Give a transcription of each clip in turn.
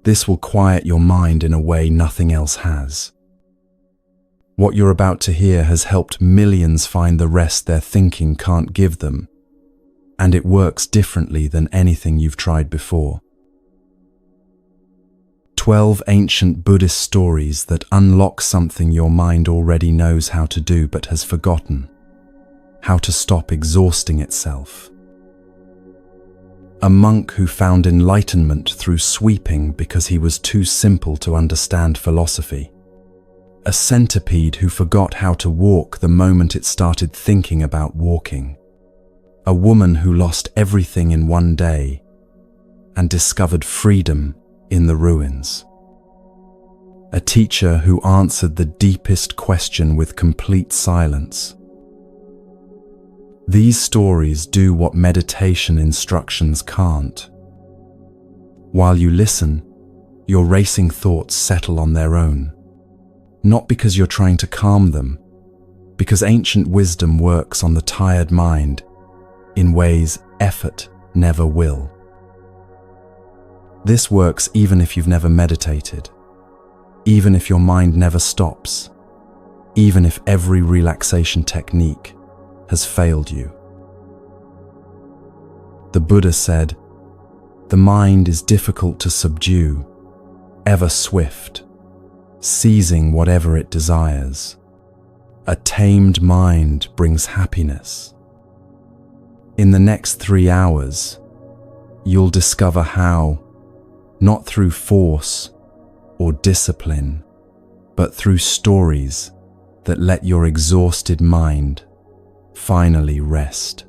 This will quiet your mind in a way nothing else has. What you're about to hear has helped millions find the rest their thinking can't give them, and it works differently than anything you've tried before. 12 ancient Buddhist stories that unlock something your mind already knows how to do but has forgotten: how to stop exhausting itself. A monk who found enlightenment through sweeping because he was too simple to understand philosophy. A centipede who forgot how to walk the moment it started thinking about walking. A woman who lost everything in one day and discovered freedom in the ruins. A teacher who answered the deepest question with complete silence. These stories do what meditation instructions can't. While you listen, your racing thoughts settle on their own. Not because you're trying to calm them, because ancient wisdom works on the tired mind in ways effort never will. This works even if you've never meditated, even if your mind never stops, even if every relaxation technique has failed you. The Buddha said, "The mind is difficult to subdue, ever swift, seizing whatever it desires. A tamed mind brings happiness." In the next 3 hours, you'll discover how, not through force or discipline, but through stories that let your exhausted mind finally rest.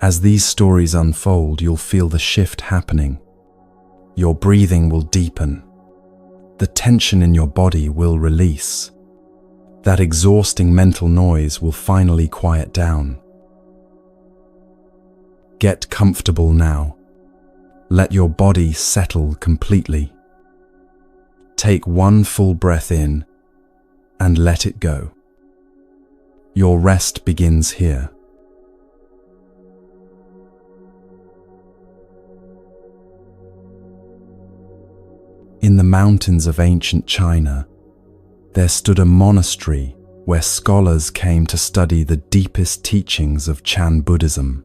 As these stories unfold, you'll feel the shift happening. Your breathing will deepen. The tension in your body will release. That exhausting mental noise will finally quiet down. Get comfortable now. Let your body settle completely. Take one full breath in and let it go. Your rest begins here. In the mountains of ancient China, there stood a monastery where scholars came to study the deepest teachings of Chan Buddhism.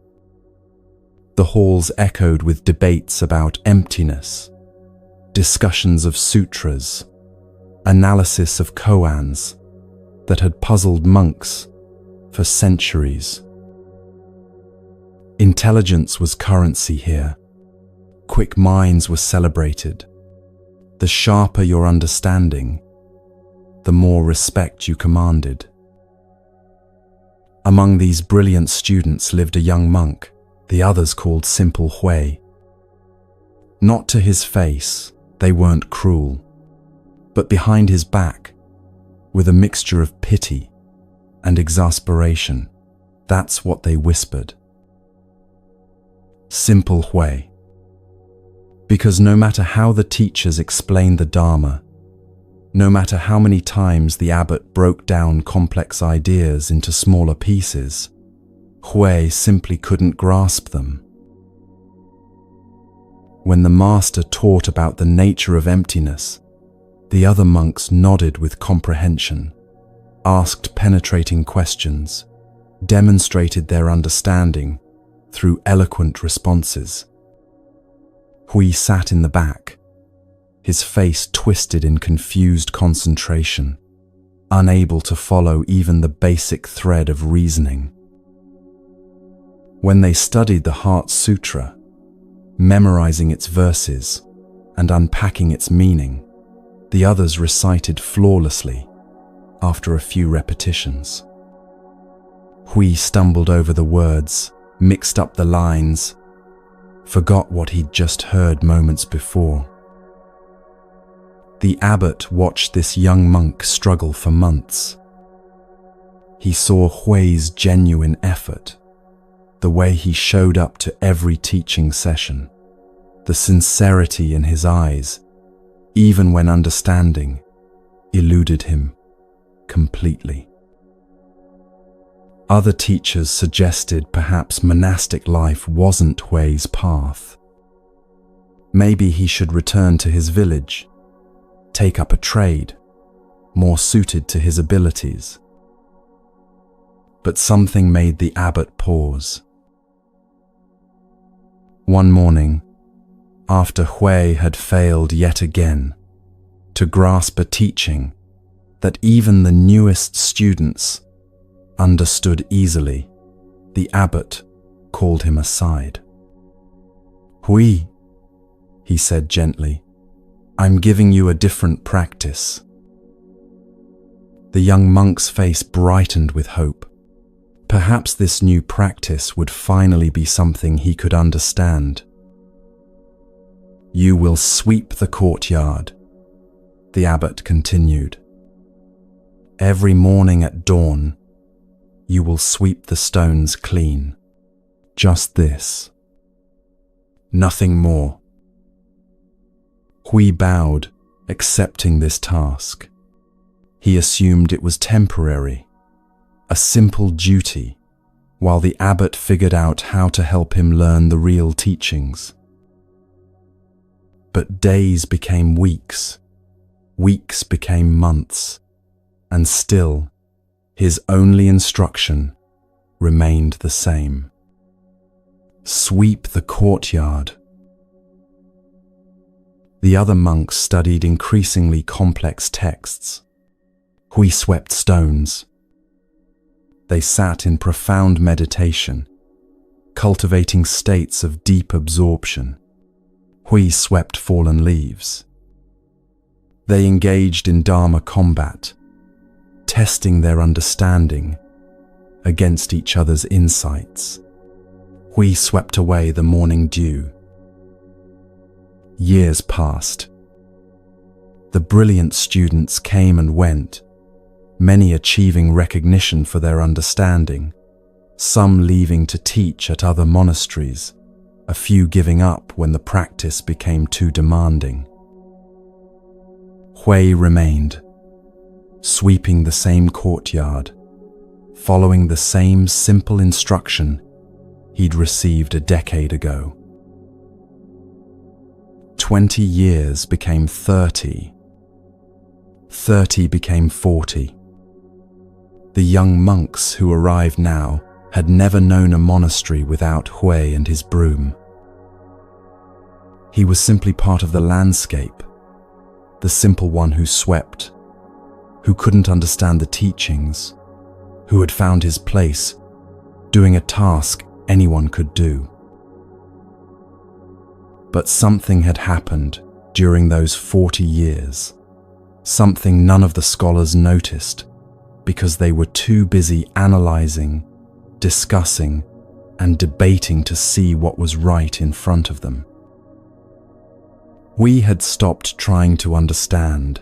The halls echoed with debates about emptiness, discussions of sutras, analysis of koans that had puzzled monks for centuries. Intelligence was currency here. Quick minds were celebrated. The sharper your understanding, the more respect you commanded. Among these brilliant students lived a young monk, the others called Simple Hui. Not to his face, they weren't cruel, but behind his back, with a mixture of pity and exasperation, that's what they whispered. Simple Hui. Because no matter how the teachers explained the Dharma, no matter how many times the abbot broke down complex ideas into smaller pieces, Hui simply couldn't grasp them. When the master taught about the nature of emptiness, the other monks nodded with comprehension, asked penetrating questions, demonstrated their understanding through eloquent responses. Hui sat in the back, his face twisted in confused concentration, unable to follow even the basic thread of reasoning. When they studied the Heart Sutra, memorizing its verses and unpacking its meaning, the others recited flawlessly after a few repetitions. Hui stumbled over the words, mixed up the lines, forgot what he'd just heard moments before. The abbot watched this young monk struggle for months. He saw Hui's genuine effort, the way he showed up to every teaching session, the sincerity in his eyes, even when understanding eluded him completely. Other teachers suggested perhaps monastic life wasn't Hui's path. Maybe he should return to his village, take up a trade, more suited to his abilities. But something made the abbot pause. One morning, after Hui had failed yet again to grasp a teaching that even the newest students understood easily, the abbot called him aside. "Hui," he said gently, "I'm giving you a different practice." The young monk's face brightened with hope. Perhaps this new practice would finally be something he could understand. "You will sweep the courtyard," the abbot continued. "Every morning at dawn, you will sweep the stones clean. Just this. Nothing more." Hui bowed, accepting this task. He assumed it was temporary, a simple duty, while the abbot figured out how to help him learn the real teachings. But days became weeks, weeks became months, and still, his only instruction remained the same. Sweep the courtyard. The other monks studied increasingly complex texts. Hui swept stones. They sat in profound meditation, cultivating states of deep absorption. Hui swept fallen leaves. They engaged in Dharma combat, testing their understanding against each other's insights. Hui swept away the morning dew. Years passed. The brilliant students came and went, many achieving recognition for their understanding, some leaving to teach at other monasteries, a few giving up when the practice became too demanding. Hui remained, sweeping the same courtyard, following the same simple instruction he'd received a decade ago. 20 years became 30. 30 became 40. The young monks who arrived now had never known a monastery without Hui and his broom. He was simply part of the landscape, the simple one who swept, who couldn't understand the teachings, who had found his place, doing a task anyone could do. But something had happened during those 40 years, something none of the scholars noticed because they were too busy analyzing, discussing, and debating to see what was right in front of them. We had stopped trying to understand,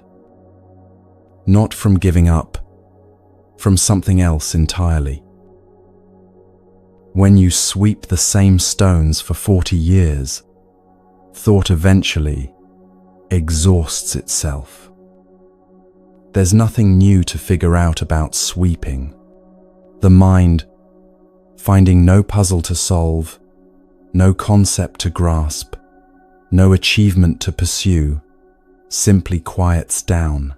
not from giving up, from something else entirely. When you sweep the same stones for 40 years, thought eventually exhausts itself. There's nothing new to figure out about sweeping. The mind, finding no puzzle to solve, no concept to grasp, no achievement to pursue, simply quiets down.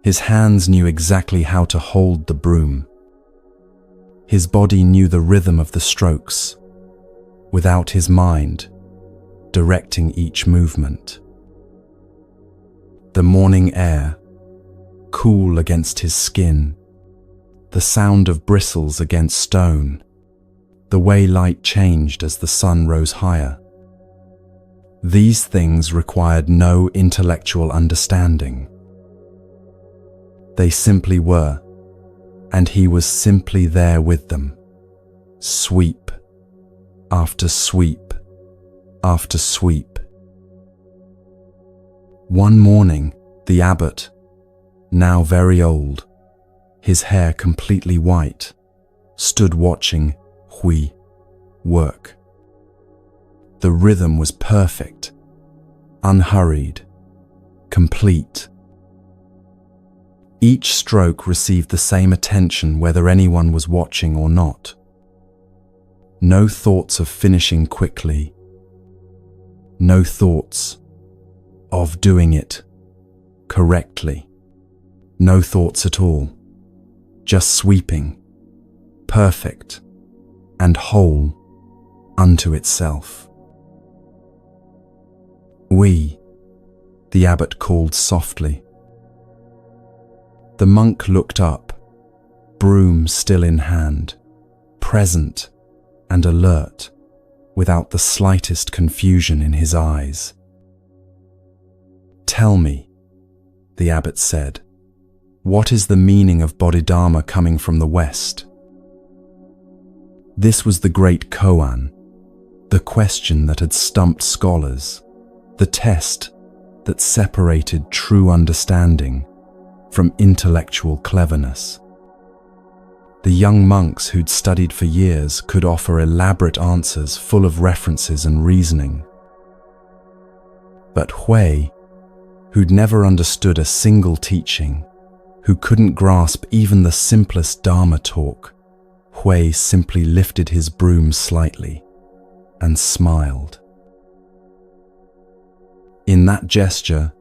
His hands knew exactly how to hold the broom. His body knew the rhythm of the strokes, without his mind directing each movement. The morning air, cool against his skin, the sound of bristles against stone, the way light changed as the sun rose higher. These things required no intellectual understanding. They simply were, and he was simply there with them, sweep after sweep after sweep. One morning, the abbot, now very old, his hair completely white, stood watching Hui work. The rhythm was perfect, unhurried, complete. Each stroke received the same attention whether anyone was watching or not. No thoughts of finishing quickly, No thoughts of doing it correctly. No thoughts at all. Just sweeping, perfect and whole unto itself. "We," the abbot called softly. The monk looked up, broom still in hand, present and alert, without the slightest confusion in his eyes. "Tell me," the abbot said, "what is the meaning of Bodhidharma coming from the West?" This was the great koan, the question that had stumped scholars, the test that separated true understanding from intellectual cleverness. The young monks who'd studied for years could offer elaborate answers full of references and reasoning. But Hui, who'd never understood a single teaching, who couldn't grasp even the simplest Dharma talk, Hui simply lifted his broom slightly and smiled. In that gesture,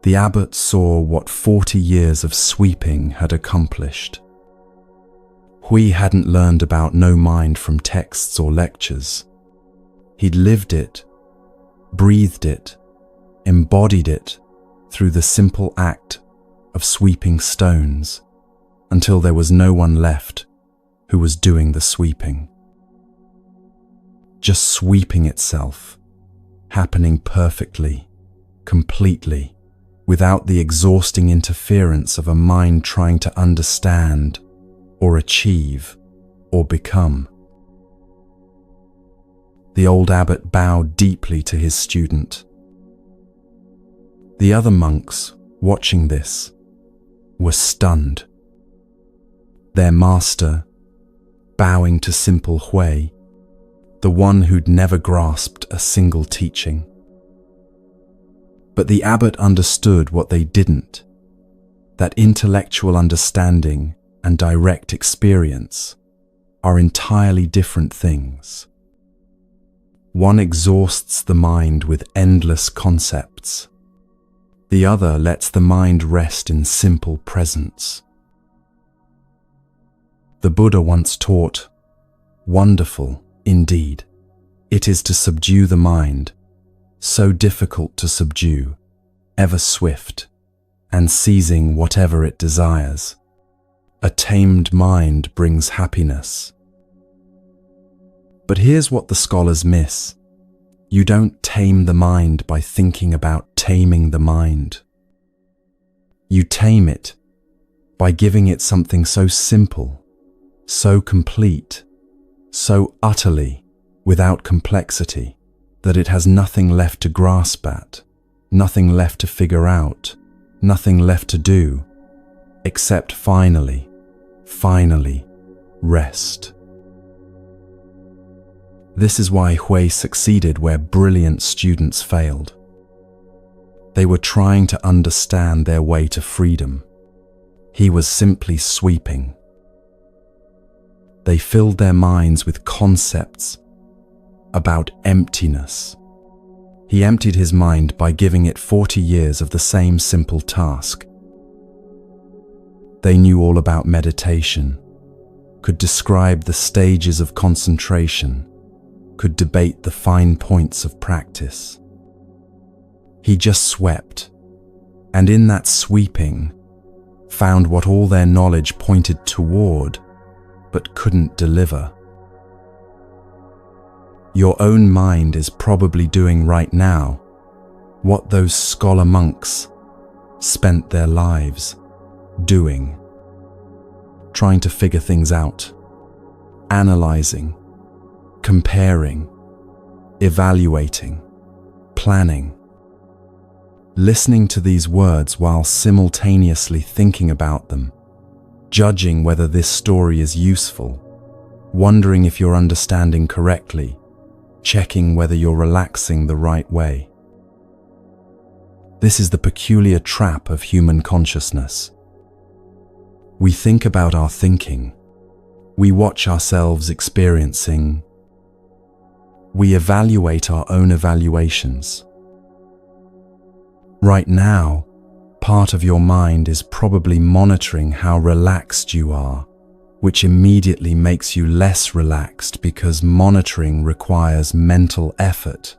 the abbot saw what 40 years of sweeping had accomplished. Hui hadn't learned about no mind from texts or lectures. He'd lived it, breathed it, embodied it through the simple act of sweeping stones until there was no one left who was doing the sweeping. Just sweeping itself, happening perfectly, completely, without the exhausting interference of a mind trying to understand or achieve or become. The old abbot bowed deeply to his student. The other monks, watching this, were stunned. Their master, bowing to simple Hui, the one who'd never grasped a single teaching. But the abbot understood what they didn't, that intellectual understanding and direct experience are entirely different things. One exhausts the mind with endless concepts. The other lets the mind rest in simple presence. The Buddha once taught, "Wonderful, indeed, it is to subdue the mind, so difficult to subdue, ever swift, and seizing whatever it desires. A tamed mind brings happiness." But here's what the scholars miss. You don't tame the mind by thinking about taming the mind. You tame it by giving it something so simple, so complete, so utterly without complexity, that it has nothing left to grasp at, nothing left to figure out, nothing left to do, except finally rest. This is why Hui succeeded where brilliant students failed. They were trying to understand their way to freedom. He was simply sweeping. They filled their minds with concepts about emptiness. He emptied his mind by giving it 40 years of the same simple task. They knew all about meditation, could describe the stages of concentration, could debate the fine points of practice. He just swept, and in that sweeping, found what all their knowledge pointed toward, but couldn't deliver. Your own mind is probably doing right now what those scholar monks spent their lives doing, trying to figure things out, analyzing, comparing, evaluating, planning, listening to these words while simultaneously thinking about them, judging whether this story is useful, wondering if you're understanding correctly, checking whether you're relaxing the right way. This is the peculiar trap of human consciousness. We think about our thinking. We watch ourselves experiencing. We evaluate our own evaluations. Right now, part of your mind is probably monitoring how relaxed you are, which immediately makes you less relaxed because monitoring requires mental effort.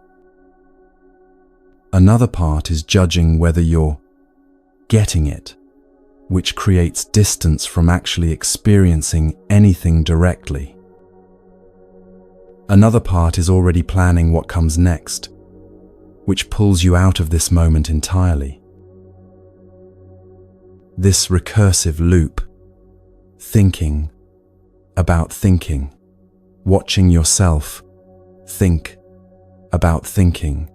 Another part is judging whether you're getting it, which creates distance from actually experiencing anything directly. Another part is already planning what comes next, which pulls you out of this moment entirely. This recursive loop, thinking about thinking, watching yourself think about thinking,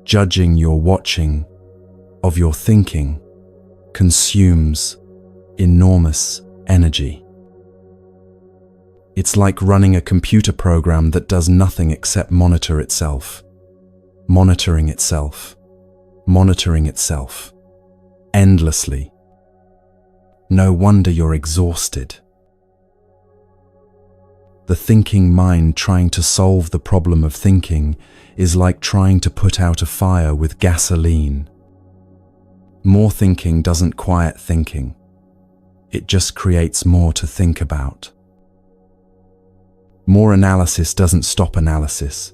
judging your watching of your thinking, consumes enormous energy. It's like running a computer program that does nothing except monitor itself, monitoring itself, monitoring itself, endlessly. No wonder you're exhausted. The thinking mind trying to solve the problem of thinking is like trying to put out a fire with gasoline. More thinking doesn't quiet thinking. It just creates more to think about. More analysis doesn't stop analysis.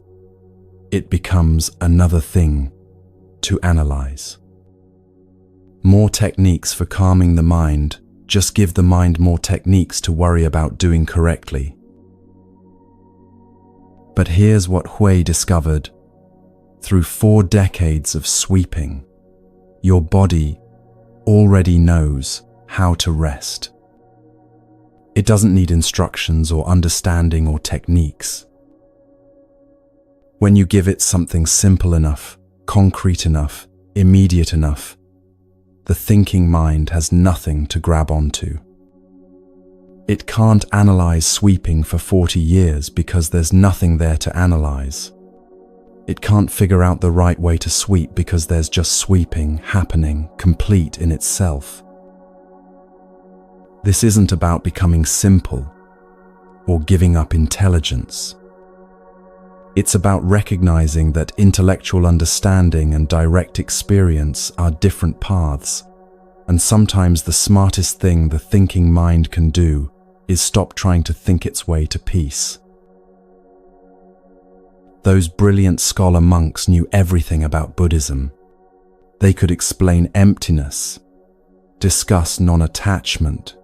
It becomes another thing to analyze. More techniques for calming the mind just give the mind more techniques to worry about doing correctly. But here's what Hui discovered. Through 4 decades of sweeping, your body already knows how to rest. It doesn't need instructions or understanding or techniques. When you give it something simple enough, concrete enough, immediate enough, the thinking mind has nothing to grab onto. It can't analyze sweeping for 40 years because there's nothing there to analyze. It can't figure out the right way to sweep because there's just sweeping happening, complete in itself. This isn't about becoming simple or giving up intelligence. It's about recognizing that intellectual understanding and direct experience are different paths, and sometimes the smartest thing the thinking mind can do is stop trying to think its way to peace. Those brilliant scholar monks knew everything about Buddhism. They could explain emptiness, discuss non-attachment,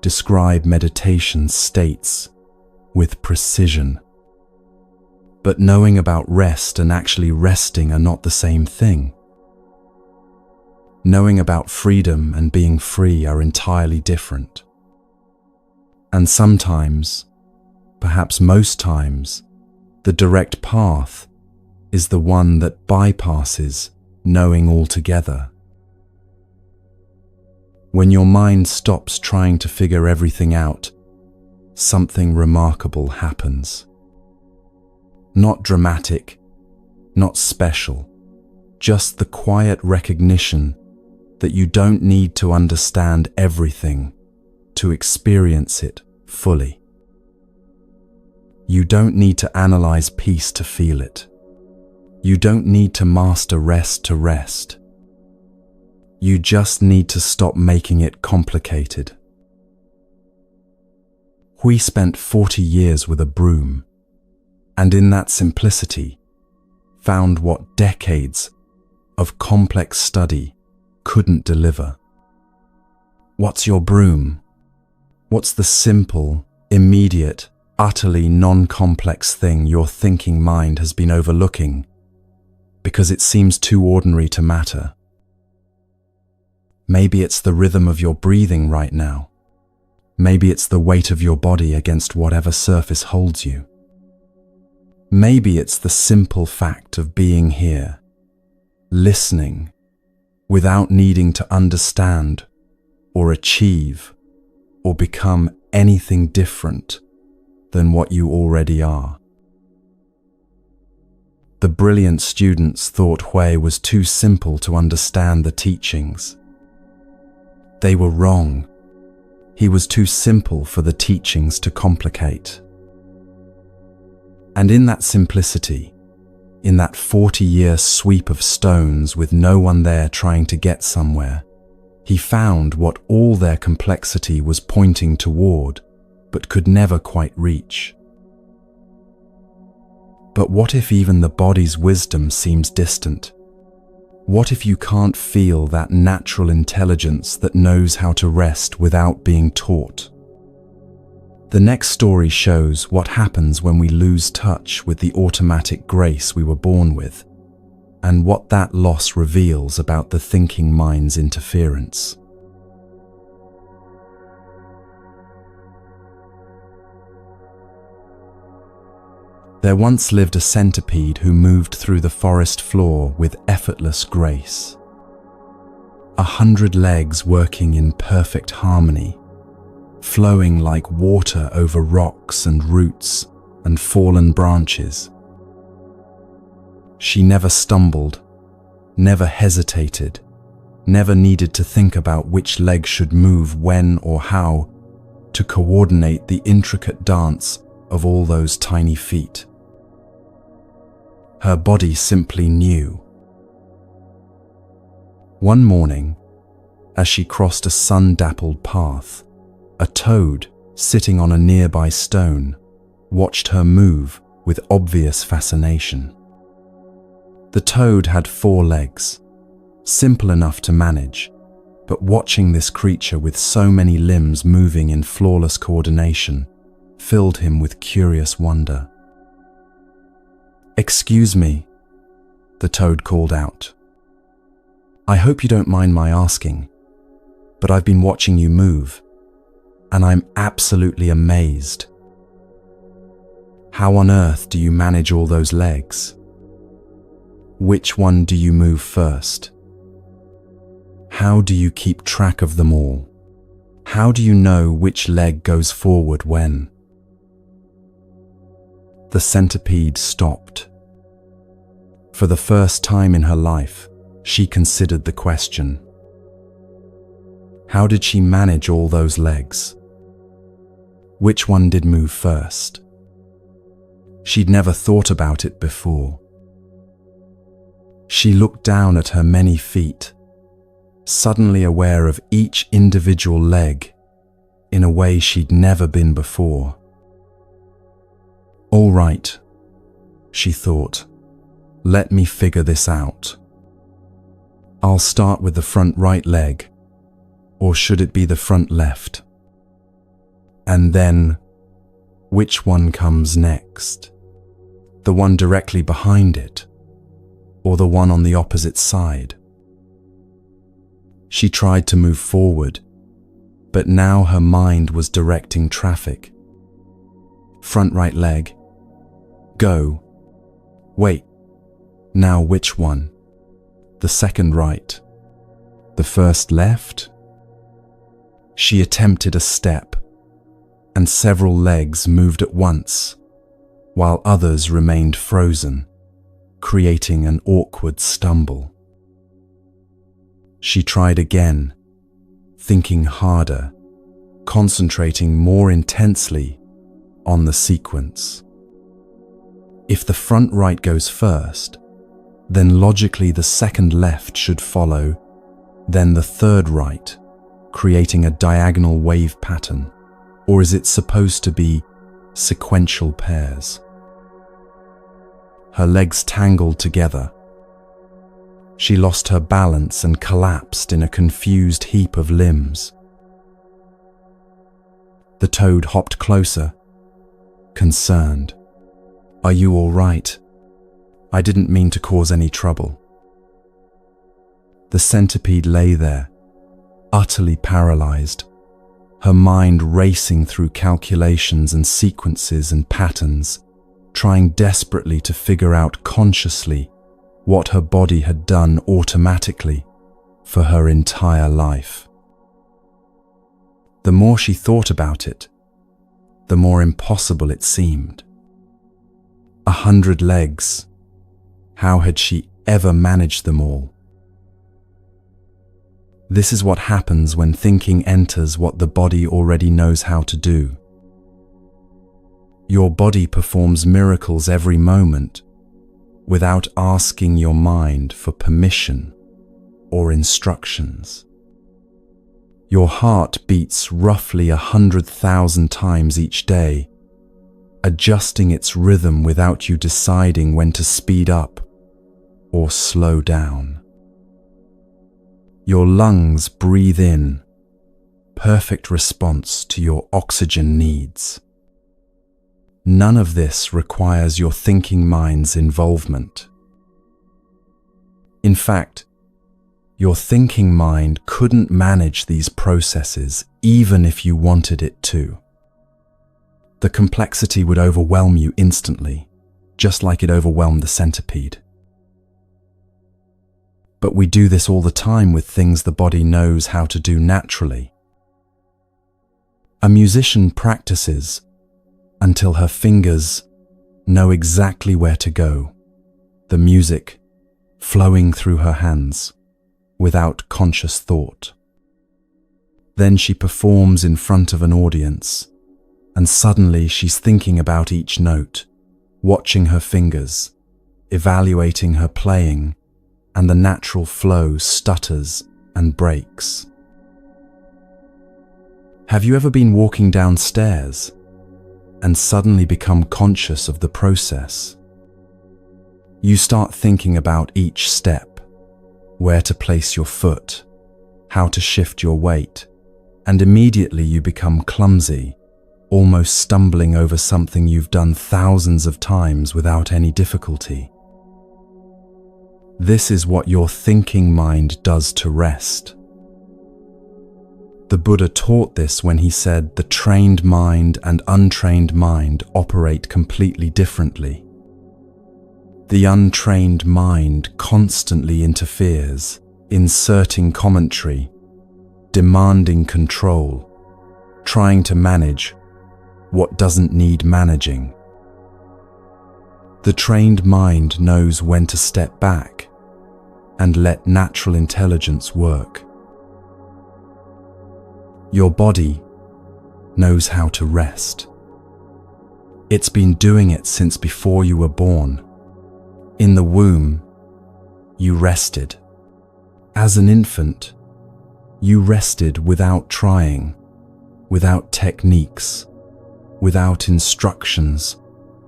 describe meditation states with precision. But knowing about rest and actually resting are not the same thing. Knowing about freedom and being free are entirely different. And sometimes, perhaps most times, the direct path is the one that bypasses knowing altogether. When your mind stops trying to figure everything out, something remarkable happens. Not dramatic, not special, just the quiet recognition that you don't need to understand everything to experience it fully. You don't need to analyze peace to feel it. You don't need to master rest to rest. You just need to stop making it complicated. Hui spent 40 years with a broom, and in that simplicity, found what decades of complex study couldn't deliver. What's your broom? What's the simple, immediate, utterly non-complex thing your thinking mind has been overlooking because it seems too ordinary to matter? Maybe it's the rhythm of your breathing right now. Maybe it's the weight of your body against whatever surface holds you. Maybe it's the simple fact of being here, listening, without needing to understand or achieve or become anything different than what you already are. The brilliant students thought Hui was too simple to understand the teachings. They were wrong. He was too simple for the teachings to complicate. And in that simplicity, in that 40-year sweep of stones with no one there trying to get somewhere, he found what all their complexity was pointing toward, but could never quite reach. But what if even the body's wisdom seems distant? What if you can't feel that natural intelligence that knows how to rest without being taught? The next story shows what happens when we lose touch with the automatic grace we were born with, and what that loss reveals about the thinking mind's interference. There once lived a centipede who moved through the forest floor with effortless grace. 100 legs working in perfect harmony, flowing like water over rocks and roots and fallen branches. She never stumbled, never hesitated, never needed to think about which leg should move when or how to coordinate the intricate dance of all those tiny feet. Her body simply knew. One morning, as she crossed a sun-dappled path, a toad, sitting on a nearby stone, watched her move with obvious fascination. The toad had 4 legs, simple enough to manage, but watching this creature with so many limbs moving in flawless coordination filled him with curious wonder. "Excuse me," the toad called out. "I hope you don't mind my asking, but I've been watching you move, and I'm absolutely amazed. How on earth do you manage all those legs? Which one do you move first? How do you keep track of them all? How do you know which leg goes forward when?" The centipede stopped. For the first time in her life, she considered the question. How did she manage all those legs? Which one did move first? She'd never thought about it before. She looked down at her many feet, suddenly aware of each individual leg in a way she'd never been before. "All right," she thought, "let me figure this out. I'll start with the front right leg, or should it be the front left? And then, which one comes next? The one directly behind it, or the one on the opposite side?" She tried to move forward, but now her mind was directing traffic. Front right leg. Go. Wait. Now which one? The second right? The first left? She attempted a step, and several legs moved at once, while others remained frozen, creating an awkward stumble. She tried again, thinking harder, concentrating more intensely on the sequence. If the front right goes first, then logically the second left should follow, then the third right, creating a diagonal wave pattern, or is it supposed to be sequential pairs? Her legs tangled together. She lost her balance and collapsed in a confused heap of limbs. The toad hopped closer, concerned. "Are you all right? I didn't mean to cause any trouble." The centipede lay there, utterly paralyzed, her mind racing through calculations and sequences and patterns, trying desperately to figure out consciously what her body had done automatically for her entire life. The more she thought about it, the more impossible it seemed. 100 legs. How had she ever managed them all? This is what happens when thinking enters what the body already knows how to do. Your body performs miracles every moment without asking your mind for permission or instructions. Your heart beats roughly 100,000 times each day, adjusting its rhythm without you deciding when to speed up or slow down. Your lungs breathe in, perfect response to your oxygen needs. None of this requires your thinking mind's involvement. In fact, your thinking mind couldn't manage these processes even if you wanted it to. The complexity would overwhelm you instantly, just like it overwhelmed the centipede. But we do this all the time with things the body knows how to do naturally. A musician practices until her fingers know exactly where to go, the music flowing through her hands without conscious thought. Then she performs in front of an audience, and suddenly she's thinking about each note, watching her fingers, evaluating her playing, and the natural flow stutters and breaks. Have you ever been walking downstairs and suddenly become conscious of the process? You start thinking about each step, where to place your foot, how to shift your weight, and immediately you become clumsy, almost stumbling over something you've done thousands of times without any difficulty. This is what your thinking mind does to rest. The Buddha taught this when he said the trained mind and untrained mind operate completely differently. The untrained mind constantly interferes, inserting commentary, demanding control, trying to manage what doesn't need managing. The trained mind knows when to step back and let natural intelligence work. Your body knows how to rest. It's been doing it since before you were born. In the womb, you rested. As an infant, you rested without trying, without techniques, without instructions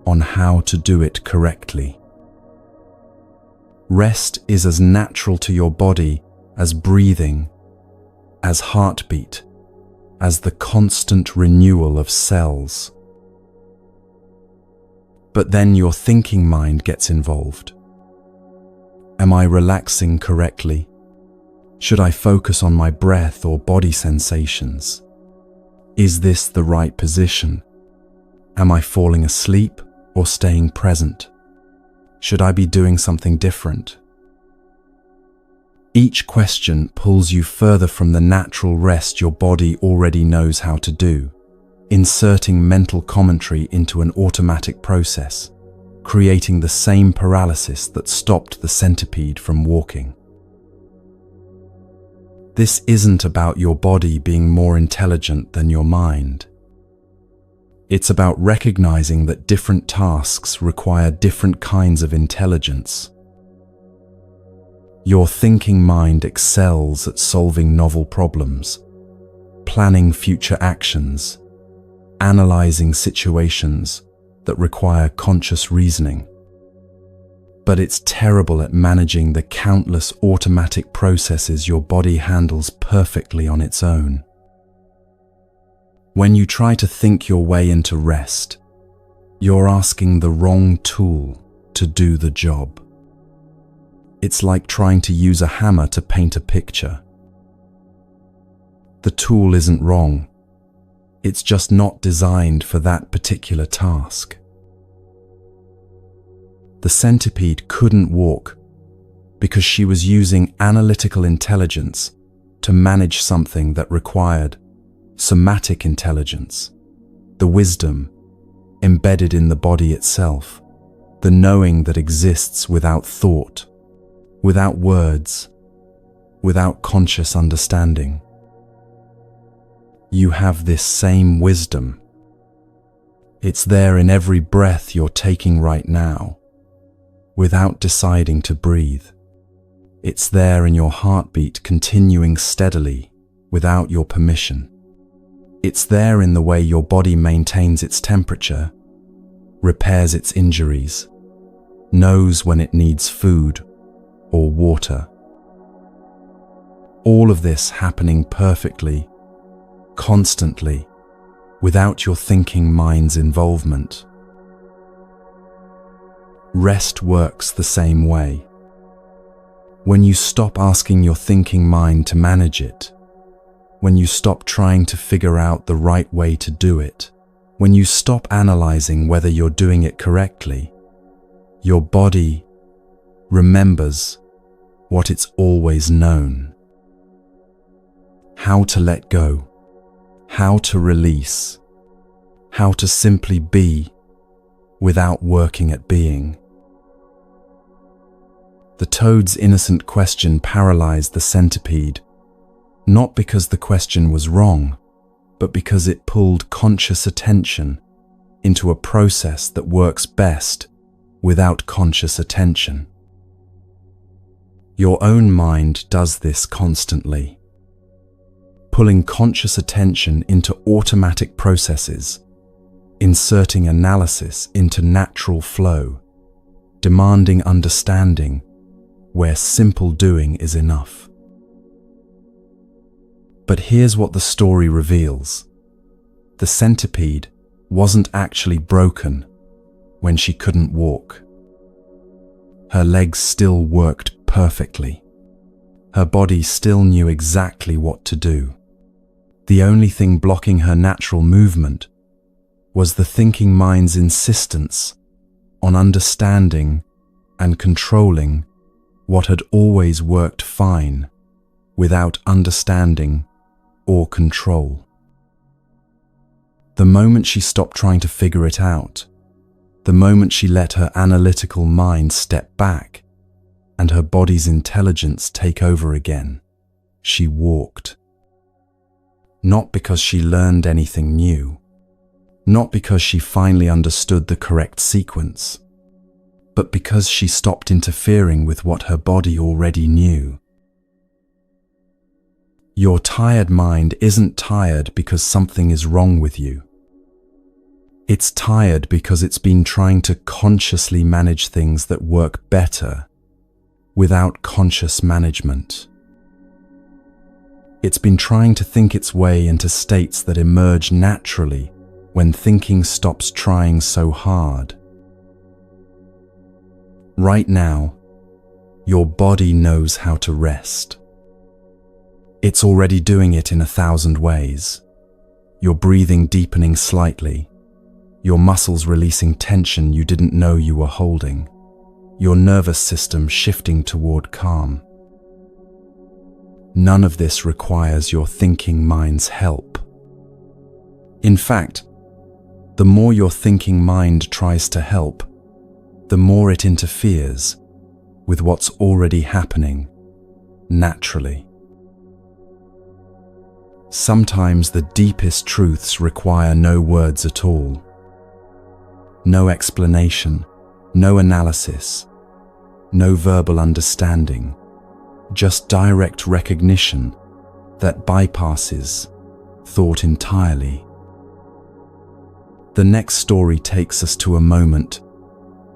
on how to do it correctly. Rest is as natural to your body as breathing, as heartbeat, as the constant renewal of cells. But then your thinking mind gets involved. Am I relaxing correctly? Should I focus on my breath or body sensations? Is this the right position? Am I falling asleep or staying present? Should I be doing something different? Each question pulls you further from the natural rest your body already knows how to do, inserting mental commentary into an automatic process, creating the same paralysis that stopped the centipede from walking. This isn't about your body being more intelligent than your mind. It's about recognizing that different tasks require different kinds of intelligence. Your thinking mind excels at solving novel problems, planning future actions, analyzing situations that require conscious reasoning. But it's terrible at managing the countless automatic processes your body handles perfectly on its own. When you try to think your way into rest, you're asking the wrong tool to do the job. It's like trying to use a hammer to paint a picture. The tool isn't wrong. It's just not designed for that particular task. The centipede couldn't walk because she was using analytical intelligence to manage something that required somatic intelligence, the wisdom embedded in the body itself, the knowing that exists without thought, without words, without conscious understanding. You have this same wisdom. It's there in every breath you're taking right now, without deciding to breathe. It's there in your heartbeat continuing steadily, without your permission. It's there in the way your body maintains its temperature, repairs its injuries, knows when it needs food or water. All of this happening perfectly, constantly, without your thinking mind's involvement. Rest works the same way. When you stop asking your thinking mind to manage it, when you stop trying to figure out the right way to do it, when you stop analyzing whether you're doing it correctly, your body remembers what it's always known. How to let go, how to release, how to simply be without working at being. The toad's innocent question paralyzed the centipede, not because the question was wrong, but because it pulled conscious attention into a process that works best without conscious attention. Your own mind does this constantly, pulling conscious attention into automatic processes, inserting analysis into natural flow, demanding understanding where simple doing is enough. But here's what the story reveals. The centipede wasn't actually broken when she couldn't walk. Her legs still worked perfectly. Her body still knew exactly what to do. The only thing blocking her natural movement was the thinking mind's insistence on understanding and controlling what had always worked fine without understanding or control. The moment she stopped trying to figure it out, the moment she let her analytical mind step back and her body's intelligence take over again, she walked. Not because she learned anything new, not because she finally understood the correct sequence, but because she stopped interfering with what her body already knew. Your tired mind isn't tired because something is wrong with you. It's tired because it's been trying to consciously manage things that work better without conscious management. It's been trying to think its way into states that emerge naturally when thinking stops trying so hard. Right now, your body knows how to rest. It's already doing it in 1,000 ways. Your breathing deepening slightly, your muscles releasing tension you didn't know you were holding, your nervous system shifting toward calm. None of this requires your thinking mind's help. In fact, the more your thinking mind tries to help, the more it interferes with what's already happening naturally. Sometimes the deepest truths require no words at all. No explanation, no analysis, no verbal understanding, just direct recognition that bypasses thought entirely. The next story takes us to a moment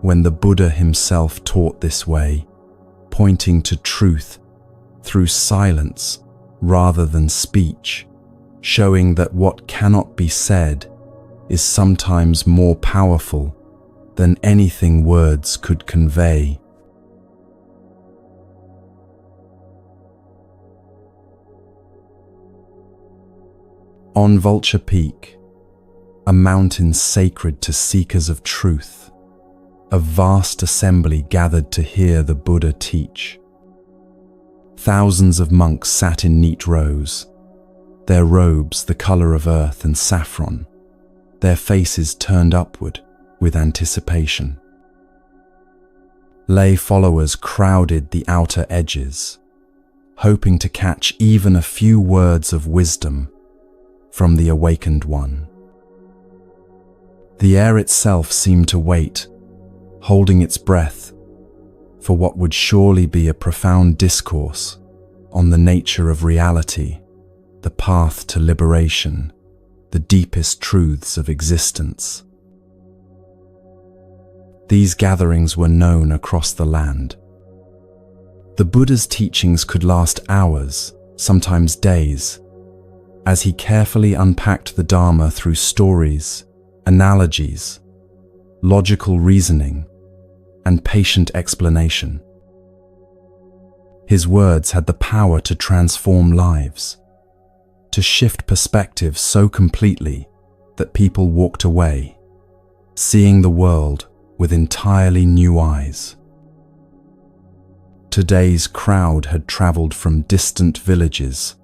when the Buddha himself taught this way, pointing to truth through silence rather than speech, showing that what cannot be said is sometimes more powerful than anything words could convey. On Vulture Peak, a mountain sacred to seekers of truth, a vast assembly gathered to hear the Buddha teach. Thousands of monks sat in neat rows, their robes the color of earth and saffron, their faces turned upward with anticipation. Lay followers crowded the outer edges, hoping to catch even a few words of wisdom from the awakened one. The air itself seemed to wait, holding its breath for what would surely be a profound discourse on the nature of reality, the path to liberation, the deepest truths of existence. These gatherings were known across the land. The Buddha's teachings could last hours, sometimes days, as he carefully unpacked the Dharma through stories, analogies, logical reasoning, and patient explanation. His words had the power to transform lives, to shift perspectives so completely that people walked away, seeing the world with entirely new eyes. Today's crowd had traveled from distant villages,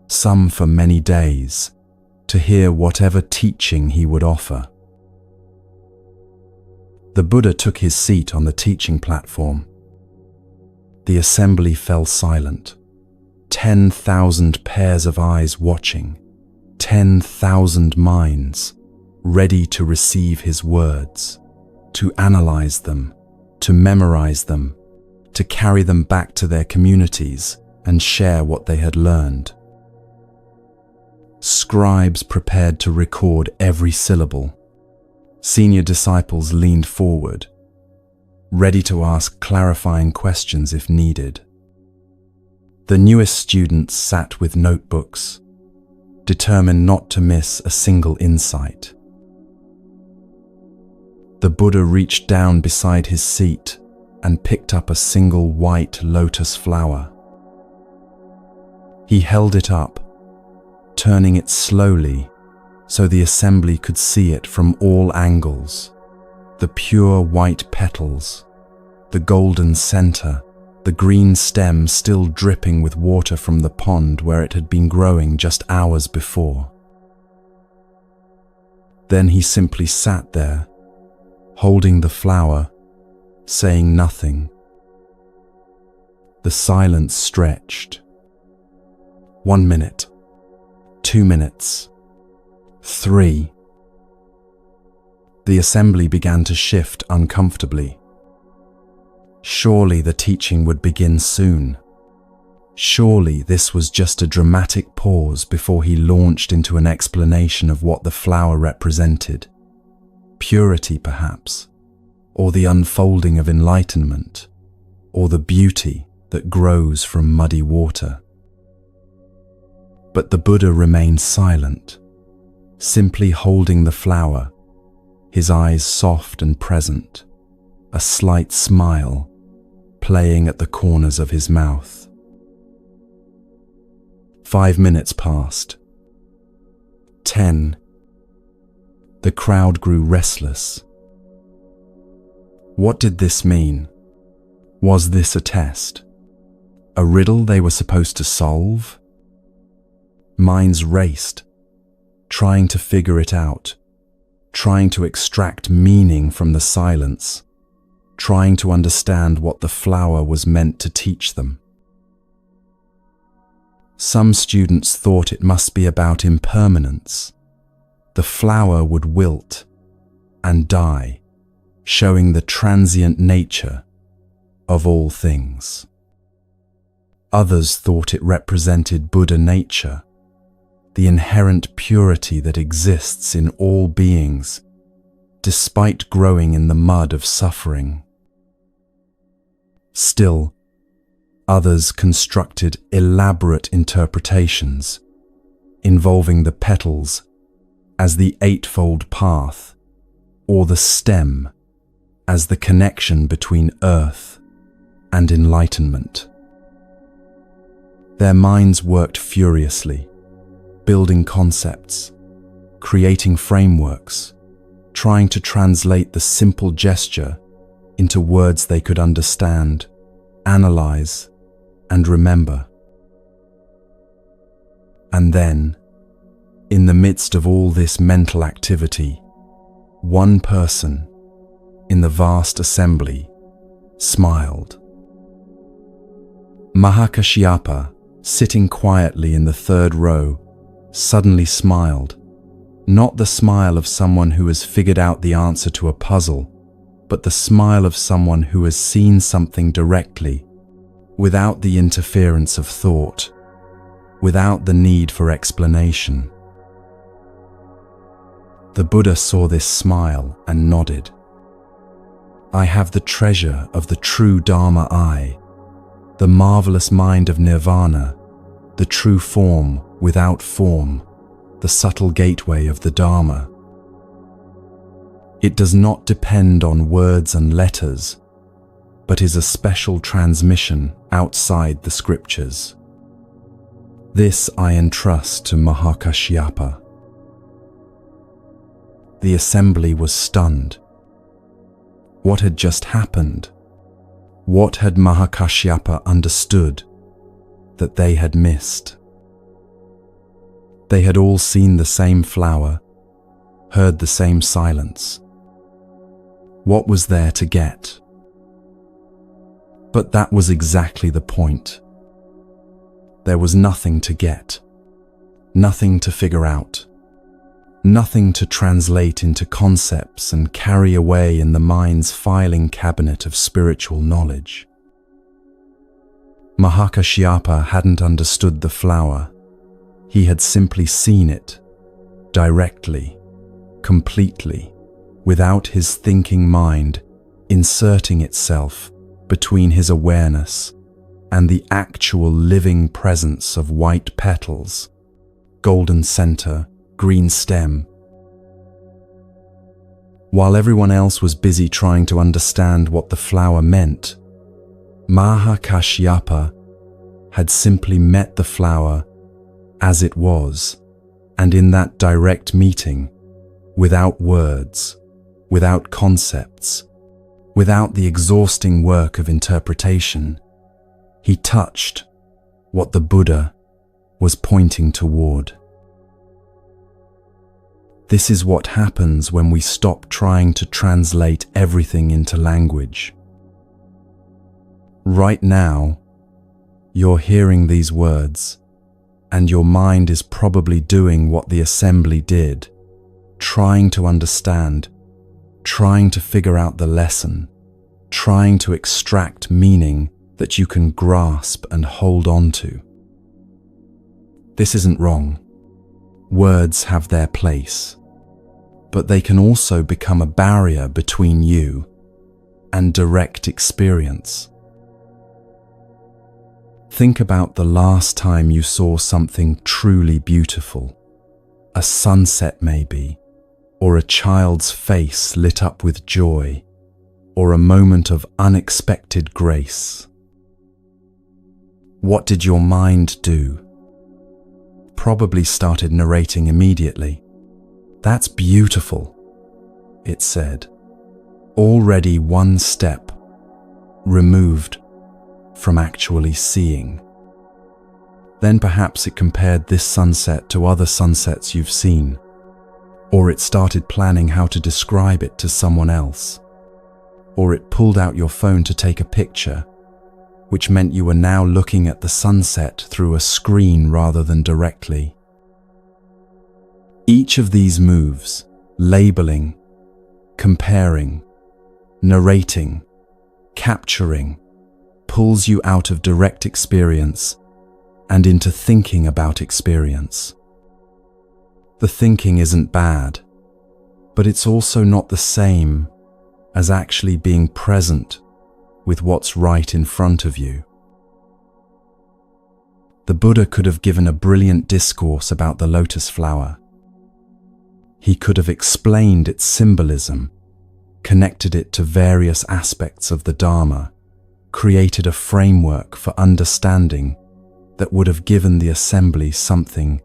some for many days, to hear whatever teaching he would offer. The Buddha took his seat on the teaching platform. The assembly fell silent. 10,000 pairs of eyes watching, 10,000 minds ready to receive his words, to analyze them, to memorize them, to carry them back to their communities and share what they had learned. Scribes prepared to record every syllable. Senior disciples leaned forward, ready to ask clarifying questions if needed. The newest students sat with notebooks, determined not to miss a single insight. The Buddha reached down beside his seat and picked up a single white lotus flower. He held it up, turning it slowly so the assembly could see it from all angles. The pure white petals, the golden center, the green stem still dripping with water from the pond where it had been growing just hours before. Then he simply sat there, holding the flower, saying nothing. The silence stretched. 1 minute, 2 minutes, 3. The assembly began to shift uncomfortably. Surely the teaching would begin soon. Surely this was just a dramatic pause before he launched into an explanation of what the flower represented. Purity, perhaps, or the unfolding of enlightenment, or the beauty that grows from muddy water. But the Buddha remained silent, simply holding the flower, his eyes soft and present, a slight smile playing at the corners of his mouth. 5 minutes passed. 10. The crowd grew restless. What did this mean? Was this a test? A riddle they were supposed to solve? Minds raced, trying to figure it out, trying to extract meaning from the silence, trying to understand what the flower was meant to teach them. Some students thought it must be about impermanence. The flower would wilt and die, showing the transient nature of all things. Others thought it represented Buddha nature, the inherent purity that exists in all beings, despite growing in the mud of suffering. Still, others constructed elaborate interpretations, involving the petals as the eightfold path, or the stem as the connection between earth and enlightenment. Their minds worked furiously, building concepts, creating frameworks, trying to translate the simple gesture into words they could understand, analyze, and remember. And then, in the midst of all this mental activity, one person in the vast assembly smiled. Mahakashyapa, sitting quietly in the third row, suddenly smiled, Not the smile of someone who has figured out the answer to a puzzle, but the smile of someone who has seen something directly, without the interference of thought, without the need for explanation. The Buddha saw this smile and nodded. I have the treasure of the true Dharma eye, the marvelous mind of nirvana, the true form without form, the subtle gateway of the Dharma. It does not depend on words and letters, but is a special transmission outside the scriptures. This I entrust to Mahakashyapa. The assembly was stunned. What had just happened? What had Mahakashyapa understood that they had missed? They had all seen the same flower, heard the same silence. What was there to get? But that was exactly the point. There was nothing to get, nothing to figure out, nothing to translate into concepts and carry away in the mind's filing cabinet of spiritual knowledge. Mahakashyapa hadn't understood the flower. He had simply seen it, directly, completely, without his thinking mind inserting itself between his awareness and the actual living presence of white petals, golden center, green stem. While everyone else was busy trying to understand what the flower meant, Mahakashyapa had simply met the flower as it was, and in that direct meeting, without words, without concepts, without the exhausting work of interpretation, he touched what the Buddha was pointing toward. This is what happens when we stop trying to translate everything into language. Right now, you're hearing these words, and your mind is probably doing what the assembly did, trying to understand, trying to figure out the lesson, trying to extract meaning that you can grasp and hold on to. This isn't wrong. Words have their place, but they can also become a barrier between you and direct experience. Think about the last time you saw something truly beautiful, a sunset maybe, or a child's face lit up with joy, or a moment of unexpected grace. What did your mind do? Probably started narrating immediately. That's beautiful, it said, already one step removed from actually seeing. Then perhaps it compared this sunset to other sunsets you've seen, or it started planning how to describe it to someone else, or it pulled out your phone to take a picture, which meant you were now looking at the sunset through a screen rather than directly. Each of these moves, labeling, comparing, narrating, capturing, pulls you out of direct experience and into thinking about experience. The thinking isn't bad, but it's also not the same as actually being present with what's right in front of you. The Buddha could have given a brilliant discourse about the lotus flower. He could have explained its symbolism, connected it to various aspects of the Dharma, created a framework for understanding that would have given the assembly something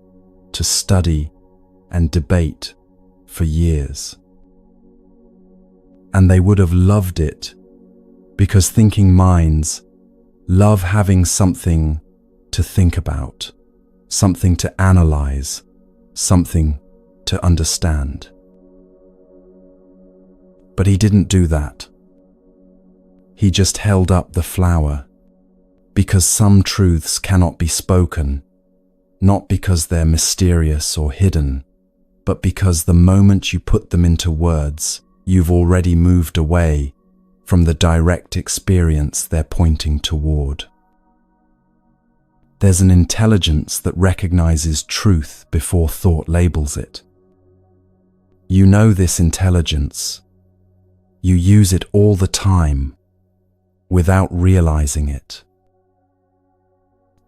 to study and debate for years. And they would have loved it, because thinking minds love having something to think about, something to analyze, something to understand. But he didn't do that. He just held up the flower, because some truths cannot be spoken, not because they're mysterious or hidden, but because the moment you put them into words, you've already moved away from the direct experience they're pointing toward. There's an intelligence that recognizes truth before thought labels it. You know this intelligence. You use it all the time without realizing it.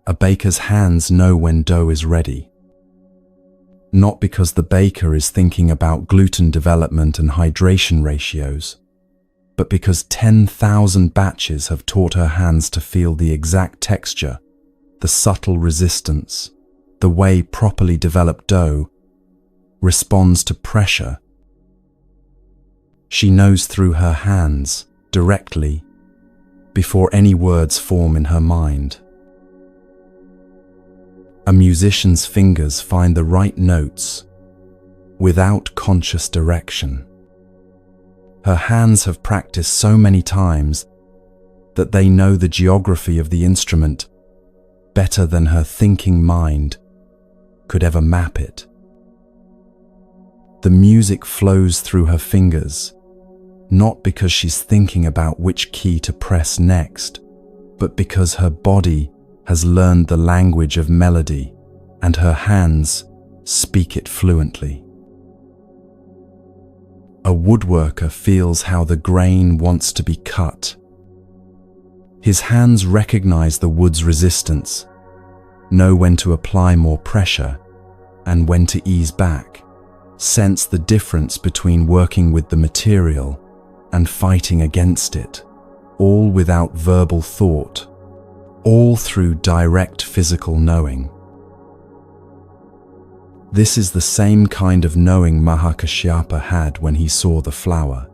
A baker's hands know when dough is ready. Not because the baker is thinking about gluten development and hydration ratios, but because 10,000 batches have taught her hands to feel the exact texture, the subtle resistance, the way properly developed dough responds to pressure. She knows through her hands, directly, before any words form in her mind. A musician's fingers find the right notes without conscious direction. Her hands have practiced so many times that they know the geography of the instrument better than her thinking mind could ever map it. The music flows through her fingers, not because she's thinking about which key to press next, but because her body has learned the language of melody and her hands speak it fluently. A woodworker feels how the grain wants to be cut. His hands recognize the wood's resistance, know when to apply more pressure and when to ease back, sense the difference between working with the material and fighting against it, all without verbal thought, all through direct physical knowing. This is the same kind of knowing Mahakashyapa had when he saw the flower.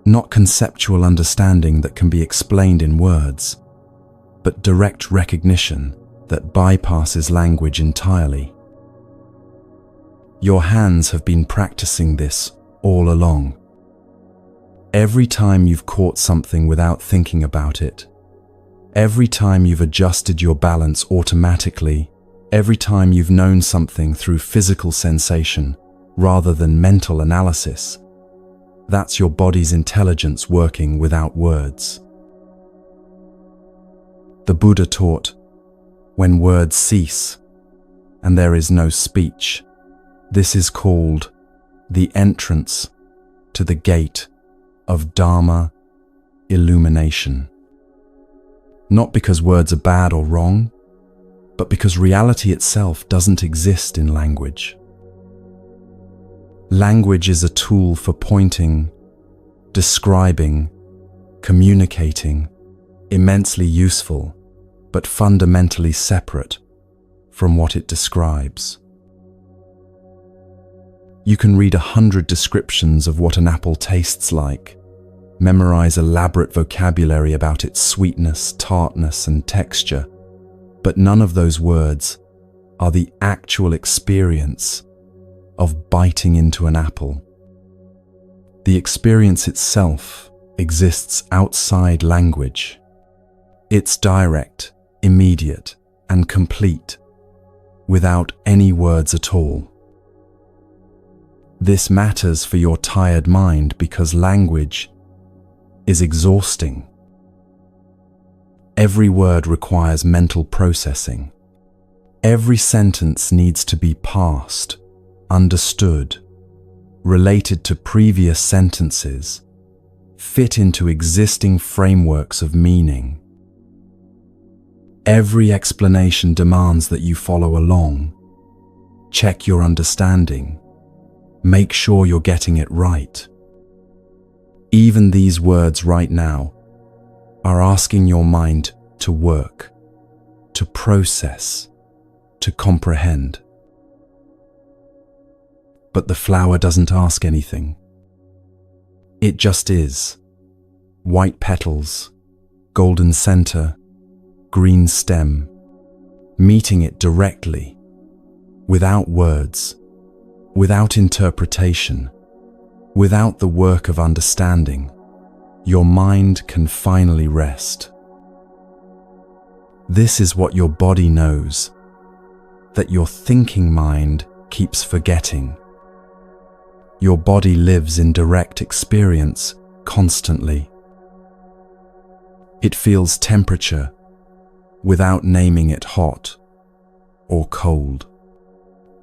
Not conceptual understanding that can be explained in words, but direct recognition that bypasses language entirely. Your hands have been practicing this all along. Every time you've caught something without thinking about it, every time you've adjusted your balance automatically, every time you've known something through physical sensation rather than mental analysis, that's your body's intelligence working without words. The Buddha taught, when words cease and there is no speech, this is called the entrance to the gate of Dharma illumination. Not because words are bad or wrong, but because reality itself doesn't exist in language. Language is a tool for pointing, describing, communicating, immensely useful, but fundamentally separate from what it describes. You can read 100 descriptions of what an apple tastes like, memorize elaborate vocabulary about its sweetness, tartness, and texture, but none of those words are the actual experience of biting into an apple. The experience itself exists outside language. It's direct, immediate, and complete, without any words at all. This matters for your tired mind because language is exhausting. Every word requires mental processing. Every sentence needs to be parsed, understood, related to previous sentences, fit into existing frameworks of meaning. Every explanation demands that you follow along, check your understanding, make sure you're getting it right. Even these words right now are asking your mind to work, to process, to comprehend. But the flower doesn't ask anything. It just is. White petals, golden center, green stem, meeting it directly, without words, without interpretation, without the work of understanding. Your mind can finally rest. This is what your body knows, that your thinking mind keeps forgetting. Your body lives in direct experience constantly. It feels temperature without naming it hot or cold.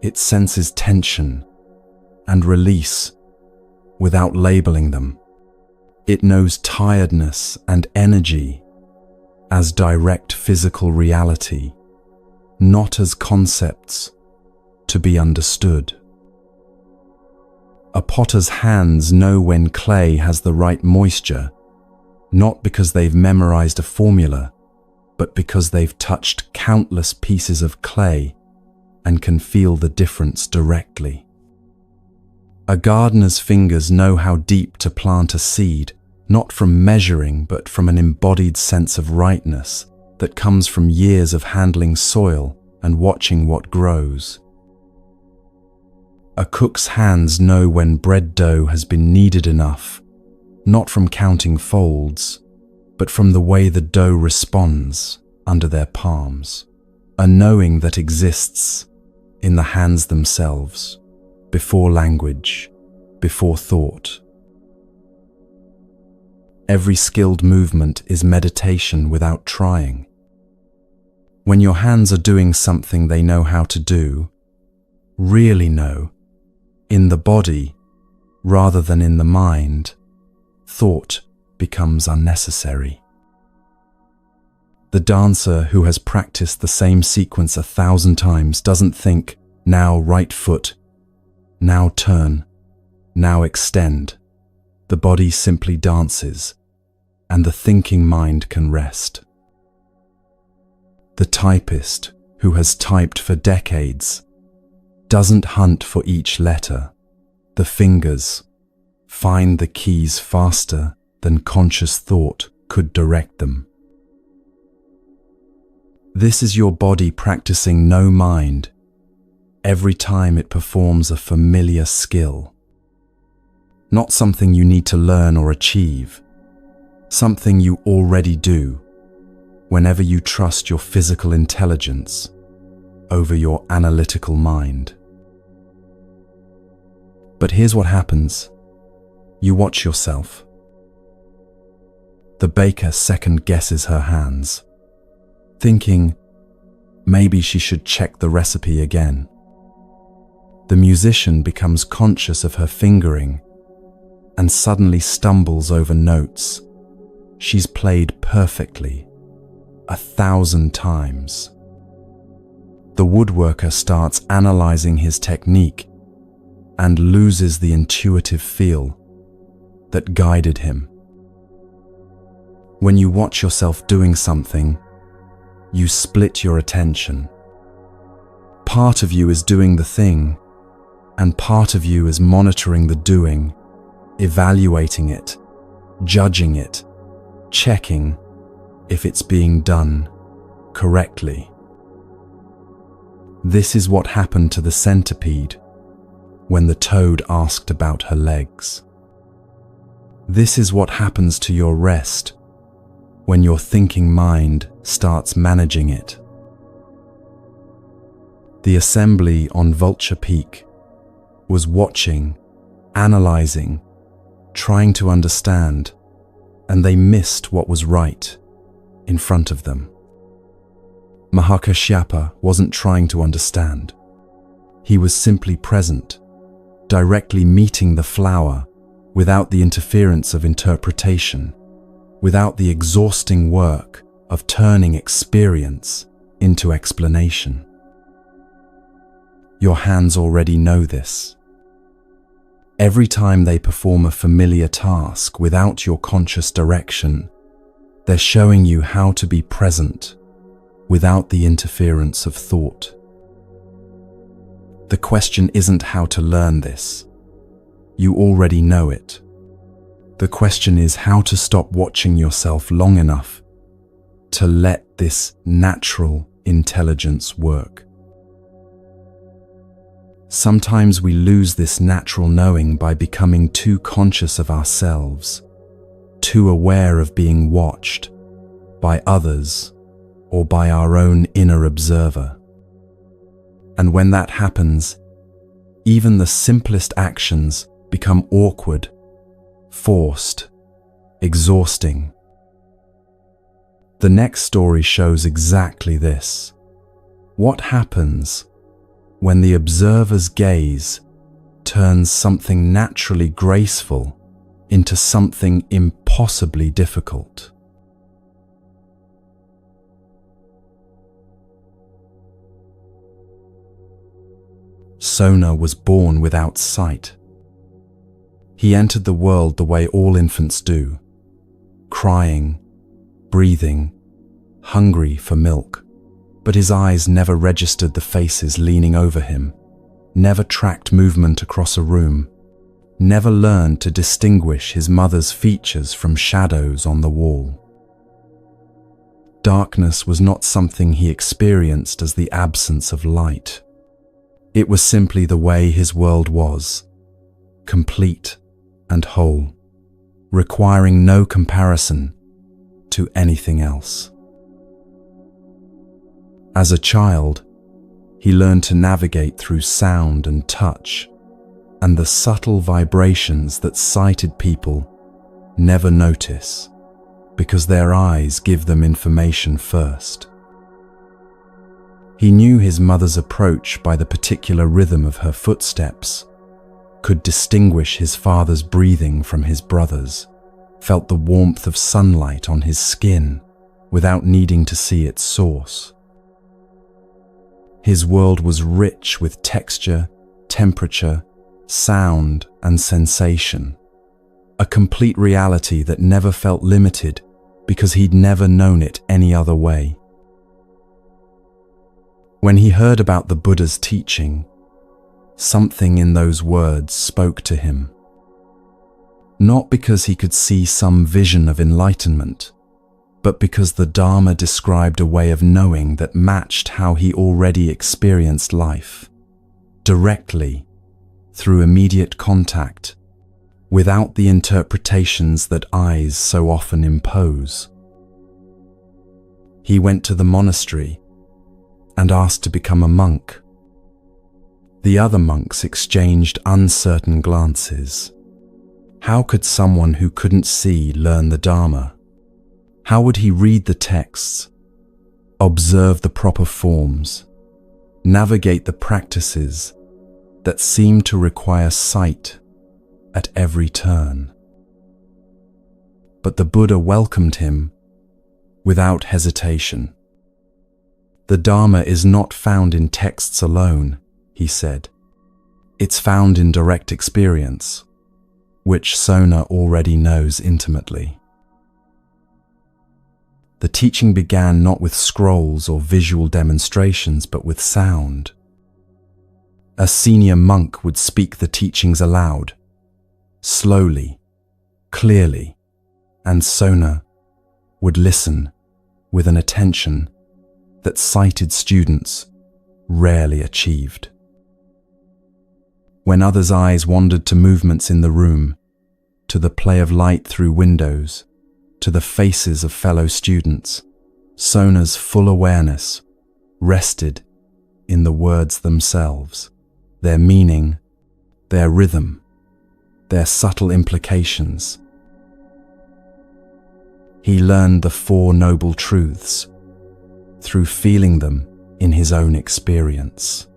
It senses tension and release without labeling them. It knows tiredness and energy as direct physical reality, not as concepts to be understood. A potter's hands know when clay has the right moisture, not because they've memorized a formula, but because they've touched countless pieces of clay and can feel the difference directly. A gardener's fingers know how deep to plant a seed, not from measuring, but from an embodied sense of rightness that comes from years of handling soil and watching what grows. A cook's hands know when bread dough has been kneaded enough, not from counting folds, but from the way the dough responds under their palms. A knowing that exists in the hands themselves, before language, before thought. Every skilled movement is meditation without trying. When your hands are doing something they know how to do, really know, in the body rather than in the mind, thought becomes unnecessary. The dancer who has practiced the same sequence 1,000 times doesn't think, now right foot, now turn, now extend. The body simply dances, and the thinking mind can rest. The typist who has typed for decades doesn't hunt for each letter. The fingers find the keys faster than conscious thought could direct them. This is your body practicing no mind every time it performs a familiar skill. Not something you need to learn or achieve, something you already do whenever you trust your physical intelligence over your analytical mind. But here's what happens. You watch yourself. The baker second guesses her hands, thinking maybe she should check the recipe again. The musician becomes conscious of her fingering and suddenly stumbles over notes she's played perfectly 1,000 times. The woodworker starts analyzing his technique and loses the intuitive feel that guided him. When you watch yourself doing something, you split your attention. Part of you is doing the thing, and part of you is monitoring the doing, evaluating it, judging it, checking if it's being done correctly. This is what happened to the centipede when the toad asked about her legs. This is what happens to your rest when your thinking mind starts managing it. The assembly on Vulture Peak was watching, analyzing, trying to understand, and they missed what was right in front of them. Mahakashyapa wasn't trying to understand. He was simply present, directly meeting the flower without the interference of interpretation, without the exhausting work of turning experience into explanation. Your hands already know this. Every time they perform a familiar task without your conscious direction, they're showing you how to be present without the interference of thought. The question isn't how to learn this. You already know it. The question is how to stop watching yourself long enough to let this natural intelligence work. Sometimes we lose this natural knowing by becoming too conscious of ourselves, too aware of being watched by others or by our own inner observer. And when that happens, Even the simplest actions become awkward, forced, exhausting. The next story shows exactly this. What happens when the observer's gaze turns something naturally graceful into something impossibly difficult? Sona was born without sight. He entered the world the way all infants do, crying, breathing, hungry for milk. But his eyes never registered the faces leaning over him, never tracked movement across a room, never learned to distinguish his mother's features from shadows on the wall. Darkness was not something he experienced as the absence of light. It was simply the way his world was, complete and whole, requiring no comparison to anything else. As a child, he learned to navigate through sound and touch, and the subtle vibrations that sighted people never notice, because their eyes give them information first. He knew his mother's approach by the particular rhythm of her footsteps, could distinguish his father's breathing from his brother's, felt the warmth of sunlight on his skin without needing to see its source. His world was rich with texture, temperature, sound, and sensation, a complete reality that never felt limited because he'd never known it any other way. When he heard about the Buddha's teaching, something in those words spoke to him. Not because he could see some vision of enlightenment, but because the Dharma described a way of knowing that matched how he already experienced life, directly, through immediate contact, without the interpretations that eyes so often impose. He went to the monastery and asked to become a monk. The other monks exchanged uncertain glances. How could someone who couldn't see learn the Dharma? How would he read the texts, observe the proper forms, navigate the practices that seemed to require sight at every turn? But the Buddha welcomed him without hesitation. The Dharma is not found in texts alone, he said. It's found in direct experience, which Sona already knows intimately. The teaching began not with scrolls or visual demonstrations, but with sound. A senior monk would speak the teachings aloud, slowly, clearly, and Sona would listen with an attention that sighted students rarely achieved. When others' eyes wandered to movements in the room, to the play of light through windows, to the faces of fellow students, Sona's full awareness rested in the words themselves, their meaning, their rhythm, their subtle implications. He learned the Four Noble Truths through feeling them in his own experience.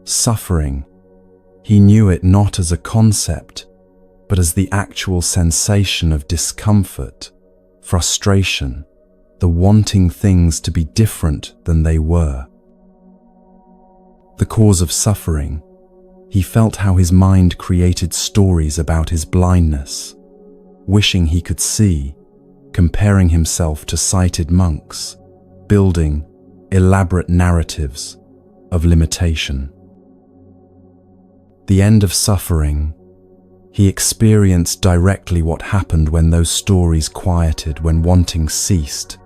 Suffering, he knew it not as a concept, but as the actual sensation of discomfort, frustration, the wanting things to be different than they were. The cause of suffering, he felt how his mind created stories about his blindness, wishing he could see, comparing himself to sighted monks, building elaborate narratives of limitation. The end of suffering, he experienced directly what happened when those stories quieted, when wanting ceased,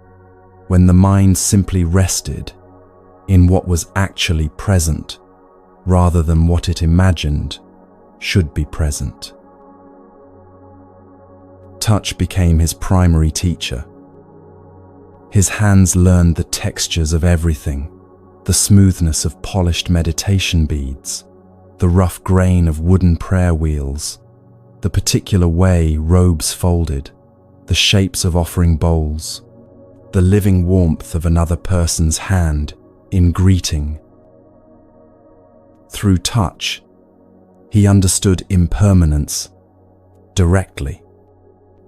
when the mind simply rested in what was actually present rather than what it imagined should be present. Touch became his primary teacher. His hands learned the textures of everything, the smoothness of polished meditation beads, the rough grain of wooden prayer wheels, the particular way robes folded, the shapes of offering bowls, the living warmth of another person's hand in greeting. Through touch, he understood impermanence directly.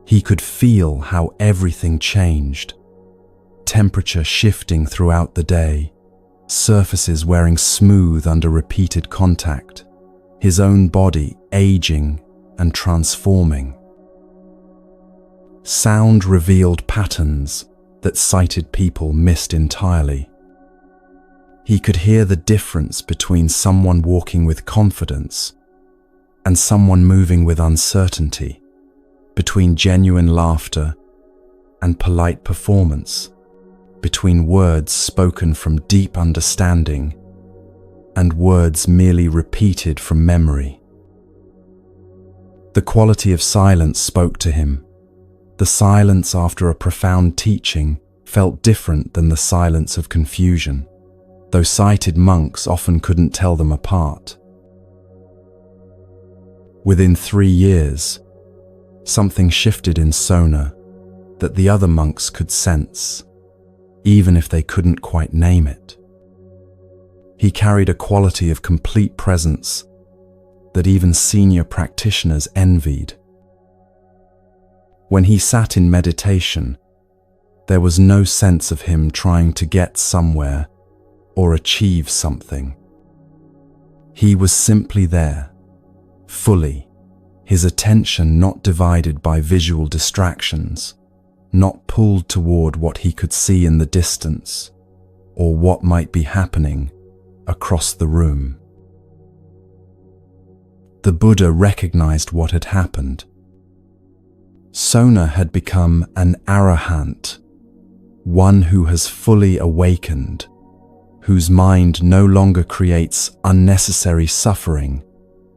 He could feel how everything changed, temperature shifting throughout the day, surfaces wearing smooth under repeated contact, his own body aging and transforming. Sound revealed patterns that sighted people missed entirely. He could hear the difference between someone walking with confidence and someone moving with uncertainty, between genuine laughter and polite performance, between words spoken from deep understanding and words merely repeated from memory. The quality of silence spoke to him. The silence after a profound teaching felt different than the silence of confusion, though sighted monks often couldn't tell them apart. Within 3 years, something shifted in Sona that the other monks could sense, even if they couldn't quite name it. He carried a quality of complete presence that even senior practitioners envied. When he sat in meditation, there was no sense of him trying to get somewhere or achieve something. He was simply there, fully, his attention not divided by visual distractions, not pulled toward what he could see in the distance or what might be happening across the room. The Buddha recognized what had happened. Sona had become an arahant, one who has fully awakened, whose mind no longer creates unnecessary suffering,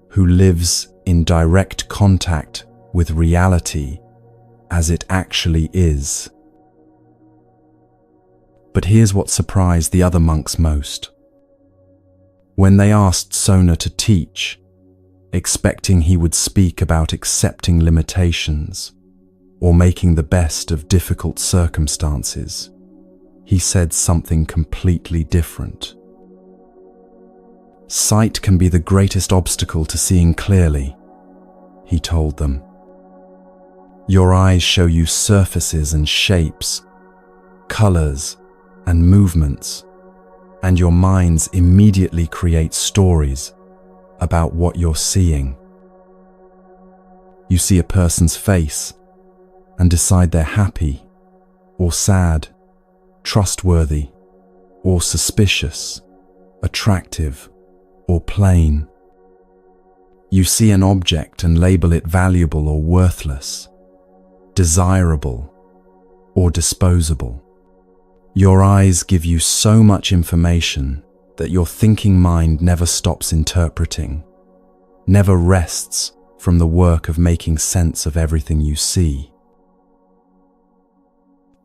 who lives in direct contact with reality as it actually is. But here's what surprised the other monks most. When they asked Sona to teach, expecting he would speak about accepting limitations or making the best of difficult circumstances, he said something completely different. Sight can be the greatest obstacle to seeing clearly, he told them. Your eyes show you surfaces and shapes, colors and movements, and your minds immediately create stories about what you're seeing. You see a person's face and decide they're happy or sad, trustworthy or suspicious, attractive or plain. You see an object and label it valuable or worthless, desirable or disposable. Your eyes give you so much information that your thinking mind never stops interpreting, never rests from the work of making sense of everything you see.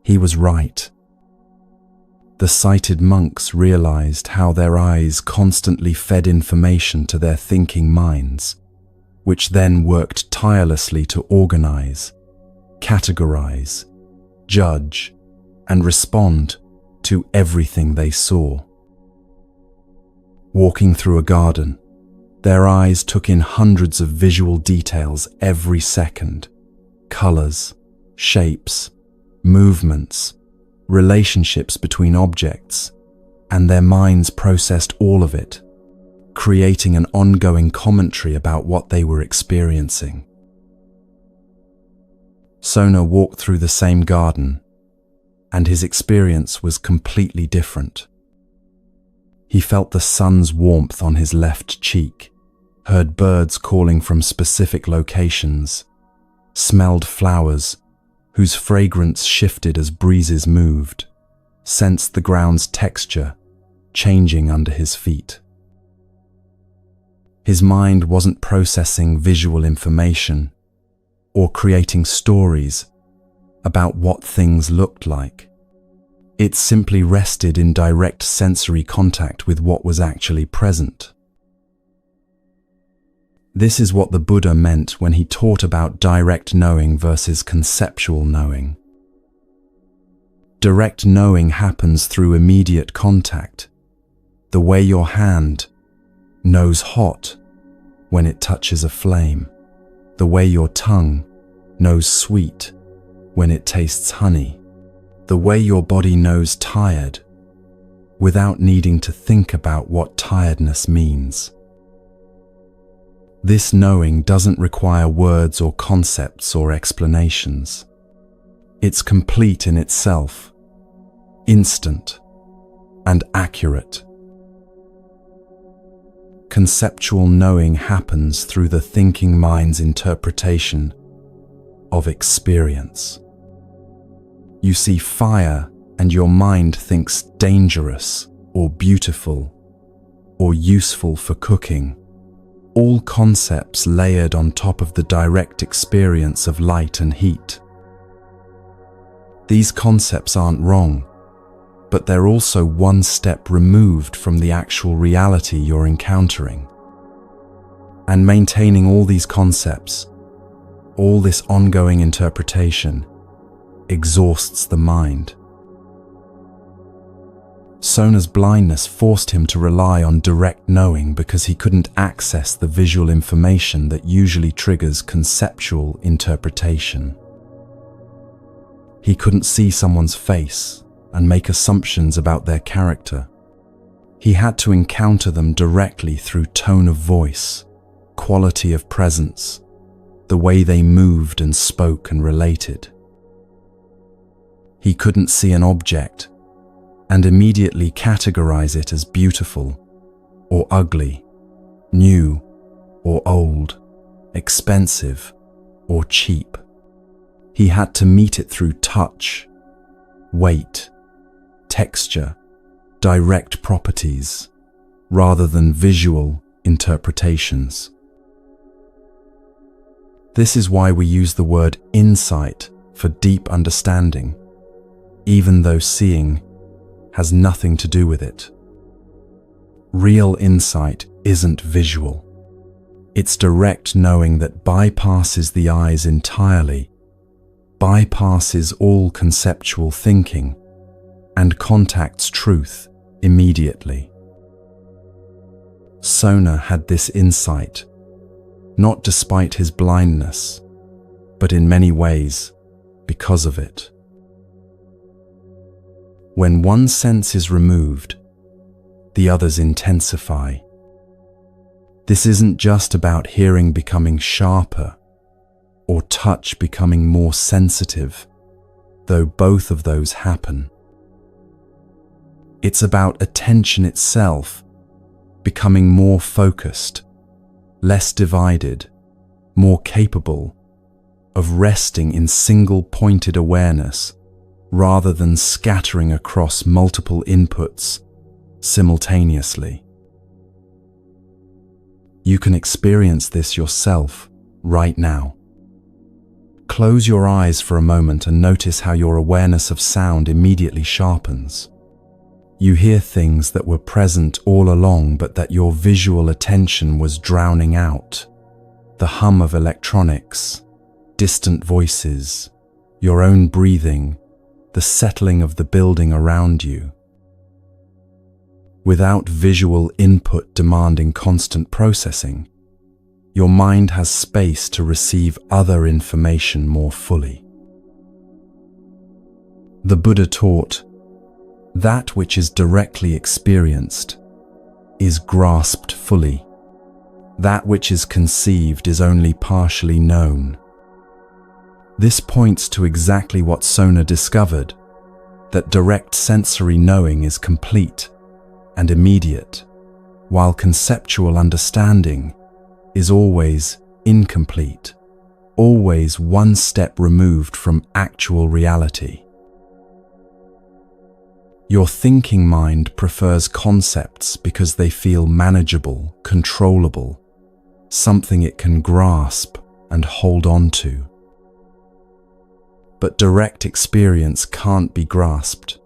He was right. The sighted monks realized how their eyes constantly fed information to their thinking minds, which then worked tirelessly to organize, categorize, judge, and respond to everything they saw. Walking through a garden, their eyes took in hundreds of visual details every second: colors, shapes, movements, relationships between objects, and their minds processed all of it, creating an ongoing commentary about what they were experiencing. Sona walked through the same garden, and his experience was completely different. He felt the sun's warmth on his left cheek, heard birds calling from specific locations, smelled flowers whose fragrance shifted as breezes moved, sensed the ground's texture changing under his feet. His mind wasn't processing visual information or creating stories about what things looked like. It simply rested in direct sensory contact with what was actually present. This is what the Buddha meant when he taught about direct knowing versus conceptual knowing. Direct knowing happens through immediate contact, the way your hand knows hot when it touches a flame, the way your tongue knows sweet when it tastes honey, the way your body knows tired without needing to think about what tiredness means. This knowing doesn't require words or concepts or explanations. It's complete in itself, instant, and accurate. Conceptual knowing happens through the thinking mind's interpretation of experience. You see fire and your mind thinks dangerous or beautiful or useful for cooking, all concepts layered on top of the direct experience of light and heat. These concepts aren't wrong, but they're also one step removed from the actual reality you're encountering. And maintaining all these concepts, all this ongoing interpretation, exhausts the mind. Sona's blindness forced him to rely on direct knowing because he couldn't access the visual information that usually triggers conceptual interpretation. He couldn't see someone's face and make assumptions about their character. He had to encounter them directly through tone of voice, quality of presence, the way they moved and spoke and related. He couldn't see an object and immediately categorize it as beautiful or ugly, new or old, expensive or cheap. He had to meet it through touch, weight, texture, direct properties, rather than visual interpretations. This is why we use the word insight for deep understanding, even though seeing has nothing to do with it. Real insight isn't visual. It's direct knowing that bypasses the eyes entirely, bypasses all conceptual thinking, and contacts truth immediately. Sona had this insight, not despite his blindness, but in many ways because of it. When one sense is removed, the others intensify. This isn't just about hearing becoming sharper or touch becoming more sensitive, though both of those happen. It's about attention itself becoming more focused, less divided, more capable of resting in single-pointed awareness rather than scattering across multiple inputs simultaneously. You can experience this yourself right now. Close your eyes for a moment and notice how your awareness of sound immediately sharpens. You hear things that were present all along but that your visual attention was drowning out. The hum of electronics, distant voices, your own breathing, the settling of the building around you. Without visual input demanding constant processing, your mind has space to receive other information more fully. The Buddha taught, that which is directly experienced is grasped fully. That which is conceived is only partially known. This points to exactly what Sona discovered, that direct sensory knowing is complete and immediate, while conceptual understanding is always incomplete, always one step removed from actual reality. Your thinking mind prefers concepts because they feel manageable, controllable, something it can grasp and hold on to. But direct experience can't be grasped.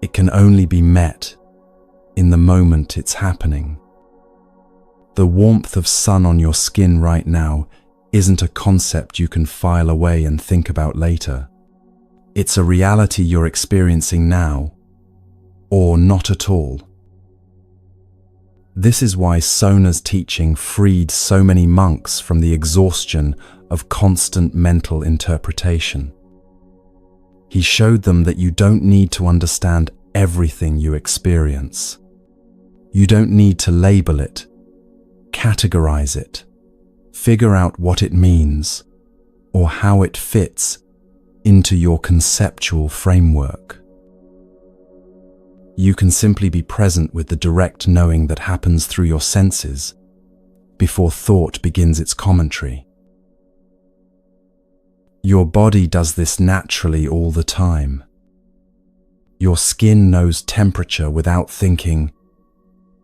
It can only be met in the moment it's happening. The warmth of sun on your skin right now isn't a concept you can file away and think about later. It's a reality you're experiencing now, or not at all. This is why Sona's teaching freed so many monks from the exhaustion of constant mental interpretation. He showed them that you don't need to understand everything you experience. You don't need to label it, categorize it, figure out what it means, or how it fits into your conceptual framework. You can simply be present with the direct knowing that happens through your senses before thought begins its commentary. Your body does this naturally all the time. Your skin knows temperature without thinking,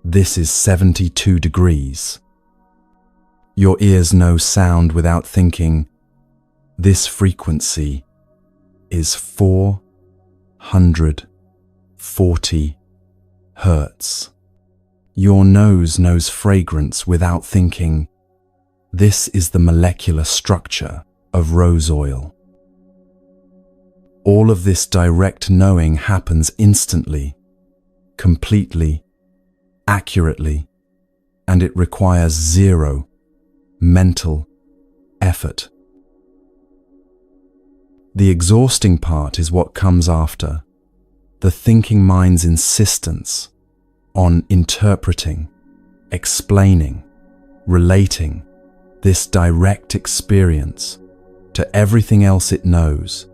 "This is 72 degrees." Your ears know sound without thinking, "This frequency is 440 hertz." Your nose knows fragrance without thinking, "This is the molecular structure of rose oil." All of this direct knowing happens instantly, completely, accurately, and it requires zero mental effort. The exhausting part is what comes after, the thinking mind's insistence on interpreting, explaining, relating this direct experience to everything else it knows,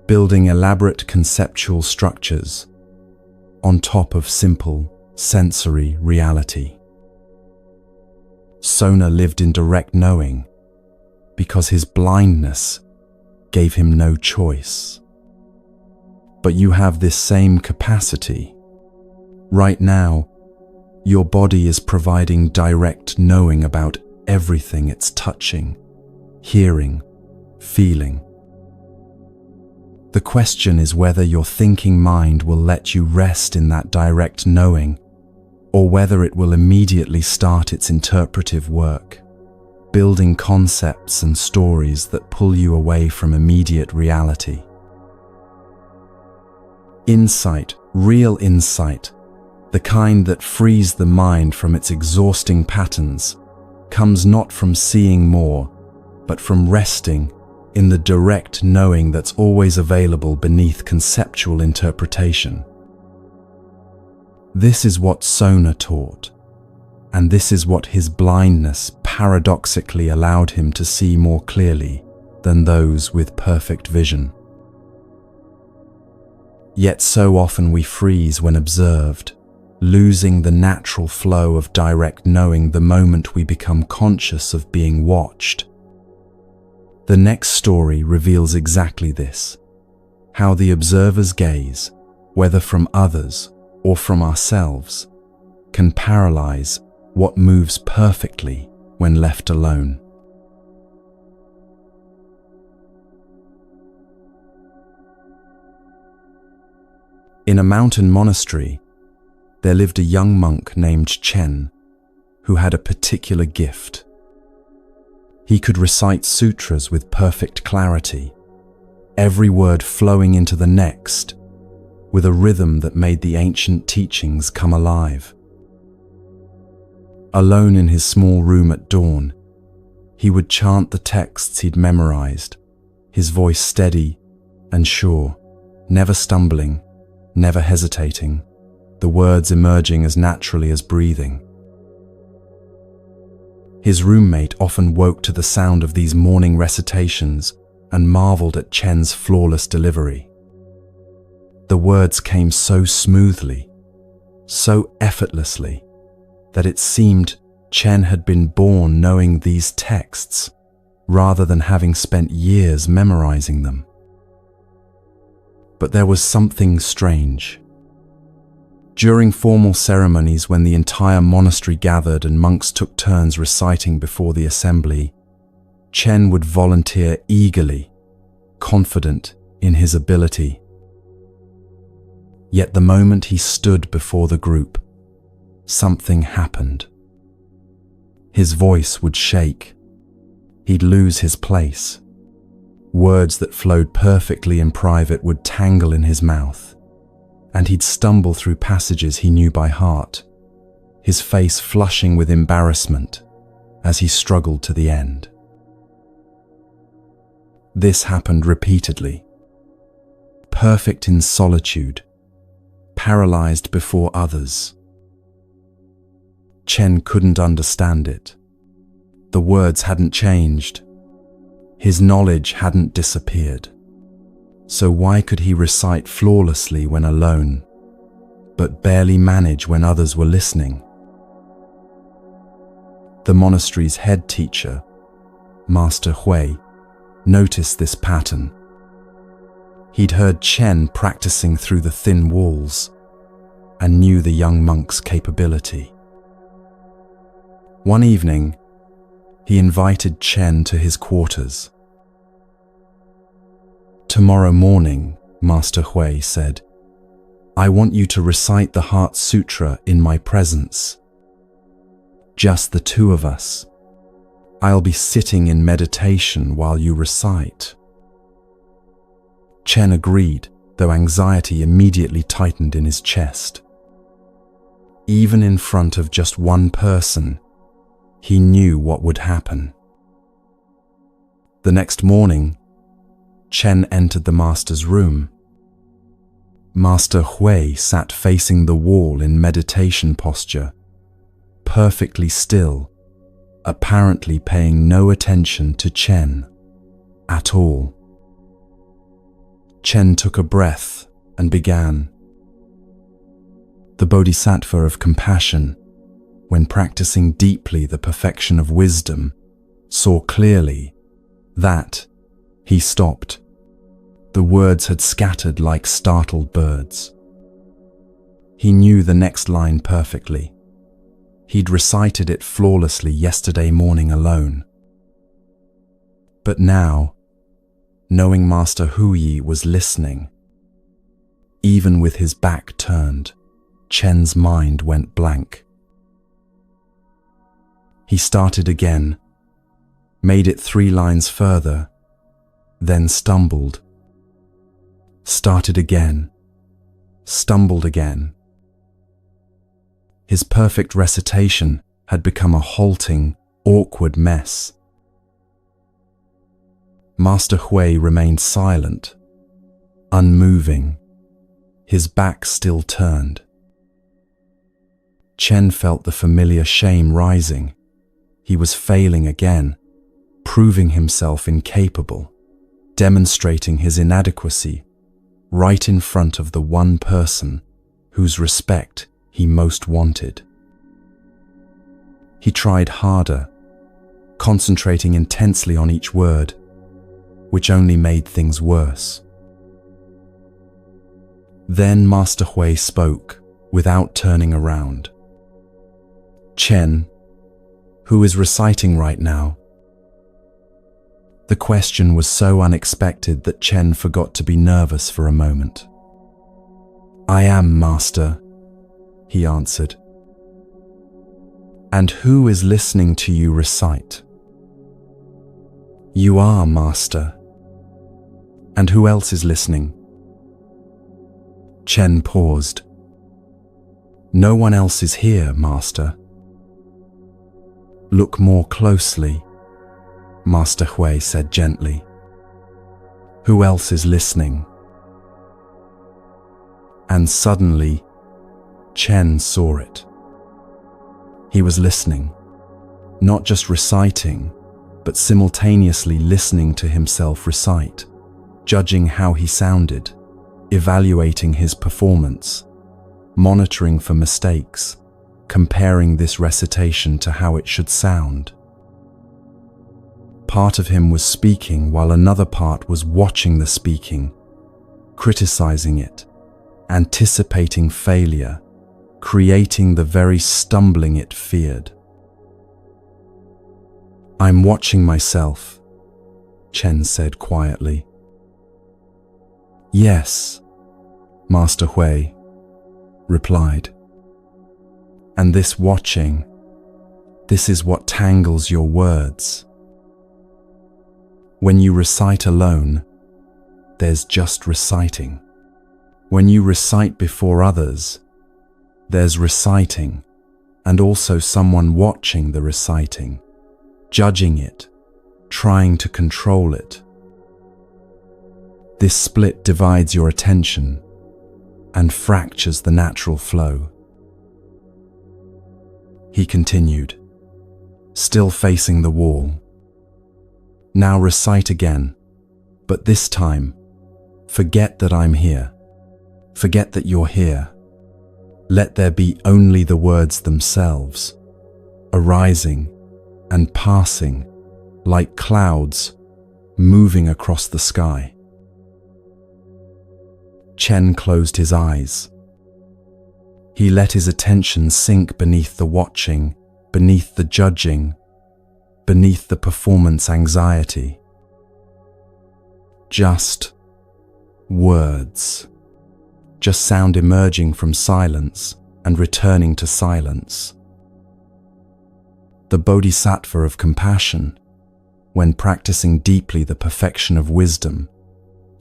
building elaborate conceptual structures on top of simple sensory reality. Sona lived in direct knowing because his blindness gave him no choice. But you have this same capacity. Right now, your body is providing direct knowing about everything it's touching, hearing, feeling. The question is whether your thinking mind will let you rest in that direct knowing, or whether it will immediately start its interpretive work, building concepts and stories that pull you away from immediate reality. Insight, real insight, the kind that frees the mind from its exhausting patterns, comes not from seeing more, but from resting in the direct knowing that's always available beneath conceptual interpretation. This is what Sona taught, and this is what his blindness paradoxically allowed him to see more clearly than those with perfect vision. Yet so often we freeze when observed, losing the natural flow of direct knowing the moment we become conscious of being watched. The next story reveals exactly this, how the observer's gaze, whether from others or from ourselves, can paralyze what moves perfectly when left alone. In a mountain monastery, there lived a young monk named Chen, who had a particular gift. He could recite sutras with perfect clarity, every word flowing into the next, with a rhythm that made the ancient teachings come alive. Alone in his small room at dawn, he would chant the texts he'd memorized, his voice steady and sure, never stumbling, never hesitating, the words emerging as naturally as breathing. His roommate often woke to the sound of these morning recitations and marveled at Chen's flawless delivery. The words came so smoothly, so effortlessly, that it seemed Chen had been born knowing these texts, rather than having spent years memorizing them. But there was something strange. During formal ceremonies, when the entire monastery gathered and monks took turns reciting before the assembly, Chen would volunteer eagerly, confident in his ability. Yet the moment he stood before the group, something happened. His voice would shake. He'd lose his place. Words that flowed perfectly in private would tangle in his mouth, and he'd stumble through passages he knew by heart, his face flushing with embarrassment as he struggled to the end. This happened repeatedly. Perfect in solitude, paralyzed before others. Chen couldn't understand it. The words hadn't changed. His knowledge hadn't disappeared. So why could he recite flawlessly when alone, but barely manage when others were listening? The monastery's head teacher, Master Hui, noticed this pattern. He'd heard Chen practicing through the thin walls and knew the young monk's capability. One evening, he invited Chen to his quarters. "Tomorrow morning," Master Hui said, "I want you to recite the Heart Sutra in my presence. Just the two of us. I'll be sitting in meditation while you recite." Chen agreed, though anxiety immediately tightened in his chest. Even in front of just one person, he knew what would happen. The next morning, Chen entered the master's room. Master Hui sat facing the wall in meditation posture, perfectly still, apparently paying no attention to Chen at all. Chen took a breath and began. The Bodhisattva of compassion, when practicing deeply the perfection of wisdom, saw clearly that he stopped. The words had scattered like startled birds. He knew the next line perfectly. He'd recited it flawlessly yesterday morning alone. But now, knowing Master Huyi was listening, even with his back turned, Chen's mind went blank. He started again, made it 3 lines further, then stumbled. Started again, stumbled again. His perfect recitation had become a halting, awkward mess. Master Hui remained silent, unmoving, his back still turned. Chen felt the familiar shame rising. He was failing again, proving himself incapable, demonstrating his inadequacy right in front of the one person whose respect he most wanted. He tried harder, concentrating intensely on each word, which only made things worse. Then Master Hui spoke without turning around. "Chen, who is reciting right now?" The question was so unexpected that Chen forgot to be nervous for a moment. "I am, Master," he answered. "And who is listening to you recite?" "You are, Master." "And who else is listening?" Chen paused. "No one else is here, Master." "Look more closely," Master Hui said gently. "Who else is listening?" And suddenly, Chen saw it. He was listening, not just reciting, but simultaneously listening to himself recite, judging how he sounded, evaluating his performance, monitoring for mistakes, comparing this recitation to how it should sound. Part of him was speaking while another part was watching the speaking, criticizing it, anticipating failure, creating the very stumbling it feared. "I'm watching myself," Chen said quietly. "Yes," Master Hui replied. "And this watching, This is what tangles your words. When you recite alone, there's just reciting. When you recite before others, there's reciting, and also someone watching the reciting, judging it, trying to control it. This split divides your attention and fractures the natural flow. He continued, still facing the wall. Now recite again, but this time, forget that I'm here. Forget that you're here. Let there be only the words themselves, arising and passing like clouds moving across the sky. Chen closed his eyes. He let his attention sink beneath the watching, beneath the judging, beneath the performance anxiety. Just words. Just sound emerging from silence and returning to silence. The bodhisattva of compassion, when practicing deeply the perfection of wisdom,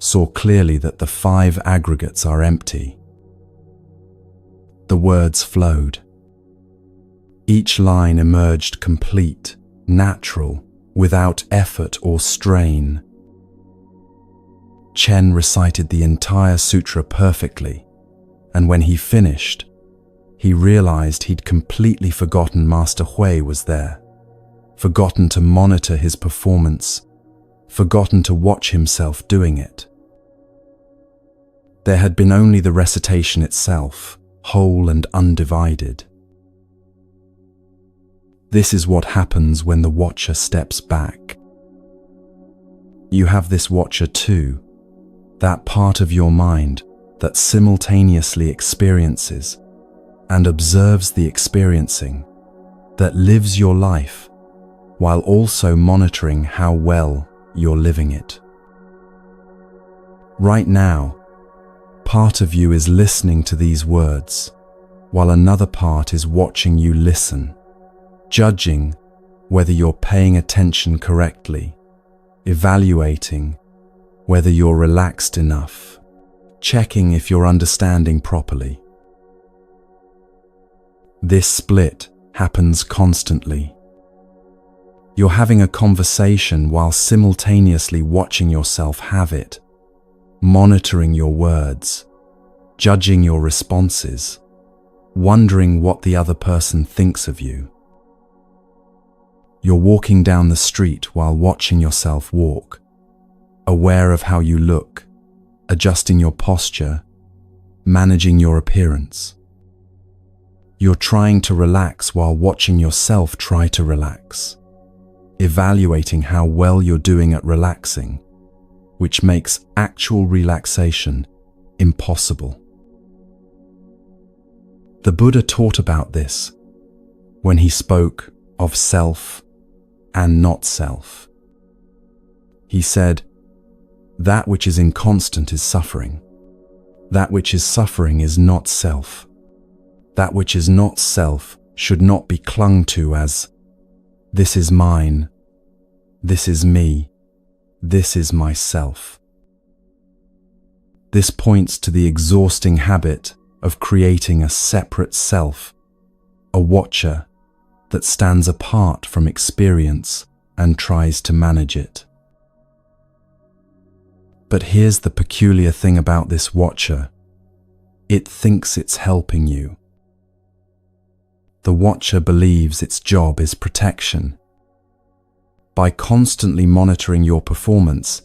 saw clearly that the 5 aggregates are empty. The words flowed. Each line emerged complete, natural, without effort or strain. Chen recited the entire sutra perfectly, and when he finished, he realized he'd completely forgotten Master Hui was there, forgotten to monitor his performance, forgotten to watch himself doing it. There had been only the recitation itself, whole and undivided. This is what happens when the watcher steps back. You have this watcher too, that part of your mind that simultaneously experiences and observes the experiencing, that lives your life while also monitoring how well you're living it. Right now, part of you is listening to these words, while another part is watching you listen, judging whether you're paying attention correctly, evaluating whether you're relaxed enough, checking if you're understanding properly. This split happens constantly. You're having a conversation while simultaneously watching yourself have it, monitoring your words, judging your responses, wondering what the other person thinks of you. You're walking down the street while watching yourself walk, aware of how you look, adjusting your posture, managing your appearance. You're trying to relax while watching yourself try to relax, evaluating how well you're doing at relaxing, which makes actual relaxation impossible. The Buddha taught about this when he spoke of self and not self. He said, that which is inconstant is suffering. That which is suffering is not self. That which is not self should not be clung to as, this is mine, this is me, this is myself. This points to the exhausting habit of creating a separate self, a watcher that stands apart from experience and tries to manage it. But here's the peculiar thing about this watcher. It thinks it's helping you. The watcher believes its job is protection. By constantly monitoring your performance,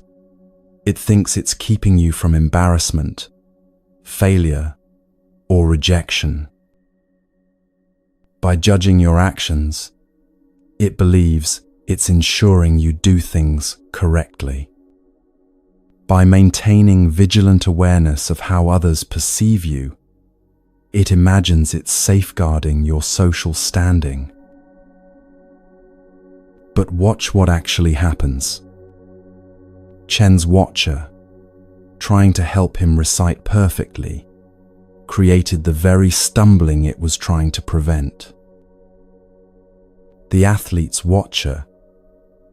it thinks it's keeping you from embarrassment, failure, or rejection. By judging your actions, it believes it's ensuring you do things correctly. By maintaining vigilant awareness of how others perceive you, it imagines it's safeguarding your social standing. But watch what actually happens. Chen's watcher, trying to help him recite perfectly, created the very stumbling it was trying to prevent. The athlete's watcher,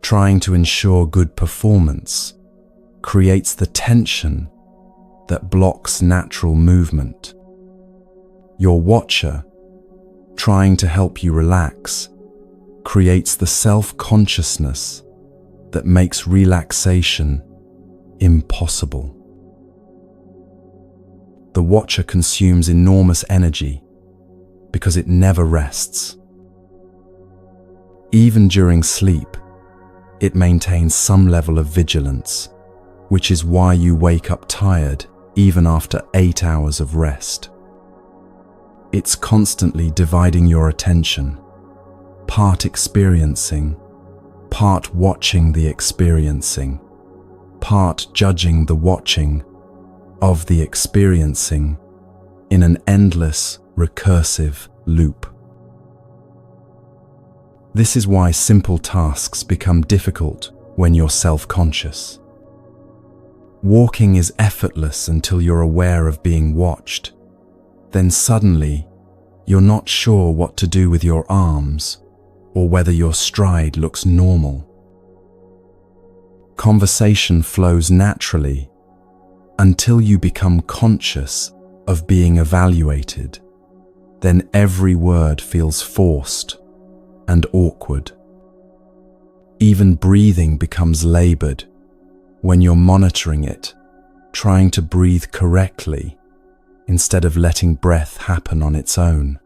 trying to ensure good performance, creates the tension that blocks natural movement. Your watcher, trying to help you relax, creates the self-consciousness that makes relaxation impossible. The watcher consumes enormous energy because it never rests. Even during sleep, it maintains some level of vigilance, which is why you wake up tired even after 8 hours of rest. It's constantly dividing your attention, part experiencing, part watching the experiencing, part judging the watching of the experiencing in an endless, recursive loop. This is why simple tasks become difficult when you're self-conscious. Walking is effortless until you're aware of being watched. Then suddenly, you're not sure what to do with your arms or whether your stride looks normal. Conversation flows naturally until you become conscious of being evaluated. Then every word feels forced and awkward. Even breathing becomes labored when you're monitoring it, trying to breathe correctly instead of letting breath happen on its own.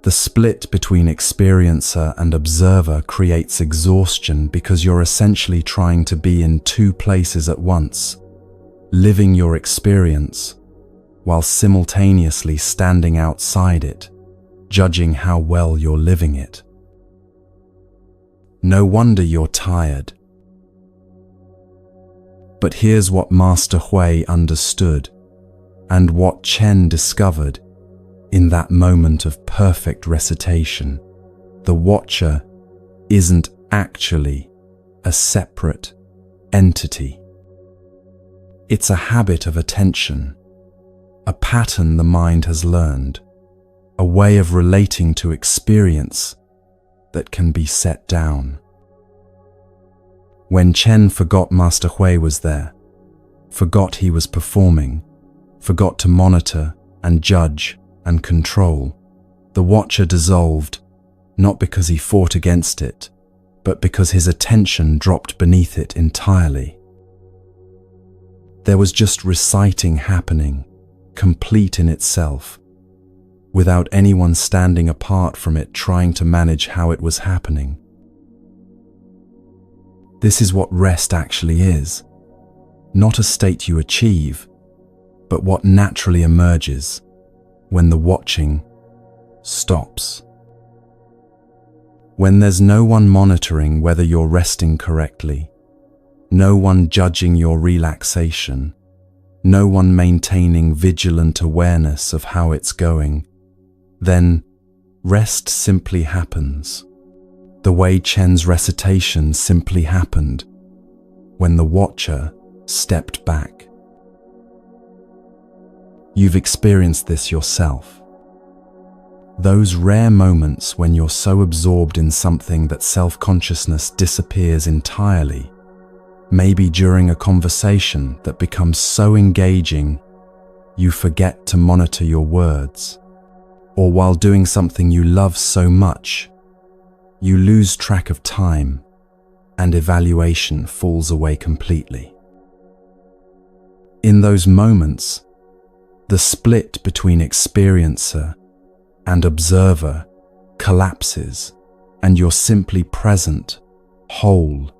The split between experiencer and observer creates exhaustion because you're essentially trying to be in two places at once, living your experience while simultaneously standing outside it, judging how well you're living it. No wonder you're tired. But here's what Master Hui understood and what Chen discovered in that moment of perfect recitation. The watcher isn't actually a separate entity. It's a habit of attention, a pattern the mind has learned, a way of relating to experience that can be set down. When Chen forgot Master Hui was there, forgot he was performing, forgot to monitor and judge and control, the watcher dissolved, not because he fought against it, but because his attention dropped beneath it entirely. There was just reciting happening, complete in itself, without anyone standing apart from it trying to manage how it was happening. This is what rest actually is, not a state you achieve, but what naturally emerges when the watching stops. When there's no one monitoring whether you're resting correctly, no one judging your relaxation, no one maintaining vigilant awareness of how it's going, then rest simply happens. The way Chen's recitation simply happened when the watcher stepped back. You've experienced this yourself. Those rare moments when you're so absorbed in something that self-consciousness disappears entirely, maybe during a conversation that becomes so engaging you forget to monitor your words, or while doing something you love so much, you lose track of time and evaluation falls away completely. In those moments, the split between experiencer and observer collapses and you're simply present, whole,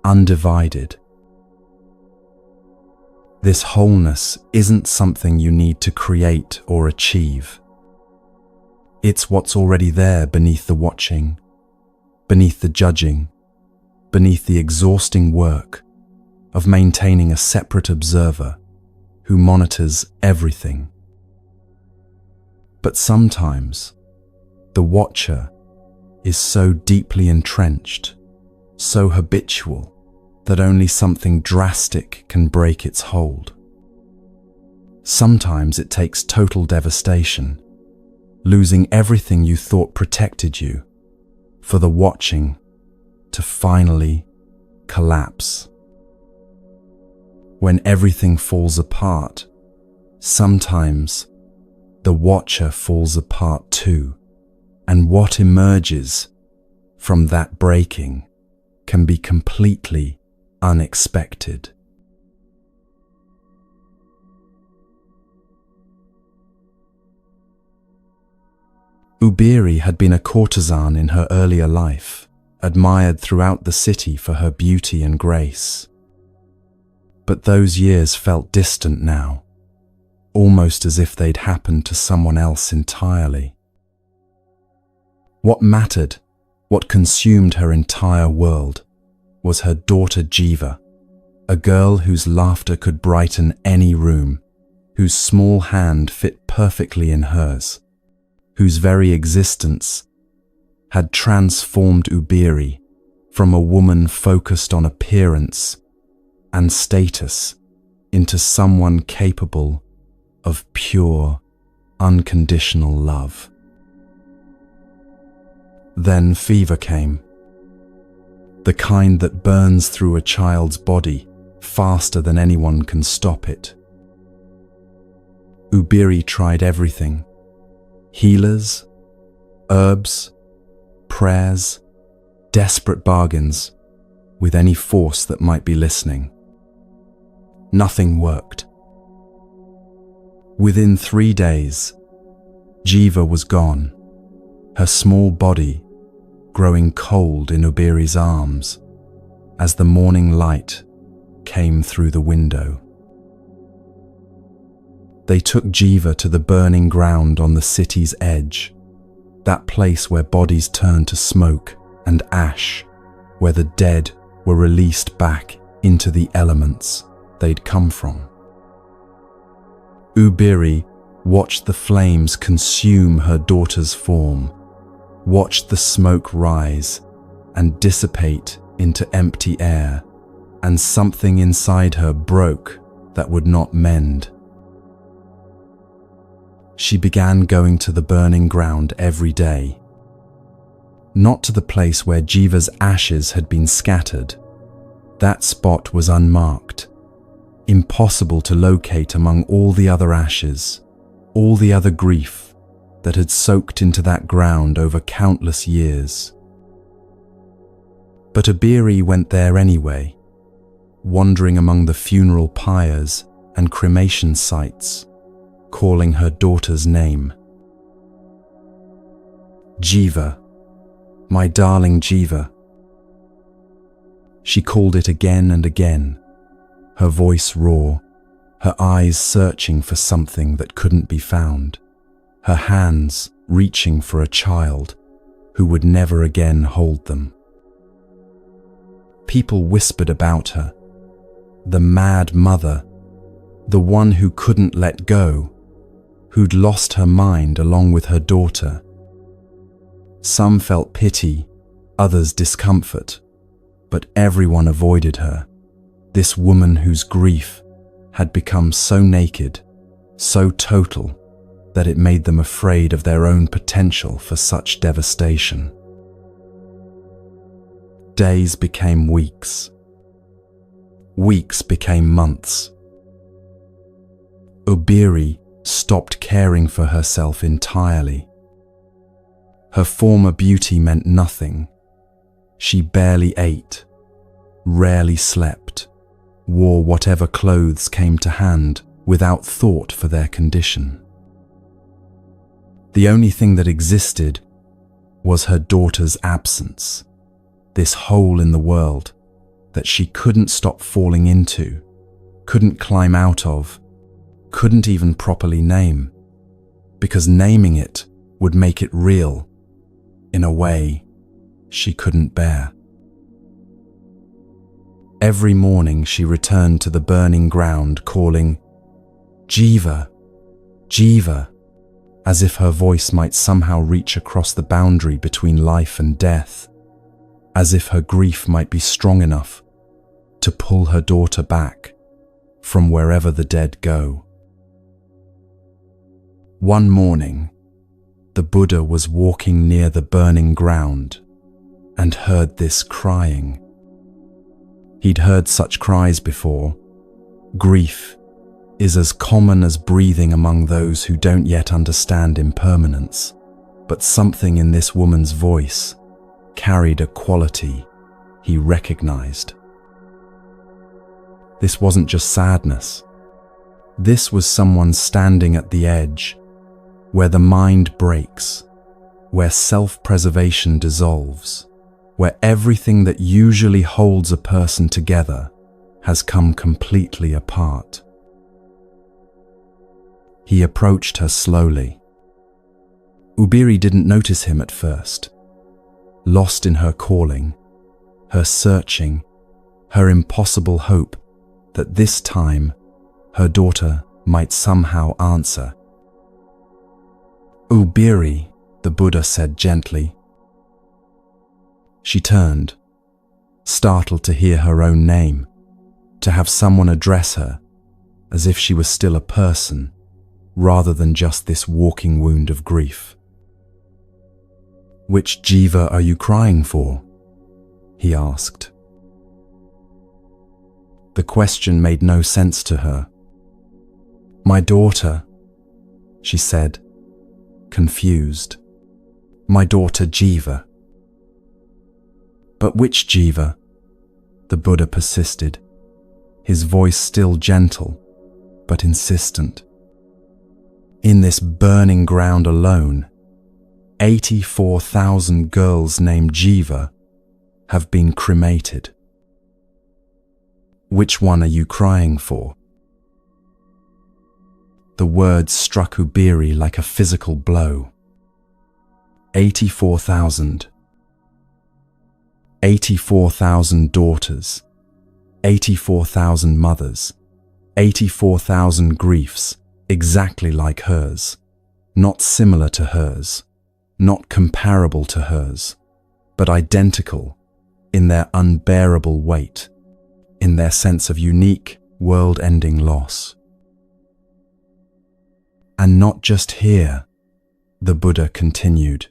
undivided. This wholeness isn't something you need to create or achieve. It's what's already there beneath the watching, beneath the judging, beneath the exhausting work of maintaining a separate observer who monitors everything. But sometimes, the watcher is so deeply entrenched, so habitual, that only something drastic can break its hold. Sometimes it takes total devastation, losing everything you thought protected you, for the watching to finally collapse. When everything falls apart, sometimes the watcher falls apart too, and what emerges from that breaking can be completely unexpected. Ubiri had been a courtesan in her earlier life, admired throughout the city for her beauty and grace. But those years felt distant now, almost as if they'd happened to someone else entirely. What mattered, what consumed her entire world, was her daughter Jiva, a girl whose laughter could brighten any room, whose small hand fit perfectly in hers, whose very existence had transformed Ubiri from a woman focused on appearance and status into someone capable of pure, unconditional love. Then fever came, the kind that burns through a child's body faster than anyone can stop it. Ubiri tried everything: healers, herbs, prayers, desperate bargains with any force that might be listening. Nothing worked. Within 3 days, Jiva was gone, her small body growing cold in Ubiri's arms as the morning light came through the window. They took Jiva to the burning ground on the city's edge, that place where bodies turned to smoke and ash, where the dead were released back into the elements they'd come from. Ubiri watched the flames consume her daughter's form, watched the smoke rise and dissipate into empty air, and something inside her broke that would not mend. She began going to the burning ground every day. Not to the place where Jiva's ashes had been scattered. That spot was unmarked, impossible to locate among all the other ashes, all the other grief that had soaked into that ground over countless years. But Ubiri went there anyway, wandering among the funeral pyres and cremation sites, calling her daughter's name. Jiva, my darling Jiva. She called it again and again, her voice raw, her eyes searching for something that couldn't be found, her hands reaching for a child who would never again hold them. People whispered about her, the mad mother, the one who couldn't let go, who'd lost her mind along with her daughter. Some felt pity, others discomfort, but everyone avoided her, this woman whose grief had become so naked, so total, that it made them afraid of their own potential for such devastation. Days became weeks. Weeks became months. Ubiri stopped caring for herself entirely. Her former beauty meant nothing. She barely ate, rarely slept, wore whatever clothes came to hand without thought for their condition. The only thing that existed was her daughter's absence, this hole in the world that she couldn't stop falling into, couldn't climb out of, couldn't even properly name, because naming it would make it real in a way she couldn't bear. Every morning she returned to the burning ground calling, "Jiva, Jiva," as if her voice might somehow reach across the boundary between life and death, as if her grief might be strong enough to pull her daughter back from wherever the dead go. One morning, the Buddha was walking near the burning ground and heard this crying. He'd heard such cries before. Grief is as common as breathing among those who don't yet understand impermanence, but something in this woman's voice carried a quality he recognized. This wasn't just sadness. This was someone standing at the edge, where the mind breaks, where self-preservation dissolves, where everything that usually holds a person together has come completely apart. He approached her slowly. Ubiri didn't notice him at first, lost in her calling, her searching, her impossible hope that this time her daughter might somehow answer. "Ubiri," the Buddha said gently. She turned, startled to hear her own name, to have someone address her as if she was still a person, rather than just this walking wound of grief. "Which jiva are you crying for?" he asked. The question made no sense to her. "My daughter," she said, confused. "My daughter Jiva." "But which jiva?" the Buddha persisted, his voice still gentle, but insistent. "In this burning ground alone, 84,000 girls named Jiva have been cremated. Which one are you crying for?" The words struck Ubiri like a physical blow. 84,000. 84,000 daughters, 84,000 mothers, 84,000 griefs, exactly like hers, not similar to hers, not comparable to hers, but identical in their unbearable weight, in their sense of unique, world-ending loss. "And not just here," the Buddha continued,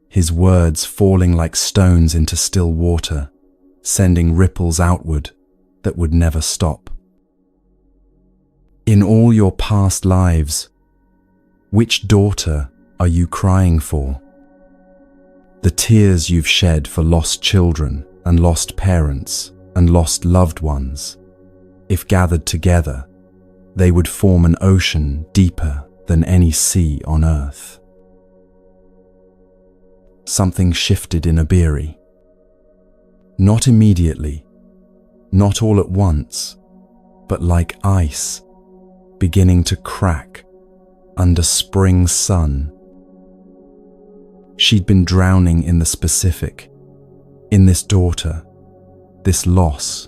his words falling like stones into still water, sending ripples outward that would never stop. "In all your past lives, which daughter are you crying for? The tears you've shed for lost children and lost parents and lost loved ones, if gathered together, they would form an ocean deeper than any sea on earth." Something shifted in Ubiri. Not immediately, not all at once, but like ice, beginning to crack under spring sun. She'd been drowning in the specific, in this daughter, this loss,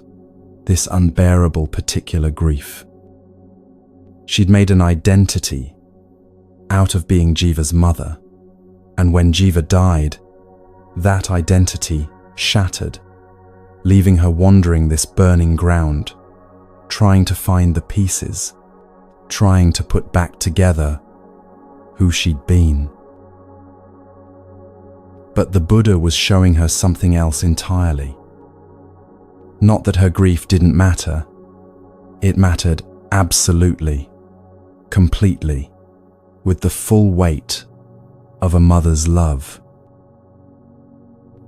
this unbearable particular grief. She'd made an identity out of being Jiva's mother, and when Jiva died, that identity shattered, leaving her wandering this burning ground, trying to find the pieces, trying to put back together who she'd been. But the Buddha was showing her something else entirely. Not that her grief didn't matter. It mattered absolutely, completely, with the full weight of a mother's love.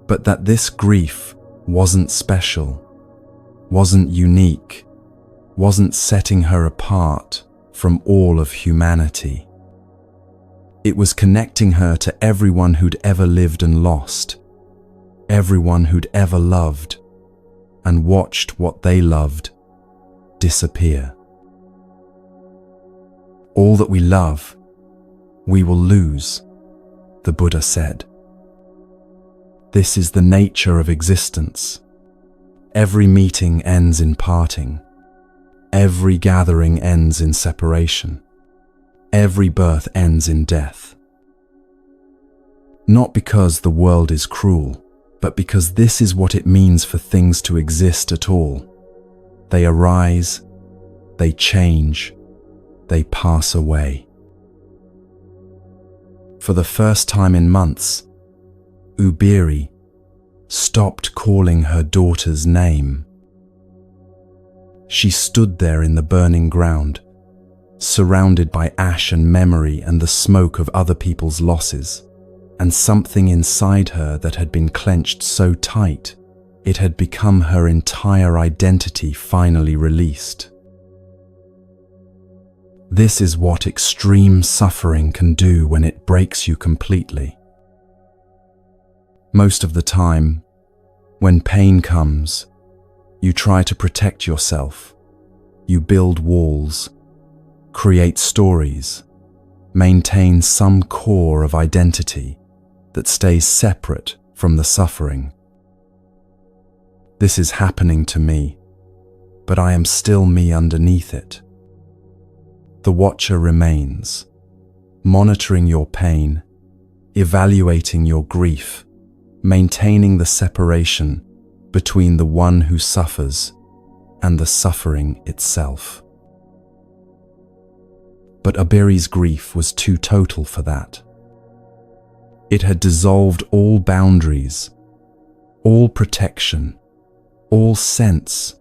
But that this grief wasn't special, wasn't unique, wasn't setting her apart from all of humanity. It was connecting her to everyone who'd ever lived and lost, everyone who'd ever loved and watched what they loved disappear. "All that we love, we will lose," the Buddha said. "This is the nature of existence. Every meeting ends in parting. Every gathering ends in separation. Every birth ends in death. Not because the world is cruel, but because this is what it means for things to exist at all. They arise, they change, they pass away. For the first time in months, Ubiri stopped calling her daughter's name. She stood there in the burning ground, surrounded by ash and memory and the smoke of other people's losses, and something inside her that had been clenched so tight, it had become her entire identity finally released. This is what extreme suffering can do when it breaks you completely. Most of the time, when pain comes, you try to protect yourself. You build walls, create stories, maintain some core of identity that stays separate from the suffering. This is happening to me, but I am still me underneath it. The watcher remains, monitoring your pain, evaluating your grief, maintaining the separation between the one who suffers and the suffering itself. But Ubiri's grief was too total for that. It had dissolved all boundaries, all protection, all sense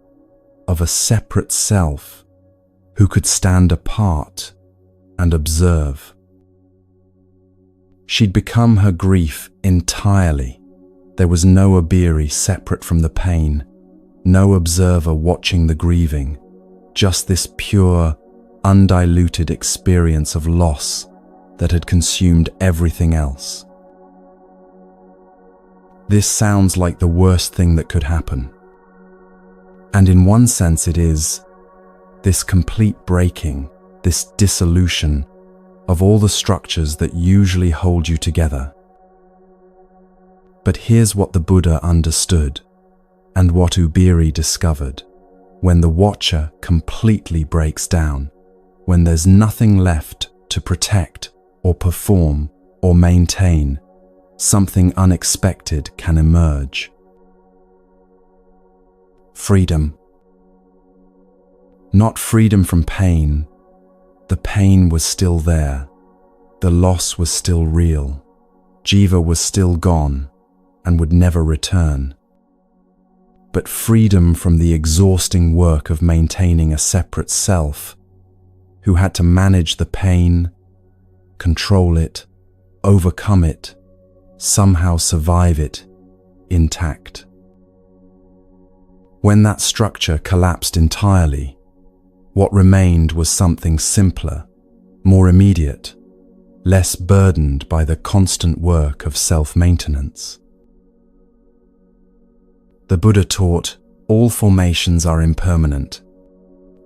of a separate self who could stand apart and observe. She'd become her grief entirely. There was no Ubiri separate from the pain, no observer watching the grieving, just this pure, undiluted experience of loss that had consumed everything else. This sounds like the worst thing that could happen. And in one sense it is, this complete breaking, this dissolution of all the structures that usually hold you together. But here's what the Buddha understood, and what Ubiri discovered. When the watcher completely breaks down, when there's nothing left to protect or perform or maintain, something unexpected can emerge. Freedom. Not freedom from pain. The pain was still there. The loss was still real. Jiva was still gone and would never return. But freedom from the exhausting work of maintaining a separate self, who had to manage the pain, control it, overcome it, somehow survive it, intact. When that structure collapsed entirely, what remained was something simpler, more immediate, less burdened by the constant work of self-maintenance. The Buddha taught, all formations are impermanent.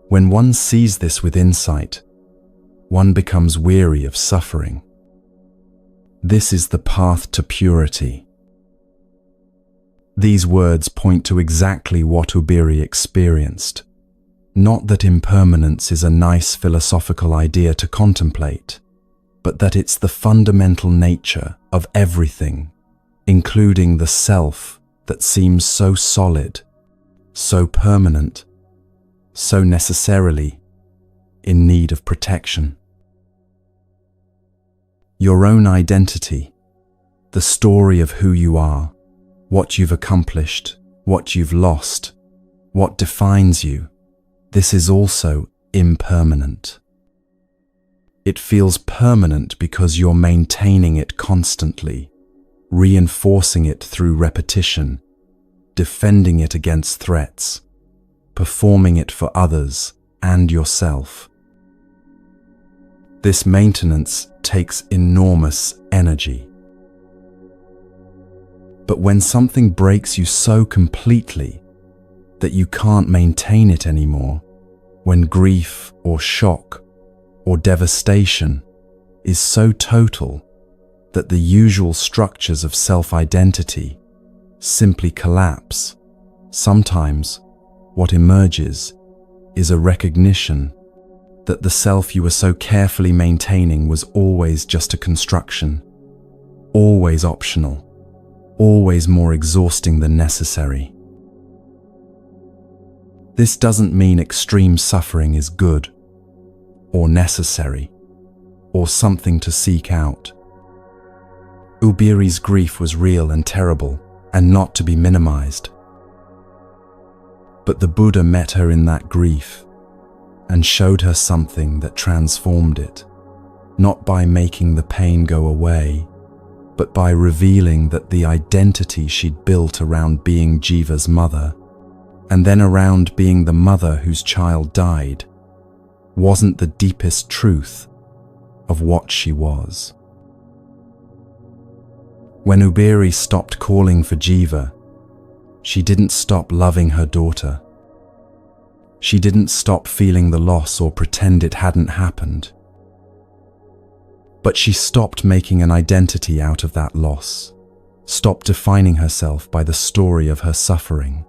When one sees this with insight, one becomes weary of suffering. This is the path to purity. These words point to exactly what Ubiri experienced. Not that impermanence is a nice philosophical idea to contemplate, but that it's the fundamental nature of everything, including the self that seems so solid, so permanent, so necessarily in need of protection. Your own identity, the story of who you are, what you've accomplished, what you've lost, what defines you, this is also impermanent. It feels permanent because you're maintaining it constantly, reinforcing it through repetition, defending it against threats, performing it for others and yourself. This maintenance takes enormous energy. But when something breaks you so completely that you can't maintain it anymore, when grief or shock or devastation is so total that the usual structures of self-identity simply collapse, sometimes what emerges is a recognition that the self you were so carefully maintaining was always just a construction, always optional, always more exhausting than necessary. This doesn't mean extreme suffering is good, or necessary, or something to seek out. Ubiri's grief was real and terrible, and not to be minimized. But the Buddha met her in that grief and showed her something that transformed it, not by making the pain go away, but by revealing that the identity she'd built around being Jiva's mother, and then around being the mother whose child died, wasn't the deepest truth of what she was. When Ubiri stopped calling for Jiva, she didn't stop loving her daughter. She didn't stop feeling the loss or pretend it hadn't happened. But she stopped making an identity out of that loss, stopped defining herself by the story of her suffering,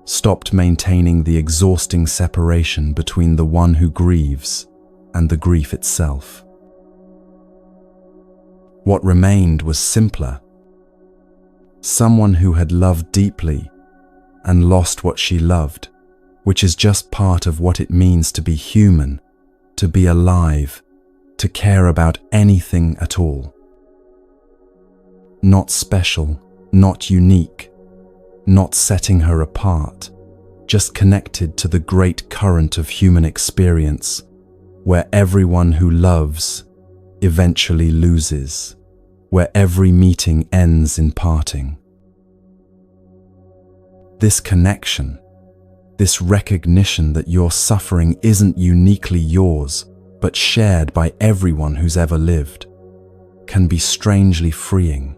stopped maintaining the exhausting separation between the one who grieves and the grief itself. What remained was simpler. Someone who had loved deeply and lost what she loved, which is just part of what it means to be human, to be alive, to care about anything at all. Not special, not unique, not setting her apart, just connected to the great current of human experience, where everyone who loves eventually loses, where every meeting ends in parting. This connection, this recognition that your suffering isn't uniquely yours, but shared by everyone who's ever lived, can be strangely freeing.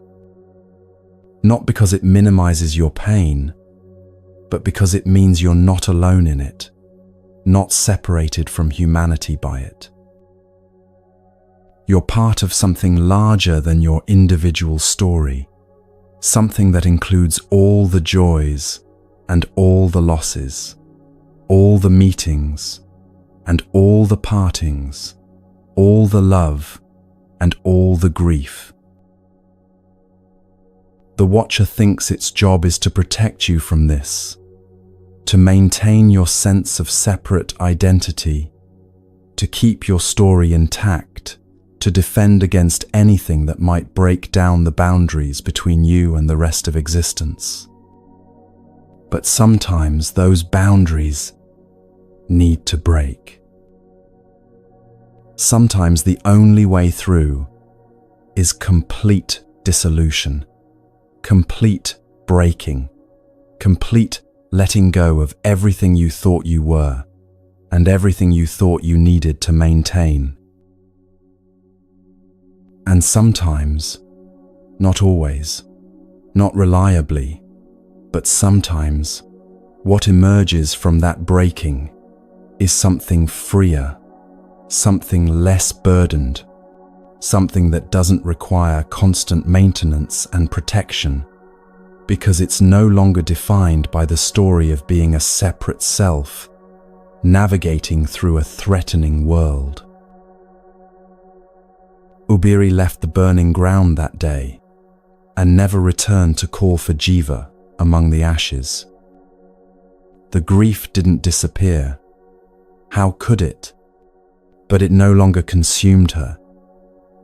Not because it minimizes your pain, but because it means you're not alone in it, not separated from humanity by it. You're part of something larger than your individual story, something that includes all the joys and all the losses, all the meetings and all the partings, all the love and all the grief. The watcher thinks its job is to protect you from this, to maintain your sense of separate identity, to keep your story intact, to defend against anything that might break down the boundaries between you and the rest of existence. But sometimes those boundaries need to break. Sometimes the only way through is complete dissolution, complete breaking, complete letting go of everything you thought you were and everything you thought you needed to maintain. And sometimes, not always, not reliably, but sometimes, what emerges from that breaking is something freer, something less burdened, something that doesn't require constant maintenance and protection, because it's no longer defined by the story of being a separate self, navigating through a threatening world. Ubiri left the burning ground that day and never returned to call for Jiva among the ashes. The grief didn't disappear. How could it? But it no longer consumed her,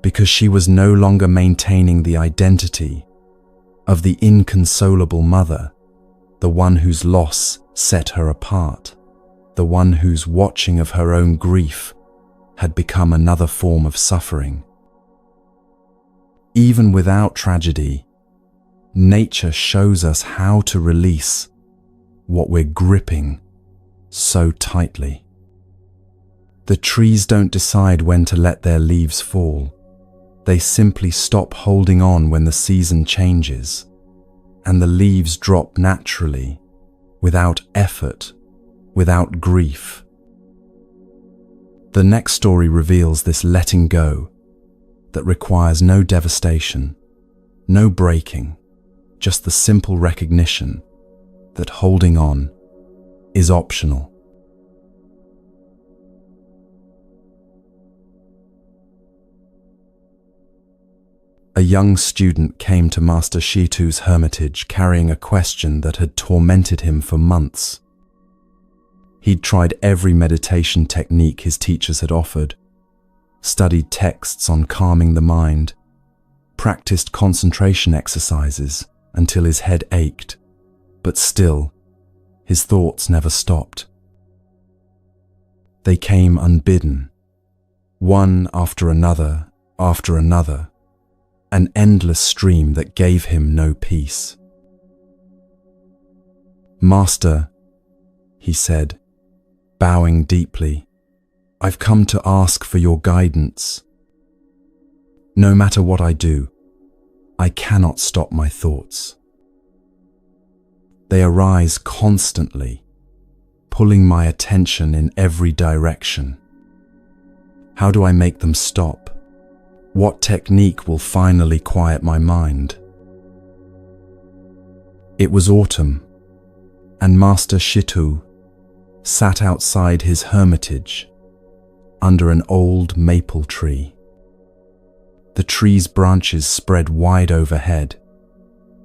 because she was no longer maintaining the identity of the inconsolable mother, the one whose loss set her apart, the one whose watching of her own grief had become another form of suffering. Even without tragedy, nature shows us how to release what we're gripping so tightly. The trees don't decide when to let their leaves fall. They simply stop holding on when the season changes, and the leaves drop naturally, without effort, without grief. The next story reveals this letting go that requires no devastation, no breaking, just the simple recognition that holding on is optional. A young student came to Master Shitu's hermitage carrying a question that had tormented him for months. He'd tried every meditation technique his teachers had offered, studied texts on calming the mind, practiced concentration exercises until his head ached, but still, his thoughts never stopped. They came unbidden, one after another, an endless stream that gave him no peace. "Master," he said, bowing deeply, "I've come to ask for your guidance. No matter what I do, I cannot stop my thoughts. They arise constantly, pulling my attention in every direction. How do I make them stop? What technique will finally quiet my mind?" It was autumn, and Master Shitu sat outside his hermitage under an old maple tree. The tree's branches spread wide overhead,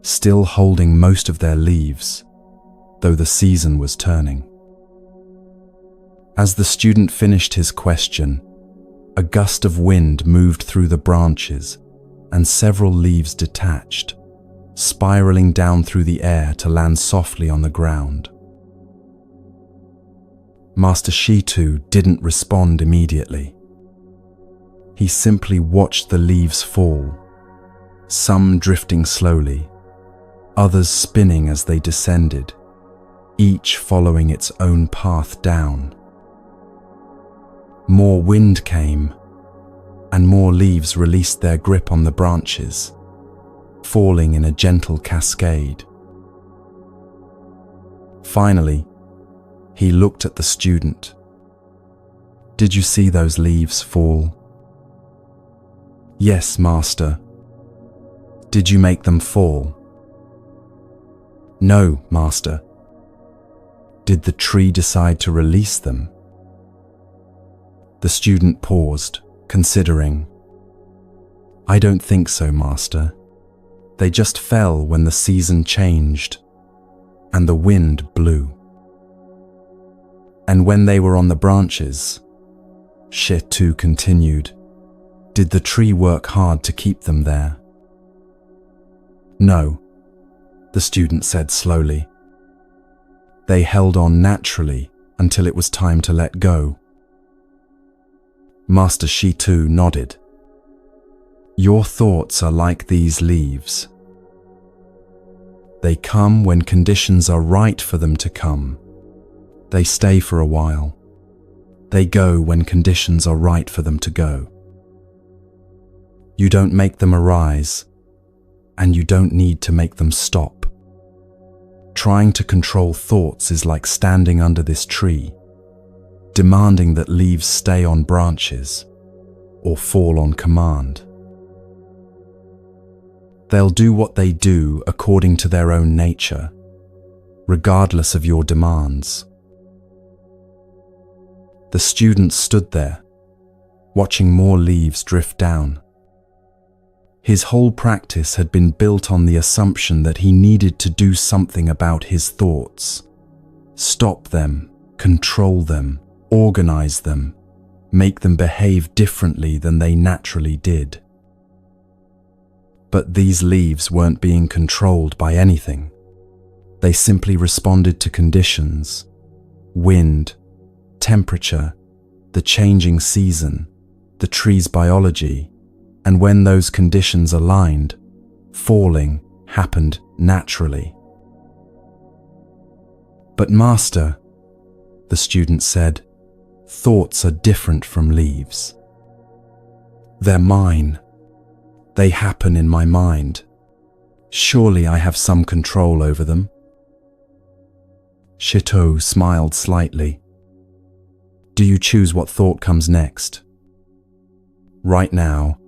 still holding most of their leaves, though the season was turning. As the student finished his question, a gust of wind moved through the branches and several leaves detached, spiraling down through the air to land softly on the ground. Master Shitu didn't respond immediately. He simply watched the leaves fall, some drifting slowly, others spinning as they descended, each following its own path down. More wind came, and more leaves released their grip on the branches, falling in a gentle cascade. Finally, he looked at the student. "Did you see those leaves fall?" "Yes, Master." "Did you make them fall?" "No, Master." "Did the tree decide to release them?" The student paused, considering. "I don't think so, Master. They just fell when the season changed, and the wind blew. And when they were on the branches," Shitu continued, "did the tree work hard to keep them there?" "No," the student said slowly. "They held on naturally until it was time to let go." Master Shitu nodded. "Your thoughts are like these leaves. They come when conditions are right for them to come. They stay for a while. They go when conditions are right for them to go. You don't make them arise, and you don't need to make them stop. Trying to control thoughts is like standing under this tree, demanding that leaves stay on branches or fall on command. They'll do what they do according to their own nature, regardless of your demands." The student stood there, watching more leaves drift down. His whole practice had been built on the assumption that he needed to do something about his thoughts. Stop them, control them, organize them, make them behave differently than they naturally did. But these leaves weren't being controlled by anything. They simply responded to conditions, wind, temperature, the changing season, the tree's biology, and when those conditions aligned, falling happened naturally. "But Master," the student said, "thoughts are different from leaves. They're mine. They happen in my mind. Surely I have some control over them." Shitu smiled slightly. "Do you choose what thought comes next? Right now,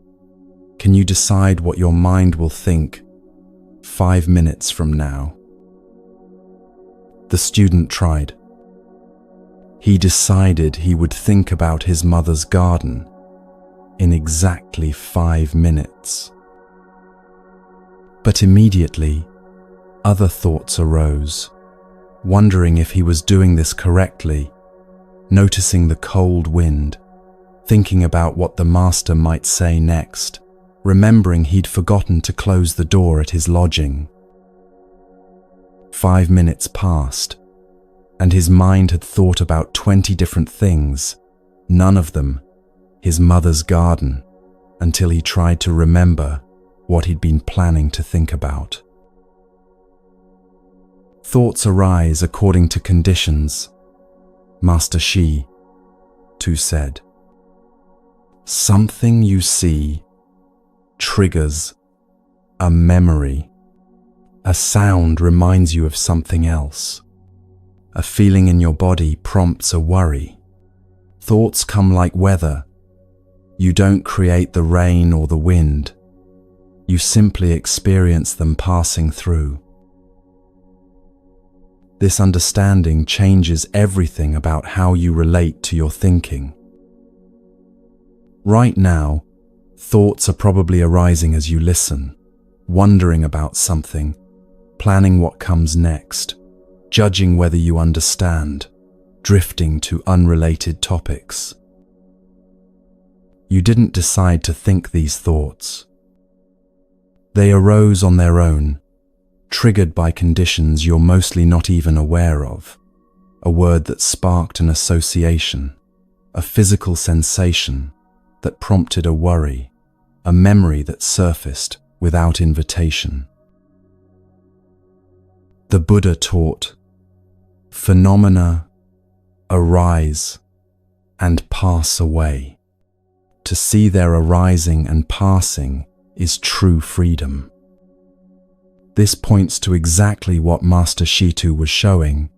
can you decide what your mind will think 5 minutes from now?" The student tried. He decided he would think about his mother's garden in exactly 5 minutes. But immediately, other thoughts arose, wondering if he was doing this correctly, noticing the cold wind, thinking about what the master might say next, remembering he'd forgotten to close the door at his lodging. 5 minutes passed, and his mind had thought about 20 different things, none of them his mother's garden, until he tried to remember what he'd been planning to think about. Thoughts arise according to conditions, Master Shi too said. Something you see triggers a memory. A sound reminds you of something else. A feeling in your body prompts a worry. Thoughts come like weather. You don't create the rain or the wind. You simply experience them passing through. This understanding changes everything about how you relate to your thinking. Right now, thoughts are probably arising as you listen, wondering about something, planning what comes next, judging whether you understand, drifting to unrelated topics. You didn't decide to think these thoughts. They arose on their own, triggered by conditions you're mostly not even aware of. A word that sparked an association, a physical sensation that prompted a worry, a memory that surfaced without invitation. The Buddha taught, phenomena arise and pass away. To see their arising and passing is true freedom. This points to exactly what Master Shitu was showing,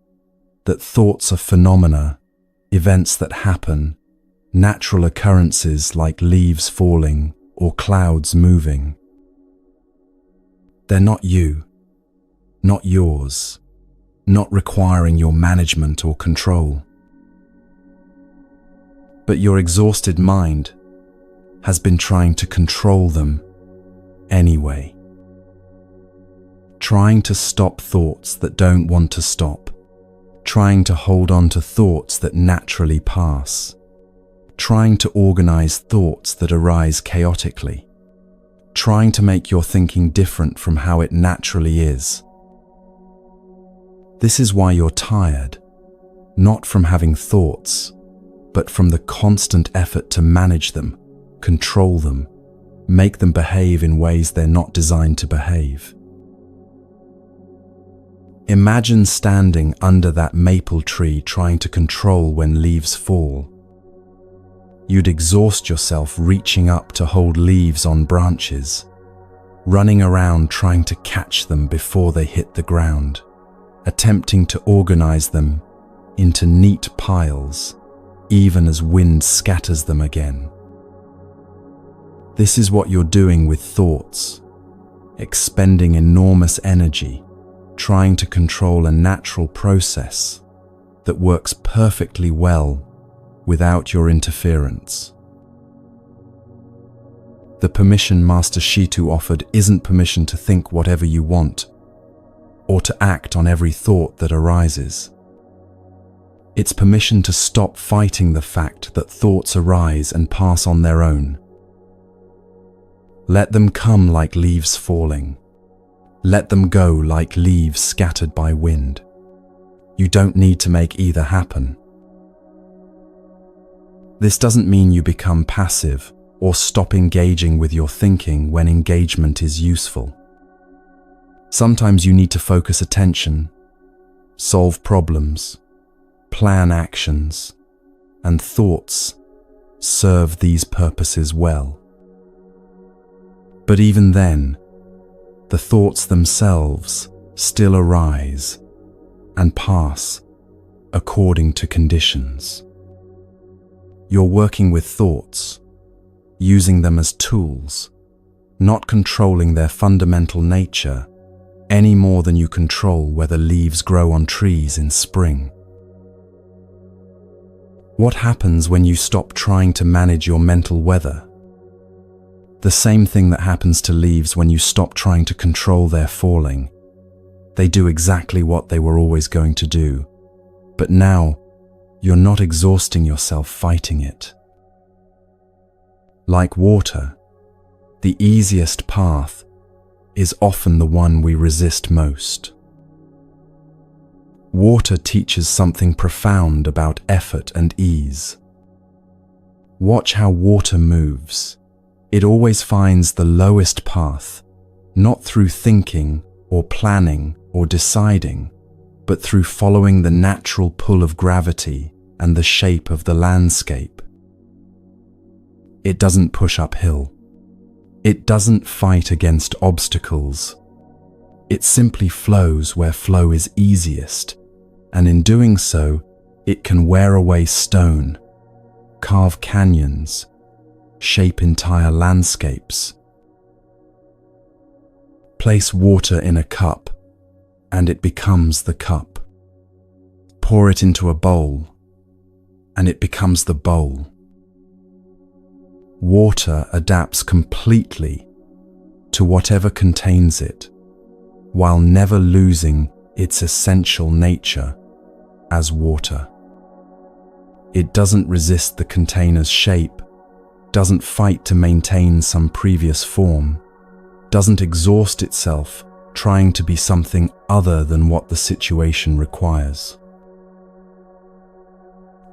that thoughts are phenomena, events that happen, natural occurrences like leaves falling or clouds moving. They're not you, not yours, not requiring your management or control. But your exhausted mind has been trying to control them anyway. Trying to stop thoughts that don't want to stop. Trying to hold on to thoughts that naturally pass. Trying to organize thoughts that arise chaotically. Trying to make your thinking different from how it naturally is. This is why you're tired, not from having thoughts, but from the constant effort to manage them, control them, make them behave in ways they're not designed to behave. Imagine standing under that maple tree trying to control when leaves fall. You'd exhaust yourself reaching up to hold leaves on branches, running around trying to catch them before they hit the ground, attempting to organize them into neat piles, even as wind scatters them again. This is what you're doing with thoughts, expending enormous energy, trying to control a natural process that works perfectly well without your interference. The permission Master Shitu offered isn't permission to think whatever you want or to act on every thought that arises. It's permission to stop fighting the fact that thoughts arise and pass on their own. Let them come like leaves falling. Let them go like leaves scattered by wind. You don't need to make either happen. This doesn't mean you become passive or stop engaging with your thinking when engagement is useful. Sometimes you need to focus attention, solve problems, plan actions, and thoughts serve these purposes well. But even then, the thoughts themselves still arise and pass according to conditions. You're working with thoughts, using them as tools, not controlling their fundamental nature any more than you control whether leaves grow on trees in spring. What happens when you stop trying to manage your mental weather? The same thing that happens to leaves when you stop trying to control their falling. They do exactly what they were always going to do, but now you're not exhausting yourself fighting it. Like water, The easiest path is often the one we resist most. Water teaches something profound about effort and ease. Watch how water moves. It always finds the lowest path, not through thinking or planning or deciding, but through following the natural pull of gravity and the shape of the landscape. It doesn't push uphill. It doesn't fight against obstacles. It simply flows where flow is easiest, and in doing so, it can wear away stone, carve canyons, shape entire landscapes. Place water in a cup, and it becomes the cup. Pour it into a bowl, and it becomes the bowl. Water adapts completely to whatever contains it, while never losing its essential nature as water. It doesn't resist the container's shape, doesn't fight to maintain some previous form, doesn't exhaust itself trying to be something other than what the situation requires.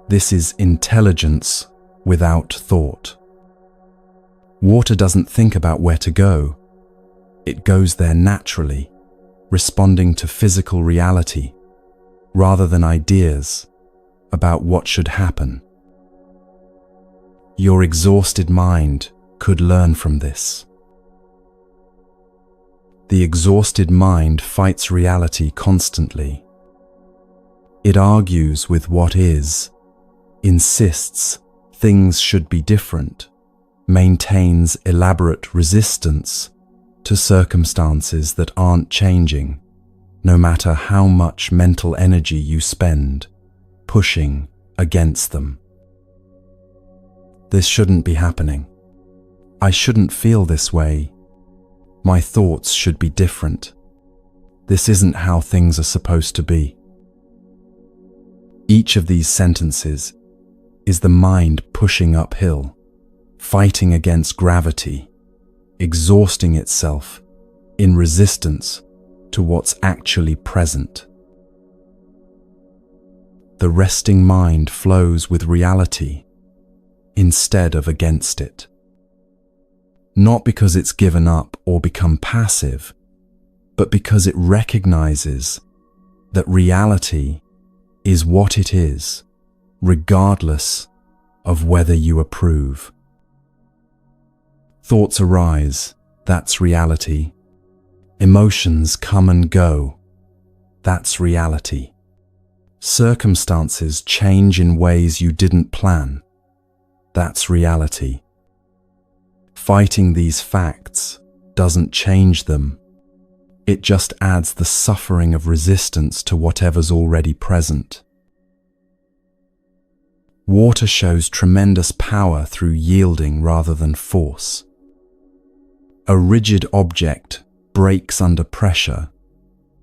This is intelligence without thought. Water doesn't think about where to go. It goes there naturally, responding to physical reality rather than ideas about what should happen. Your exhausted mind could learn from this. The exhausted mind fights reality constantly. It argues with what is, insists things should be different, maintains elaborate resistance to circumstances that aren't changing, no matter how much mental energy you spend pushing against them. This shouldn't be happening. I shouldn't feel this way. My thoughts should be different. This isn't how things are supposed to be. Each of these sentences is the mind pushing uphill, fighting against gravity, exhausting itself in resistance to what's actually present. The resting mind flows with reality instead of against it. Not because it's given up or become passive, but because it recognizes that reality is what it is, regardless of whether you approve. Thoughts arise, that's reality. Emotions come and go, that's reality. Circumstances change in ways you didn't plan, that's reality. Fighting these facts doesn't change them. It just adds the suffering of resistance to whatever's already present. Water shows tremendous power through yielding rather than force. A rigid object breaks under pressure,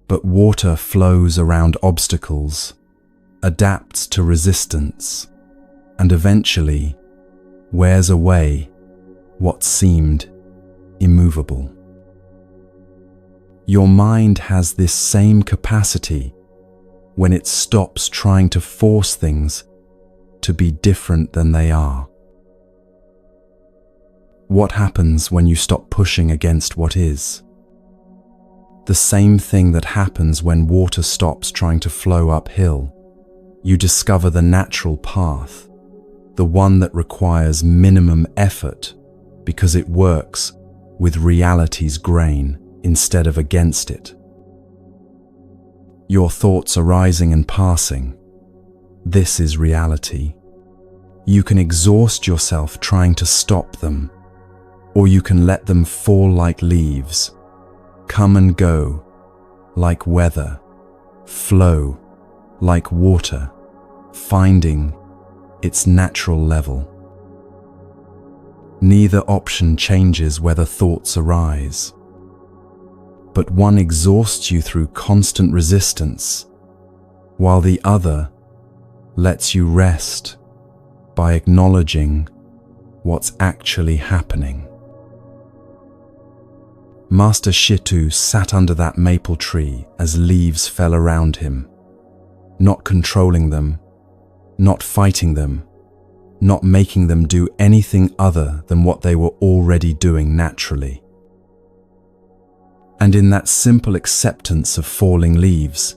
but water flows around obstacles, adapts to resistance, and eventually wears away what seemed immovable. Your mind has this same capacity when it stops trying to force things to be different than they are. What happens when you stop pushing against what is? The same thing that happens when water stops trying to flow uphill. You discover the natural path, the one that requires minimum effort because it works with reality's grain instead of against it. Your thoughts arising and passing. This is reality. You can exhaust yourself trying to stop them, or you can let them fall like leaves, come and go like weather, flow like water, finding its natural level. Neither option changes whether thoughts arise, but one exhausts you through constant resistance, while the other lets you rest by acknowledging what's actually happening. Master Shitu sat under that maple tree as leaves fell around him, not controlling them, not fighting them, not making them do anything other than what they were already doing naturally. And in that simple acceptance of falling leaves,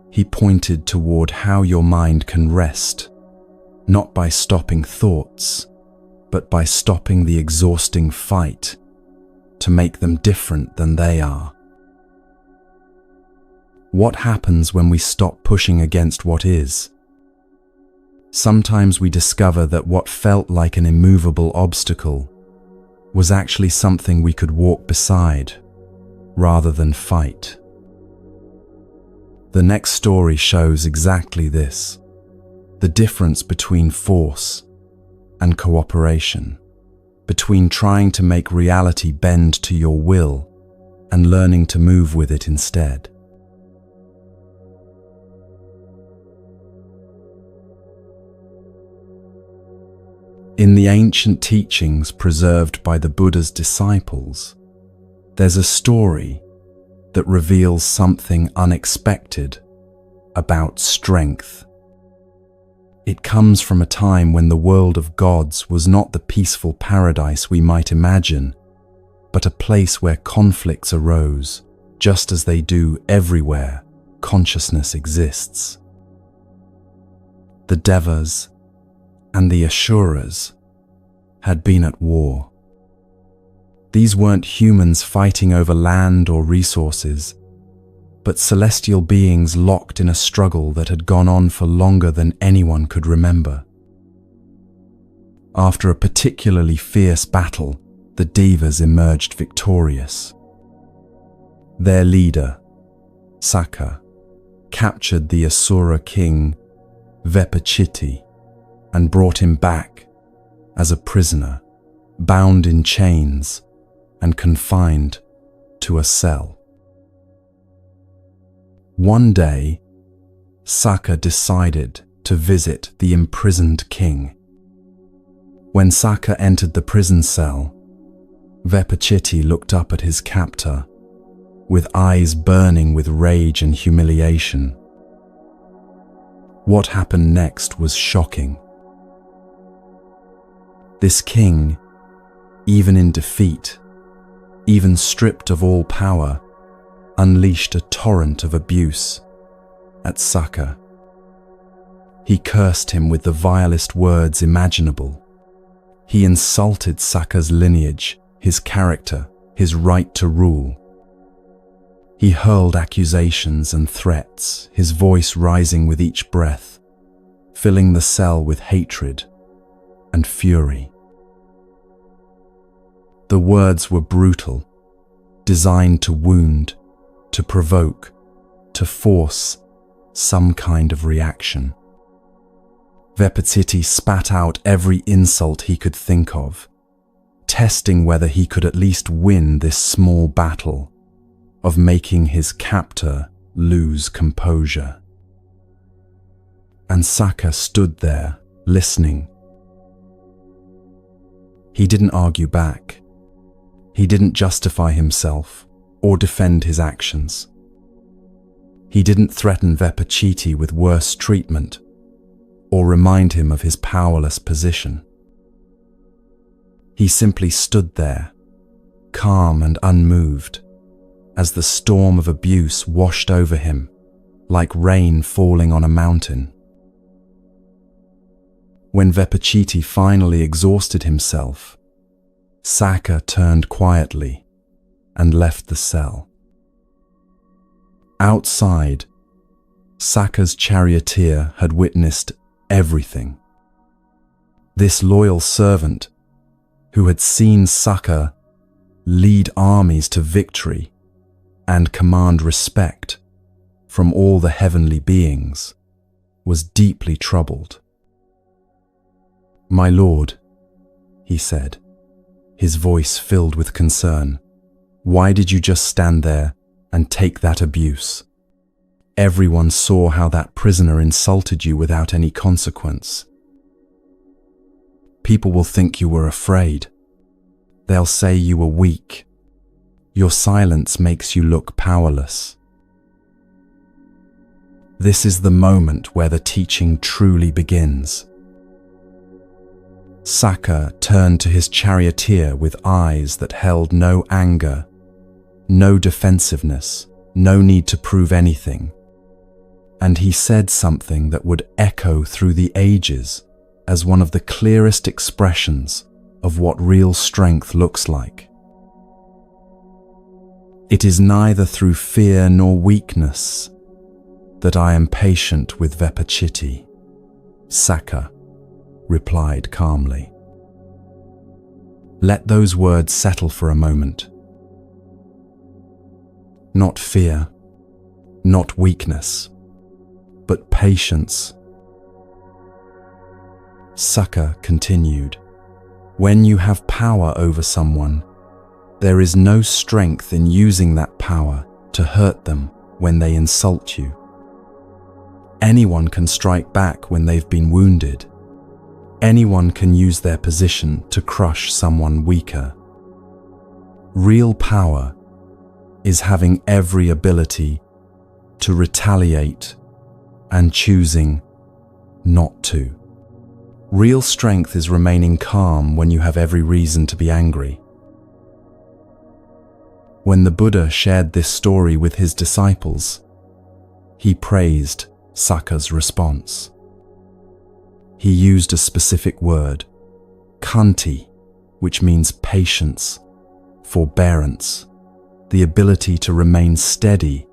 he pointed toward how your mind can rest, not by stopping thoughts, but by stopping the exhausting fight to make them different than they are. What happens when we stop pushing against what is? Sometimes we discover that what felt like an immovable obstacle was actually something we could walk beside rather than fight. The next story shows exactly this, the difference between force and cooperation, between trying to make reality bend to your will and learning to move with it instead. In the ancient teachings preserved by the Buddha's disciples, there's a story that reveals something unexpected about strength. It comes from a time when the world of gods was not the peaceful paradise we might imagine, but a place where conflicts arose, just as they do everywhere consciousness exists. The Devas and the Asuras had been at war. These weren't humans fighting over land or resources, but celestial beings locked in a struggle that had gone on for longer than anyone could remember. After a particularly fierce battle, the Devas emerged victorious. Their leader, Sakka, captured the Asura king Vepachiti and brought him back as a prisoner, bound in chains and confined to a cell. One day, Sakka decided to visit the imprisoned king. When Sakka entered the prison cell, Vepachiti looked up at his captor, with eyes burning with rage and humiliation. What happened next was shocking. This king, even in defeat, even stripped of all power, unleashed a torrent of abuse at Sakka. He cursed him with the vilest words imaginable. He insulted Sakka's lineage, his character, his right to rule. He hurled accusations and threats, his voice rising with each breath, filling the cell with hatred and fury. The words were brutal, designed to wound, to provoke, to force some kind of reaction. Vepachiti spat out every insult he could think of, testing whether he could at least win this small battle of making his captor lose composure. And Sakka stood there, listening. He didn't argue back. He didn't justify himself or defend his actions. He didn't threaten Vepachiti with worse treatment or remind him of his powerless position. He simply stood there, calm and unmoved, as the storm of abuse washed over him like rain falling on a mountain. When Vepachiti finally exhausted himself, Sakka turned quietly and left the cell. Outside, Sakka's charioteer had witnessed everything. This loyal servant, who had seen Sakka lead armies to victory and command respect from all the heavenly beings, was deeply troubled. "My lord," he said, his voice filled with concern, "why did you just stand there and take that abuse? Everyone saw how that prisoner insulted you without any consequence. People will think you were afraid. They'll say you were weak. Your silence makes you look powerless. This is the moment where the teaching truly begins. Saka turned to his charioteer with eyes that held no anger, no defensiveness, no need to prove anything. And he said something that would echo through the ages as one of the clearest expressions of what real strength looks like. It is neither through fear nor weakness that I am patient with Vipassana, Saka replied calmly. Let those words settle for a moment. Not fear, not weakness, but patience. Saka continued, when you have power over someone, there is no strength in using that power to hurt them when they insult you. Anyone can strike back when they've been wounded. Anyone can use their position to crush someone weaker. Real power is having every ability to retaliate and choosing not to. Real strength is remaining calm when you have every reason to be angry. When the Buddha shared this story with his disciples, he praised Saka's response. He used a specific word, khanti, which means patience, forbearance, the ability to remain steady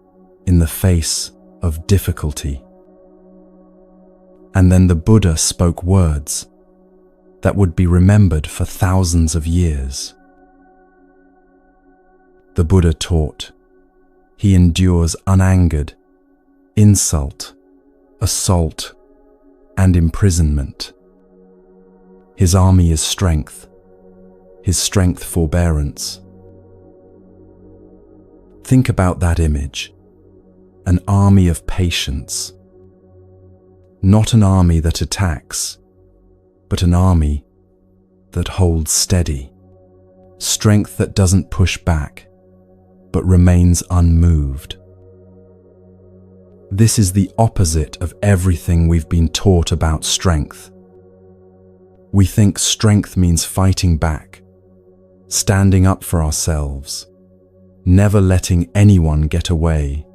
in the face of difficulty. And then the Buddha spoke words that would be remembered for thousands of years. The Buddha taught, he endures unangered insult, assault, and imprisonment. His army is strength, his strength forbearance. Think about that image, an army of patience. Not an army that attacks, but an army that holds steady. Strength that doesn't push back, but remains unmoved. This is the opposite of everything we've been taught about strength. We think strength means fighting back, standing up for ourselves, never letting anyone get away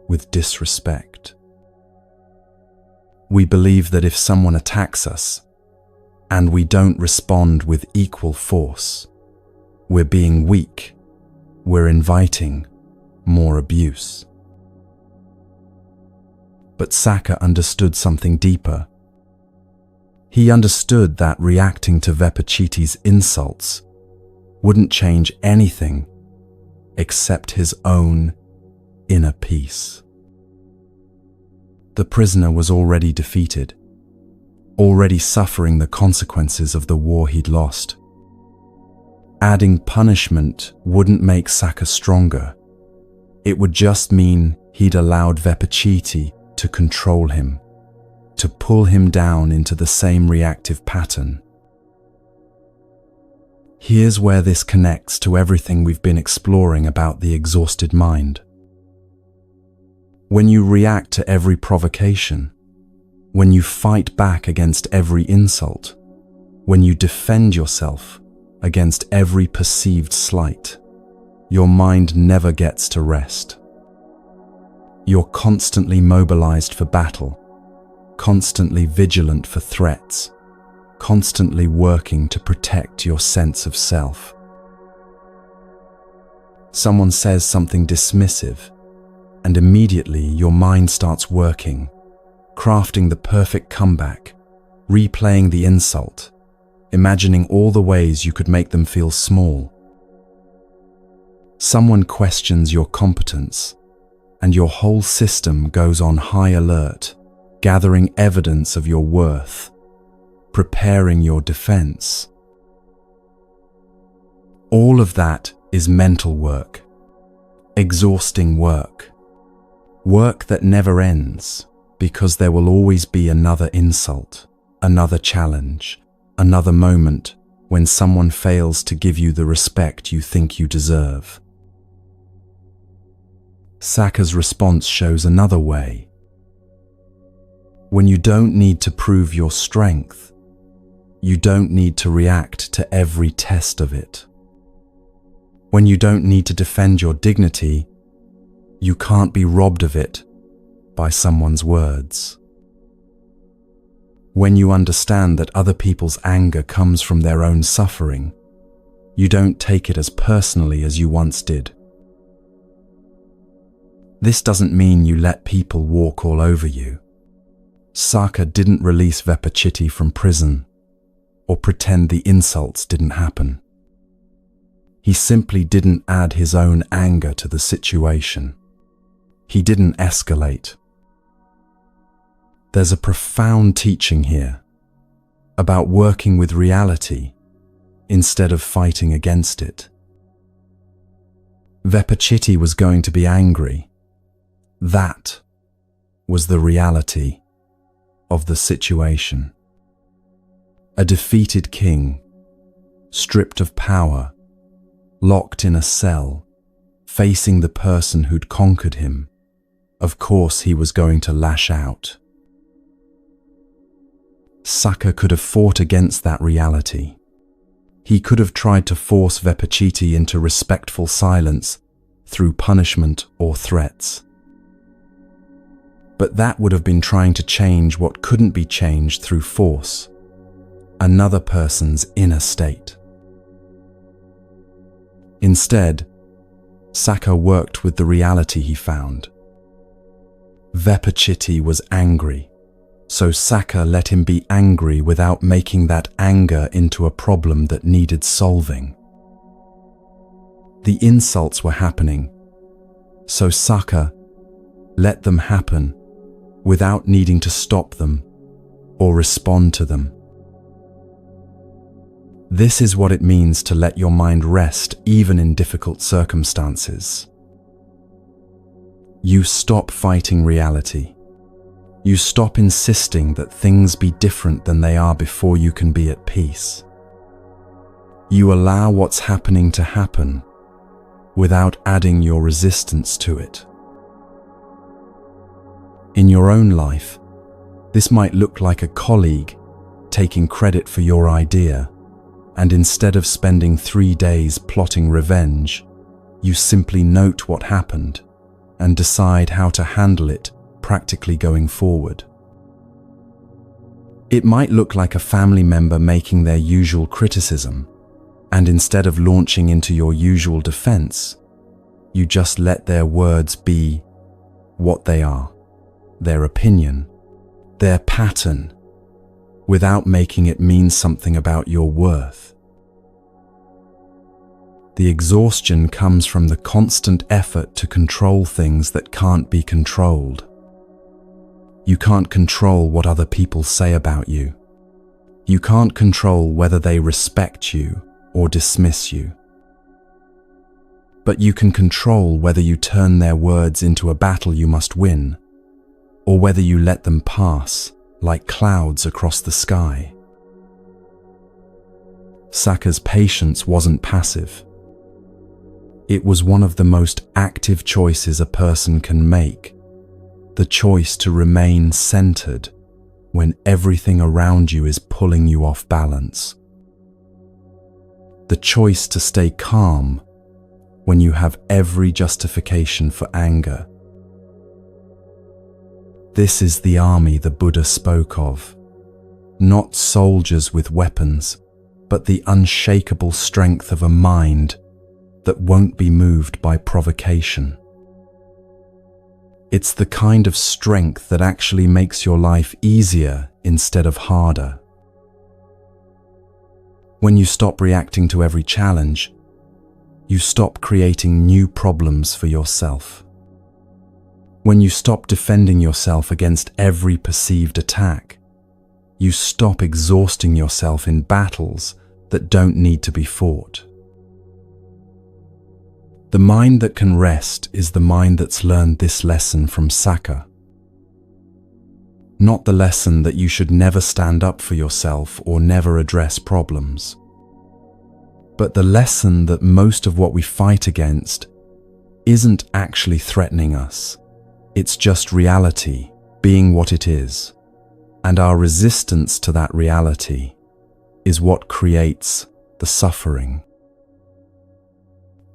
with disrespect. We believe that if someone attacks us and we don't respond with equal force, we're being weak, we're inviting more abuse. But Saka understood something deeper. He understood that reacting to Vipassana's insults wouldn't change anything except his own inner peace. The prisoner was already defeated, already suffering the consequences of the war he'd lost. Adding punishment wouldn't make Saka stronger. It would just mean he'd allowed Vipassana to control him, to pull him down into the same reactive pattern. Here's where this connects to everything we've been exploring about the exhausted mind. When you react to every provocation, when you fight back against every insult, when you defend yourself against every perceived slight, your mind never gets to rest. You're constantly mobilized for battle, constantly vigilant for threats, constantly working to protect your sense of self. Someone says something dismissive, and immediately your mind starts working, crafting the perfect comeback, replaying the insult, imagining all the ways you could make them feel small. Someone questions your competence, and your whole system goes on high alert, gathering evidence of your worth, preparing your defense. All of that is mental work, exhausting work, work that never ends because there will always be another insult, another challenge, another moment when someone fails to give you the respect you think you deserve. Saka's response shows another way. When you don't need to prove your strength, you don't need to react to every test of it. When you don't need to defend your dignity, you can't be robbed of it by someone's words. When you understand that other people's anger comes from their own suffering, you don't take it as personally as you once did. This doesn't mean you let people walk all over you. Saka didn't release Vepachiti from prison or pretend the insults didn't happen. He simply didn't add his own anger to the situation. He didn't escalate. There's a profound teaching here about working with reality instead of fighting against it. Vepachiti was going to be angry. That was the reality of the situation. A defeated king, stripped of power, locked in a cell, facing the person who'd conquered him. Of course he was going to lash out. Saka could have fought against that reality. He could have tried to force Vepachiti into respectful silence through punishment or threats. But that would have been trying to change what couldn't be changed through force, another person's inner state. Instead, Saka worked with the reality he found. Vepachiti was angry, so Saka let him be angry without making that anger into a problem that needed solving. The insults were happening, so Saka let them happen without needing to stop them or respond to them. This is what it means to let your mind rest even in difficult circumstances. You stop fighting reality. You stop insisting that things be different than they are before you can be at peace. You allow what's happening to happen without adding your resistance to it. In your own life, this might look like a colleague taking credit for your idea, and instead of spending 3 days plotting revenge, you simply note what happened and decide how to handle it practically going forward. It might look like a family member making their usual criticism, and instead of launching into your usual defense, you just let their words be what they are, their opinion, their pattern, without making it mean something about your worth. The exhaustion comes from the constant effort to control things that can't be controlled. You can't control what other people say about you. You can't control whether they respect you or dismiss you. But you can control whether you turn their words into a battle you must win, or whether you let them pass like clouds across the sky. Saka's patience wasn't passive. It was one of the most active choices a person can make, the choice to remain centered when everything around you is pulling you off balance. The choice to stay calm when you have every justification for anger. This is the army the Buddha spoke of, not soldiers with weapons, but the unshakable strength of a mind that won't be moved by provocation. It's the kind of strength that actually makes your life easier instead of harder. When you stop reacting to every challenge, you stop creating new problems for yourself. When you stop defending yourself against every perceived attack, you stop exhausting yourself in battles that don't need to be fought. The mind that can rest is the mind that's learned this lesson from Saka. Not the lesson that you should never stand up for yourself or never address problems, but the lesson that most of what we fight against isn't actually threatening us. It's just reality being what it is. And our resistance to that reality is what creates the suffering.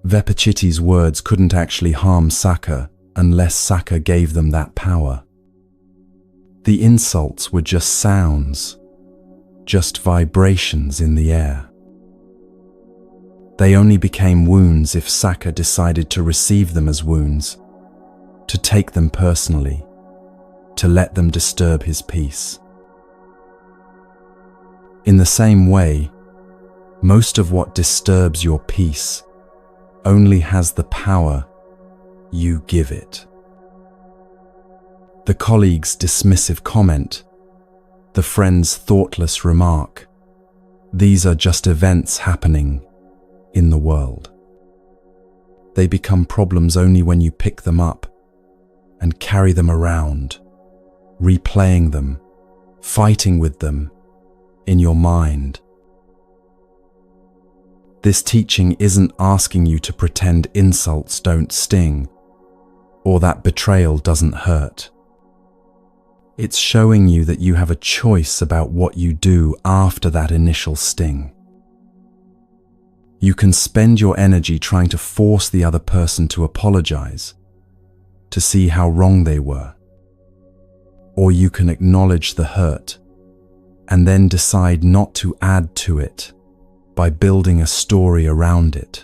Vepachiti's words couldn't actually harm Saka unless Saka gave them that power. The insults were just sounds, just vibrations in the air. They only became wounds if Saka decided to receive them as wounds, to take them personally, to let them disturb his peace. In the same way, most of what disturbs your peace only has the power you give it. The colleague's dismissive comment, the friend's thoughtless remark, these are just events happening in the world. They become problems only when you pick them up and carry them around, replaying them, fighting with them in your mind. This teaching isn't asking you to pretend insults don't sting or that betrayal doesn't hurt. It's showing you that you have a choice about what you do after that initial sting. You can spend your energy trying to force the other person to apologize, to see how wrong they were. Or you can acknowledge the hurt and then decide not to add to it by building a story around it,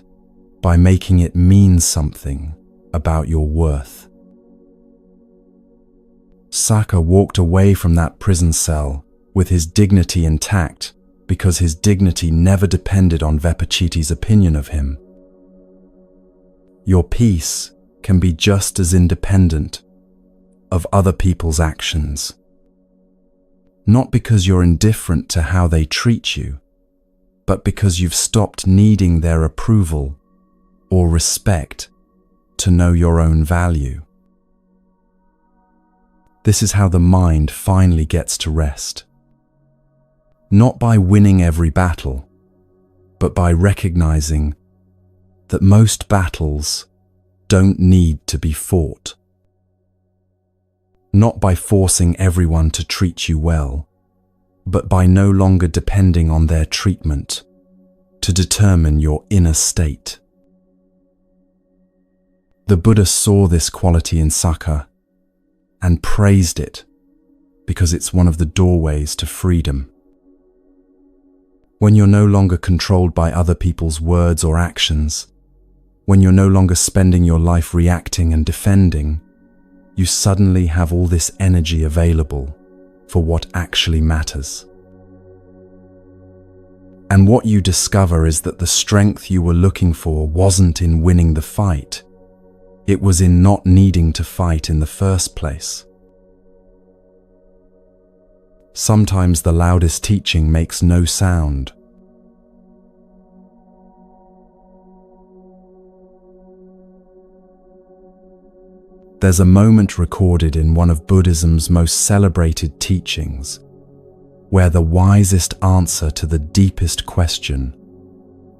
by making it mean something about your worth. Saka walked away from that prison cell with his dignity intact because his dignity never depended on Vepachiti's opinion of him. Your peace can be just as independent of other people's actions. Not because you're indifferent to how they treat you, but because you've stopped needing their approval or respect to know your own value. This is how the mind finally gets to rest. Not by winning every battle, but by recognizing that most battles don't need to be fought. Not by forcing everyone to treat you well, but by no longer depending on their treatment to determine your inner state. The Buddha saw this quality in Saka and praised it because it's one of the doorways to freedom. When you're no longer controlled by other people's words or actions, when you're no longer spending your life reacting and defending, you suddenly have all this energy available for what actually matters. And what you discover is that the strength you were looking for wasn't in winning the fight. It was in not needing to fight in the first place. Sometimes the loudest teaching makes no sound. There's a moment recorded in one of Buddhism's most celebrated teachings where the wisest answer to the deepest question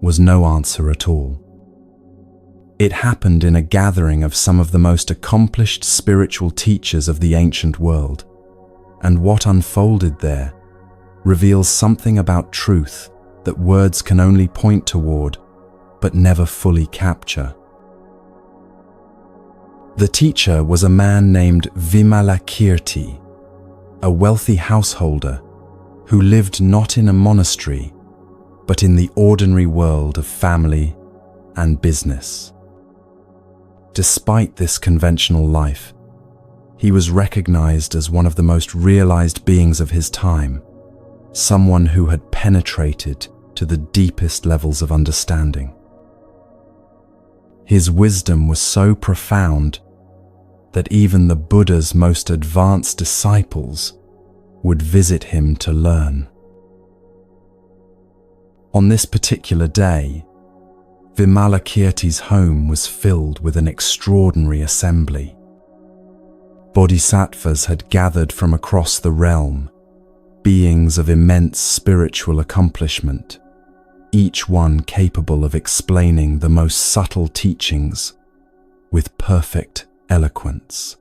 was no answer at all. It happened in a gathering of some of the most accomplished spiritual teachers of the ancient world, and what unfolded there reveals something about truth that words can only point toward but never fully capture. The teacher was a man named Vimalakirti, a wealthy householder who lived not in a monastery, but in the ordinary world of family and business. Despite this conventional life, he was recognized as one of the most realized beings of his time, someone who had penetrated to the deepest levels of understanding. His wisdom was so profound that even the Buddha's most advanced disciples would visit him to learn. On this particular day, Vimalakirti's home was filled with an extraordinary assembly. Bodhisattvas had gathered from across the realm, beings of immense spiritual accomplishment, each one capable of explaining the most subtle teachings with perfect eloquence.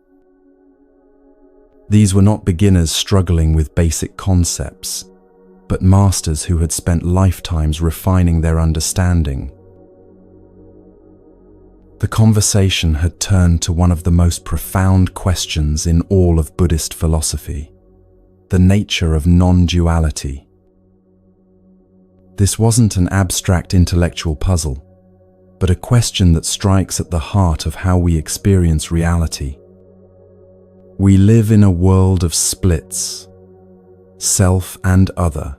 These were not beginners struggling with basic concepts, but masters who had spent lifetimes refining their understanding. The conversation had turned to one of the most profound questions in all of Buddhist philosophy: the nature of non-duality. This wasn't an abstract intellectual puzzle, but a question that strikes at the heart of how we experience reality. We live in a world of splits: self and other,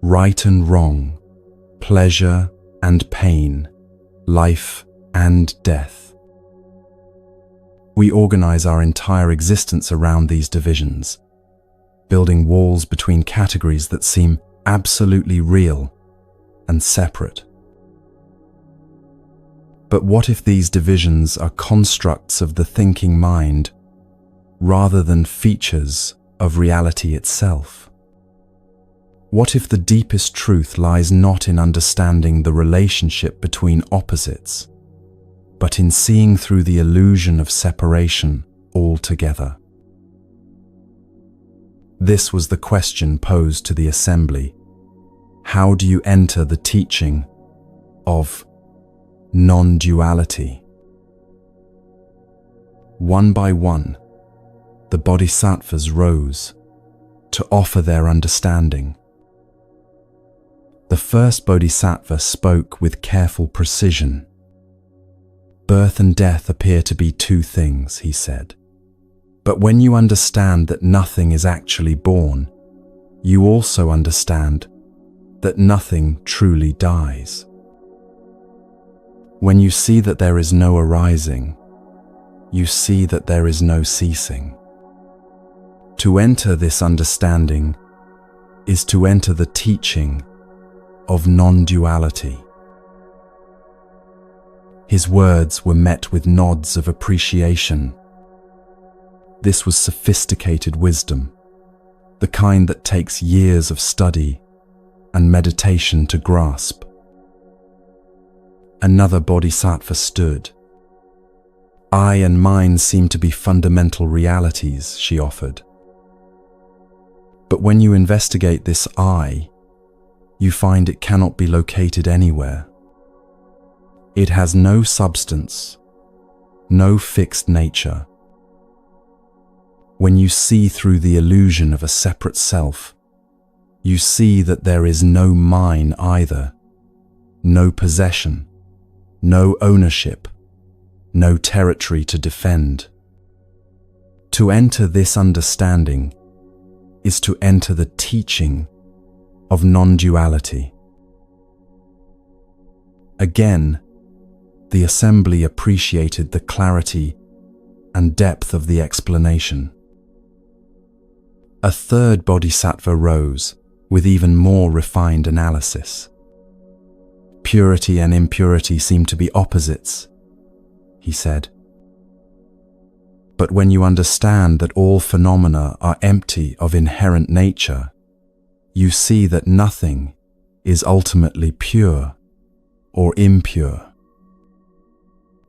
right and wrong, pleasure and pain, life and death. We organize our entire existence around these divisions, building walls between categories that seem absolutely real and separate. But what if these divisions are constructs of the thinking mind rather than features of reality itself? What if the deepest truth lies not in understanding the relationship between opposites, but in seeing through the illusion of separation altogether? This was the question posed to the assembly. How do you enter the teaching of non-duality? One by one, the bodhisattvas rose to offer their understanding. The first bodhisattva spoke with careful precision. Birth and death appear to be two things, he said. But when you understand that nothing is actually born, you also understand that nothing truly dies. When you see that there is no arising, you see that there is no ceasing. To enter this understanding is to enter the teaching of non-duality. His words were met with nods of appreciation. This was sophisticated wisdom, the kind that takes years of study and meditation to grasp. Another bodhisattva stood. I and mine seem to be fundamental realities, she offered. But when you investigate this I, you find it cannot be located anywhere. It has no substance, no fixed nature. When you see through the illusion of a separate self, you see that there is no mine either, no possession, no ownership, no territory to defend. To enter this understanding is to enter the teaching of non-duality. Again, the assembly appreciated the clarity and depth of the explanation. A third bodhisattva rose with even more refined analysis. Purity and impurity seem to be opposites, he said. But when you understand that all phenomena are empty of inherent nature, you see that nothing is ultimately pure or impure.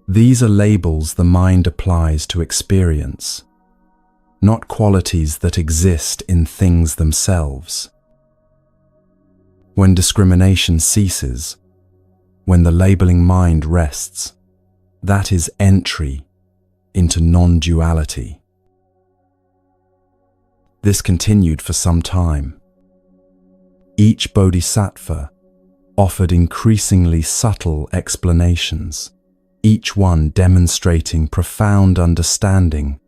These are labels the mind applies to experience, not qualities that exist in things themselves. When discrimination ceases, when the labeling mind rests, that is entry into non-duality. This continued for some time. Each bodhisattva offered increasingly subtle explanations, each one demonstrating profound understanding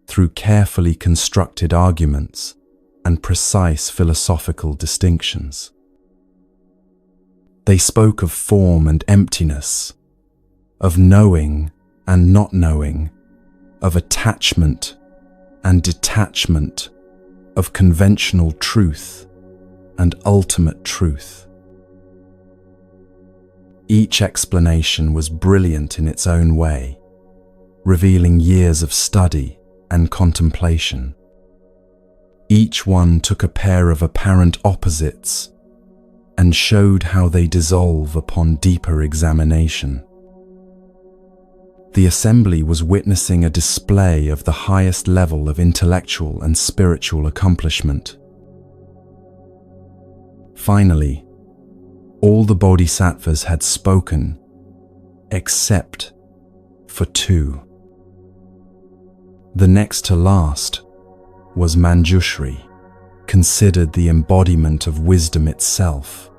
through carefully constructed arguments and precise philosophical distinctions. They spoke of form and emptiness, of knowing and not knowing, of attachment and detachment, of conventional truth and ultimate truth. Each explanation was brilliant in its own way, revealing years of study and contemplation. Each one took a pair of apparent opposites and showed how they dissolve upon deeper examination. The assembly was witnessing a display of the highest level of intellectual and spiritual accomplishment. Finally, all the bodhisattvas had spoken, except for two. The next to last was Manjushri, considered the embodiment of wisdom itself,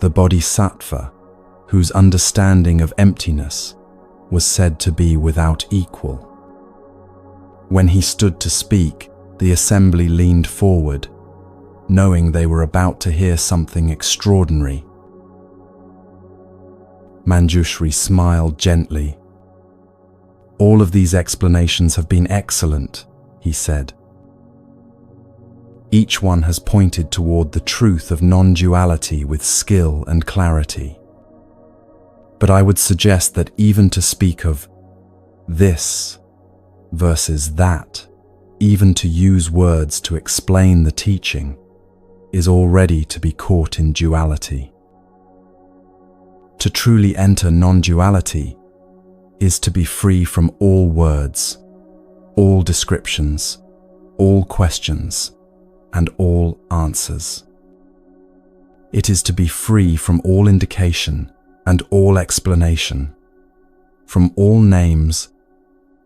the bodhisattva whose understanding of emptiness was said to be without equal. When he stood to speak, the assembly leaned forward, knowing they were about to hear something extraordinary. Manjushri smiled gently. "All of these explanations have been excellent," he said. "Each one has pointed toward the truth of non-duality with skill and clarity. But I would suggest that even to speak of this versus that, even to use words to explain the teaching, is already to be caught in duality. To truly enter non-duality is to be free from all words, all descriptions, all questions, and all answers. It is to be free from all indication and all explanation, from all names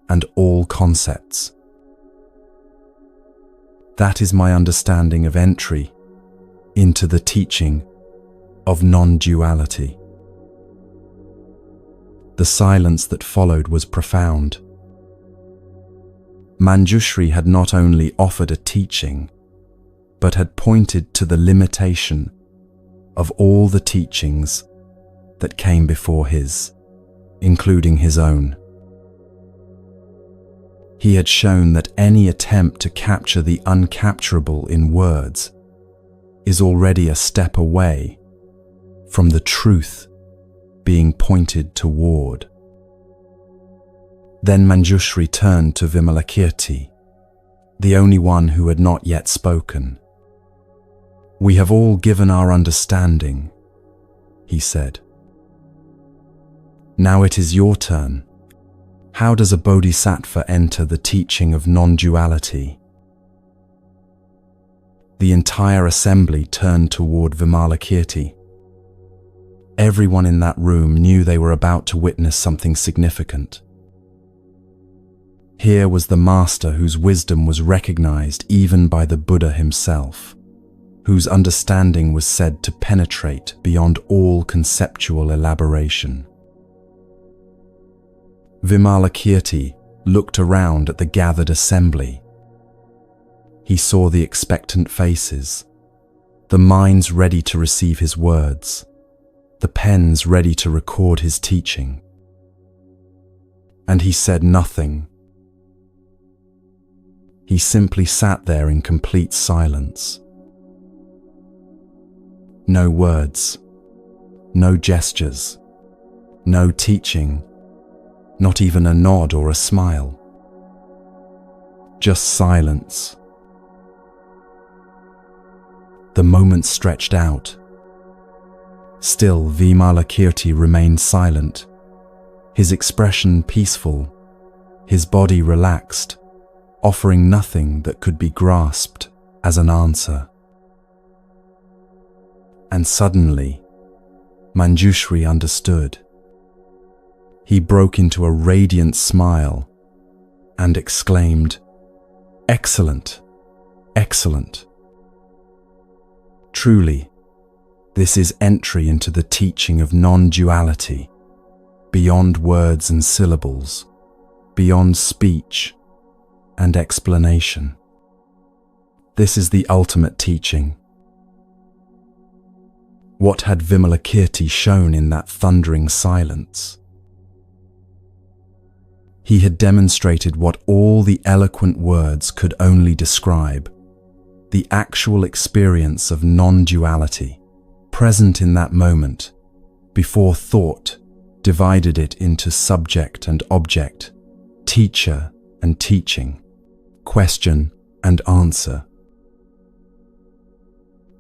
and all concepts. That is my understanding of entry into the teaching of non-duality." The silence that followed was profound. Manjushri had not only offered a teaching, but had pointed to the limitation of all the teachings that came before his, including his own. He had shown that any attempt to capture the uncapturable in words is already a step away from the truth being pointed toward. Then Manjushri turned to Vimalakirti, the only one who had not yet spoken. "We have all given our understanding," he said. "Now it is your turn. How does a bodhisattva enter the teaching of non-duality?" The entire assembly turned toward Vimalakirti. Everyone in that room knew they were about to witness something significant. Here was the master whose wisdom was recognized even by the Buddha himself, whose understanding was said to penetrate beyond all conceptual elaboration. Vimalakirti looked around at the gathered assembly. He saw the expectant faces, the minds ready to receive his words, the pens ready to record his teaching. And he said nothing. He simply sat there in complete silence. No words, no gestures, no teaching, not even a nod or a smile. Just silence. The moment stretched out. Still, Vimalakirti remained silent, his expression peaceful, his body relaxed, offering nothing that could be grasped as an answer. And suddenly, Manjushri understood. He broke into a radiant smile and exclaimed, "Excellent, excellent." Truly, this is entry into the teaching of non-duality, beyond words and syllables, beyond speech and explanation. This is the ultimate teaching. What had Vimalakirti shown in that thundering silence? He had demonstrated what all the eloquent words could only describe, the actual experience of non-duality, present in that moment, before thought divided it into subject and object, teacher and teaching, question and answer.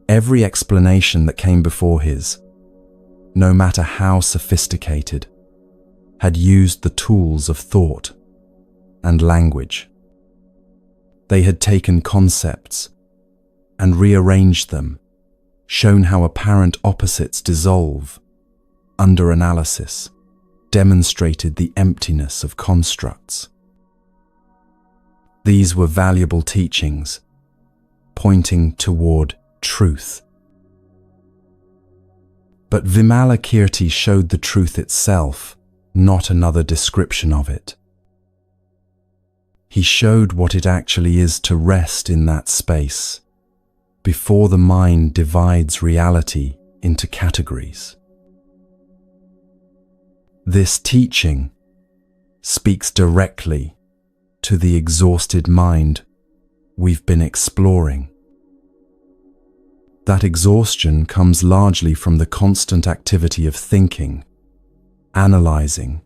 Every explanation that came before his, no matter how sophisticated, had used the tools of thought and language. They had taken concepts and rearranged them, shown how apparent opposites dissolve under analysis, demonstrated the emptiness of constructs. These were valuable teachings, pointing toward truth. But Vimalakirti showed the truth itself, not another description of it. He showed what it actually is to rest in that space, before the mind divides reality into categories. This teaching speaks directly to the exhausted mind we've been exploring. That exhaustion comes largely from the constant activity of thinking, analyzing,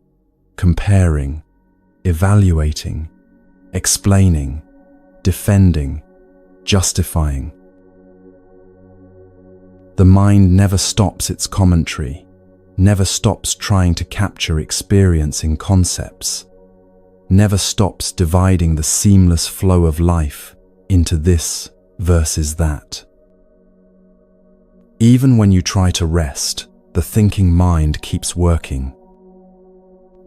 comparing, evaluating, explaining, defending, justifying. The mind never stops its commentary, never stops trying to capture experience in concepts, never stops dividing the seamless flow of life into this versus that. Even when you try to rest, the thinking mind keeps working.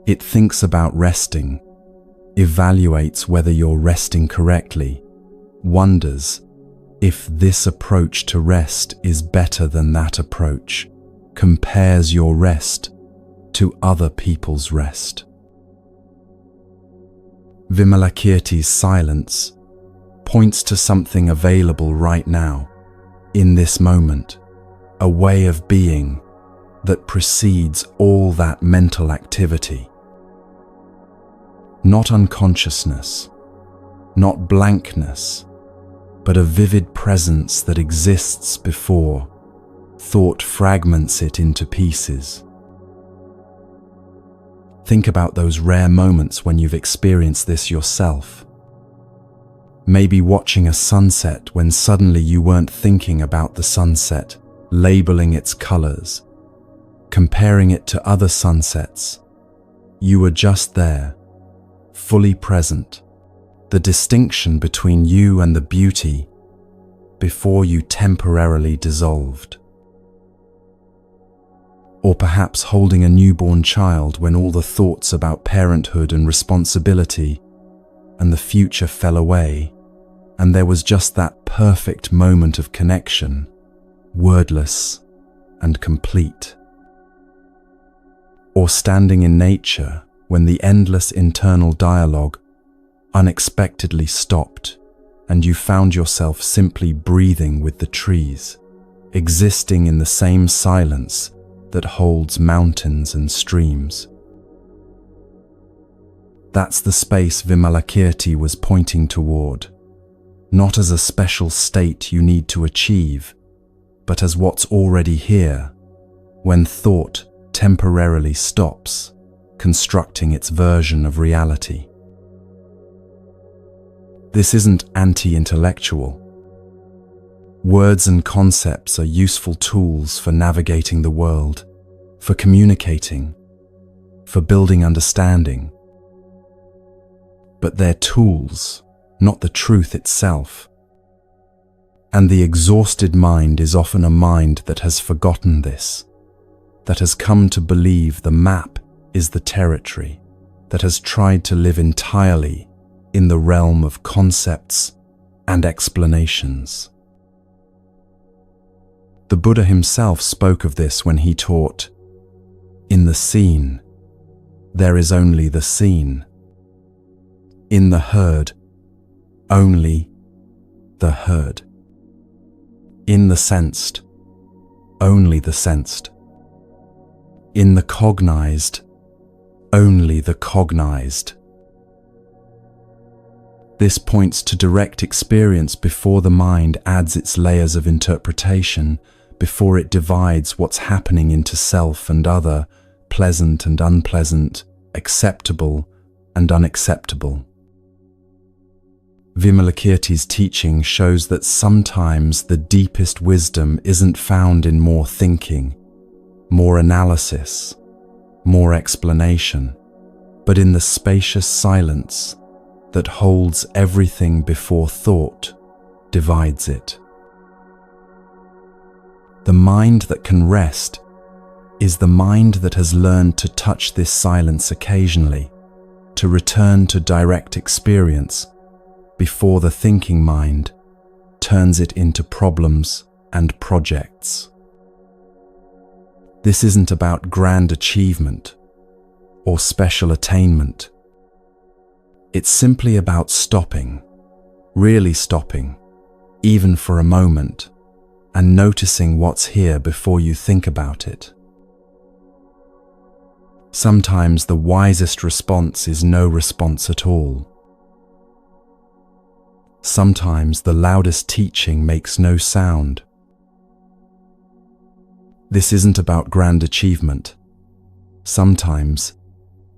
It thinks about resting, evaluates whether you're resting correctly, wonders if this approach to rest is better than that approach, compares your rest to other people's rest. Vimalakirti's silence points to something available right now, in this moment, a way of being that precedes all that mental activity. Not unconsciousness, not blankness, but a vivid presence that exists before thought fragments it into pieces. Think about those rare moments when you've experienced this yourself. Maybe watching a sunset when suddenly you weren't thinking about the sunset, labeling its colors, comparing it to other sunsets. You were just there, fully present, the distinction between you and the beauty before you temporarily dissolved. Or perhaps holding a newborn child when all the thoughts about parenthood and responsibility and the future fell away, and there was just that perfect moment of connection, wordless and complete. Or standing in nature when the endless internal dialogue unexpectedly stopped and you found yourself simply breathing with the trees, existing in the same silence that holds mountains and streams. That's the space Vimalakirti was pointing toward, not as a special state you need to achieve, but as what's already here, when thought temporarily stops, constructing its version of reality. This isn't anti-intellectual. Words and concepts are useful tools for navigating the world, for communicating, for building understanding. But they're tools, not the truth itself. And the exhausted mind is often a mind that has forgotten this, that has come to believe the map is the territory, that has tried to live entirely in the realm of concepts and explanations. The Buddha himself spoke of this when he taught, "In the seen, there is only the seen. In the heard, only the heard. In the sensed, only the sensed. In the cognized, only the cognized." This points to direct experience before the mind adds its layers of interpretation, before it divides what's happening into self and other, pleasant and unpleasant, acceptable and unacceptable. Vimalakirti's teaching shows that sometimes the deepest wisdom isn't found in more thinking, more analysis, more explanation, but in the spacious silence that holds everything before thought divides it. The mind that can rest is the mind that has learned to touch this silence occasionally, to return to direct experience before the thinking mind turns it into problems and projects. This isn't about grand achievement or special attainment. It's simply about stopping, really stopping, even for a moment, and noticing what's here before you think about it. Sometimes the wisest response is no response at all. Sometimes the loudest teaching makes no sound. This isn't about grand achievement. Sometimes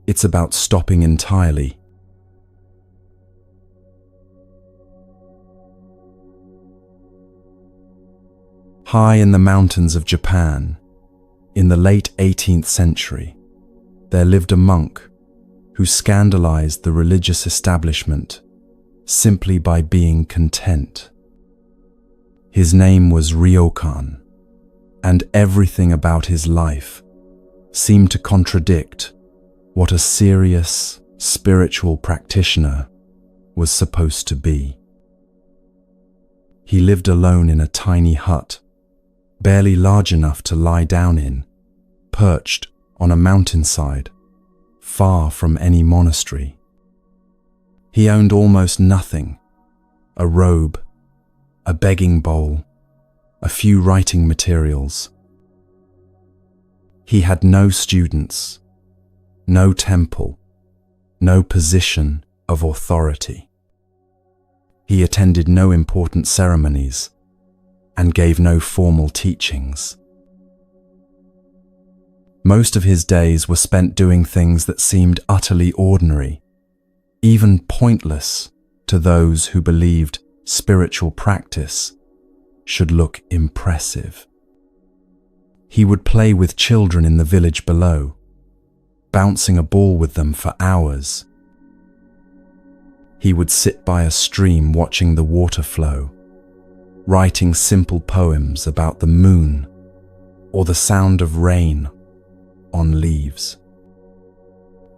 it's about stopping entirely. High in the mountains of Japan, in the late 18th century, there lived a monk who scandalized the religious establishment simply by being content. His name was Ryokan, and everything about his life seemed to contradict what a serious spiritual practitioner was supposed to be. He lived alone in a tiny hut, barely large enough to lie down in, perched on a mountainside, far from any monastery. He owned almost nothing: a robe, a begging bowl, a few writing materials. He had no students, no temple, no position of authority. He attended no important ceremonies and gave no formal teachings. Most of his days were spent doing things that seemed utterly ordinary, even pointless to those who believed spiritual practice should look impressive. He would play with children in the village below, bouncing a ball with them for hours. He would sit by a stream watching the water flow, writing simple poems about the moon or the sound of rain on leaves.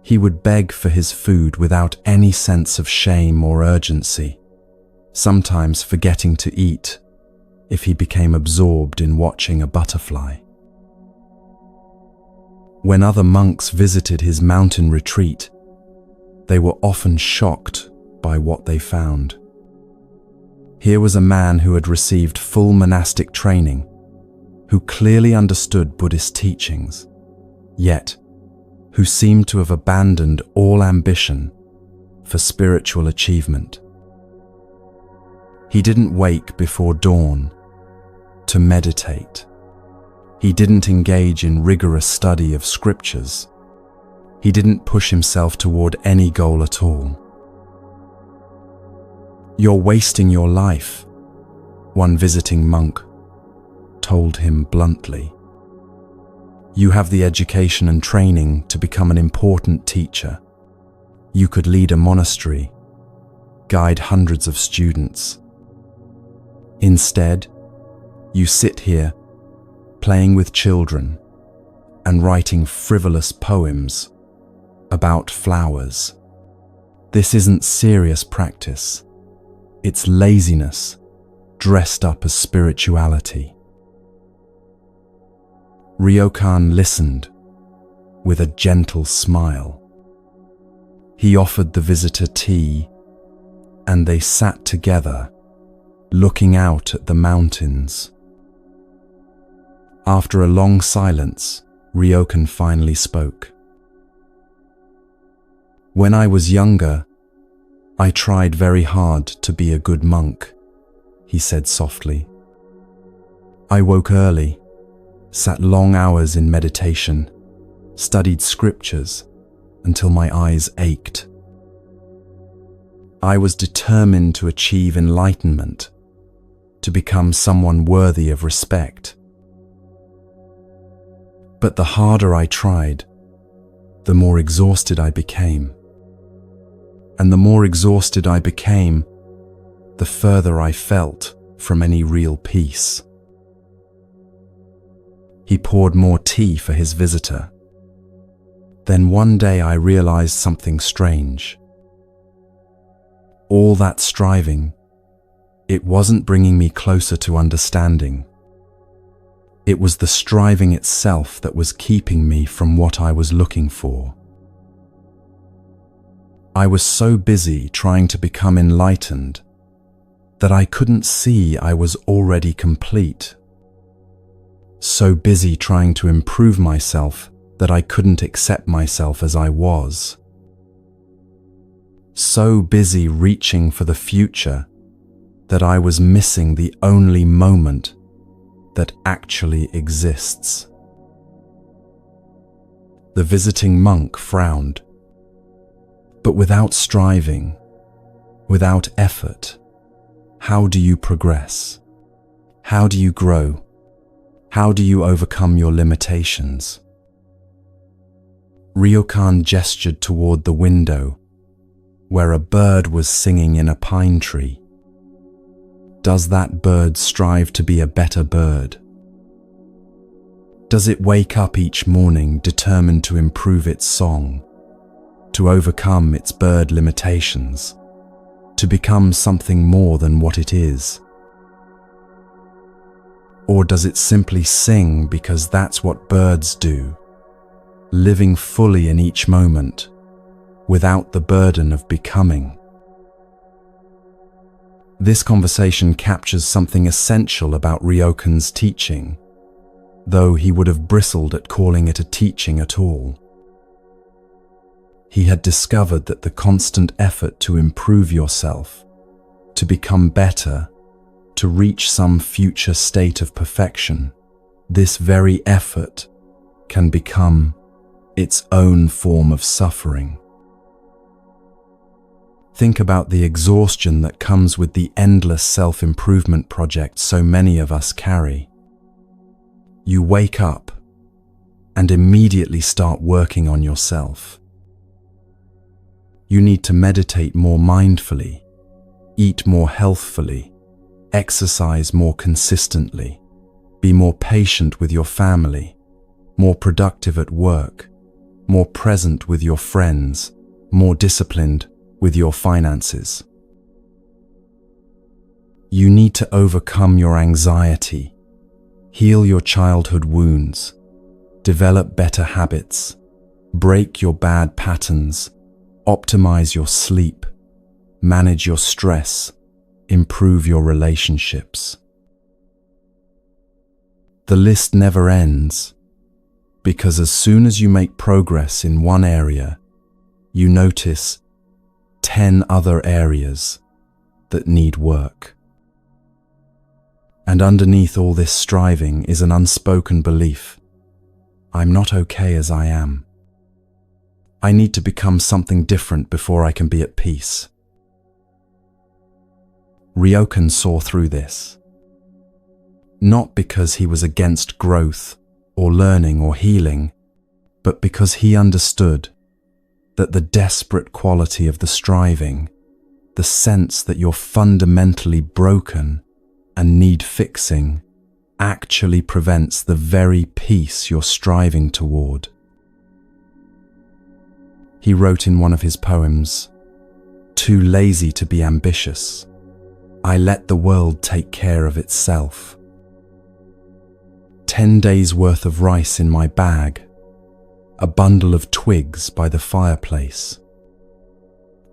He would beg for his food without any sense of shame or urgency, sometimes forgetting to eat if he became absorbed in watching a butterfly. When other monks visited his mountain retreat, they were often shocked by what they found. Here was a man who had received full monastic training, who clearly understood Buddhist teachings, yet who seemed to have abandoned all ambition for spiritual achievement. He didn't wake before dawn to meditate. He didn't engage in rigorous study of scriptures. He didn't push himself toward any goal at all. "You're wasting your life," one visiting monk told him bluntly. "You have the education and training to become an important teacher. You could lead a monastery, guide hundreds of students. Instead, you sit here playing with children and writing frivolous poems about flowers. This isn't serious practice. It's laziness dressed up as spirituality." Ryokan listened with a gentle smile. He offered the visitor tea, and they sat together, looking out at the mountains. After a long silence, Ryokan finally spoke. "When I was younger, I tried very hard to be a good monk," he said softly. "I woke early, sat long hours in meditation, studied scriptures until my eyes ached. I was determined to achieve enlightenment, to become someone worthy of respect. But the harder I tried, the more exhausted I became. And the more exhausted I became, the further I felt from any real peace. He poured more tea for his visitor. Then one day I realized something strange. All that striving, it wasn't bringing me closer to understanding. It was the striving itself that was keeping me from what I was looking for. I was so busy trying to become enlightened that I couldn't see I was already complete. So busy trying to improve myself that I couldn't accept myself as I was. So busy reaching for the future that I was missing the only moment that actually exists. The visiting monk frowned. But without striving, without effort, how do you progress? How do you grow? How do you overcome your limitations? Ryokan gestured toward the window, where a bird was singing in a pine tree. Does that bird strive to be a better bird? Does it wake up each morning determined to improve its song, to overcome its bird limitations, to become something more than what it is? Or does it simply sing because that's what birds do, living fully in each moment, without the burden of becoming? This conversation captures something essential about Ryokan's teaching, though he would have bristled at calling it a teaching at all. He had discovered that the constant effort to improve yourself, to become better, to reach some future state of perfection, this very effort can become its own form of suffering. Think about the exhaustion that comes with the endless self-improvement project so many of us carry. You wake up and immediately start working on yourself. You need to meditate more mindfully, eat more healthfully, exercise more consistently, be more patient with your family, more productive at work, more present with your friends, more disciplined with your finances. You need to overcome your anxiety, heal your childhood wounds, develop better habits, break your bad patterns, optimize your sleep, manage your stress, improve your relationships. The list never ends, because as soon as you make progress in one area, you notice 10 other areas that need work. And underneath all this striving is an unspoken belief: I'm not okay as I am. I need to become something different before I can be at peace. Ryokan saw through this. Not because he was against growth or learning or healing, but because he understood that the desperate quality of the striving, the sense that you're fundamentally broken and need fixing, actually prevents the very peace you're striving toward. He wrote in one of his poems, "Too lazy to be ambitious, I let the world take care of itself. 10 days' worth of rice in my bag, a bundle of twigs by the fireplace.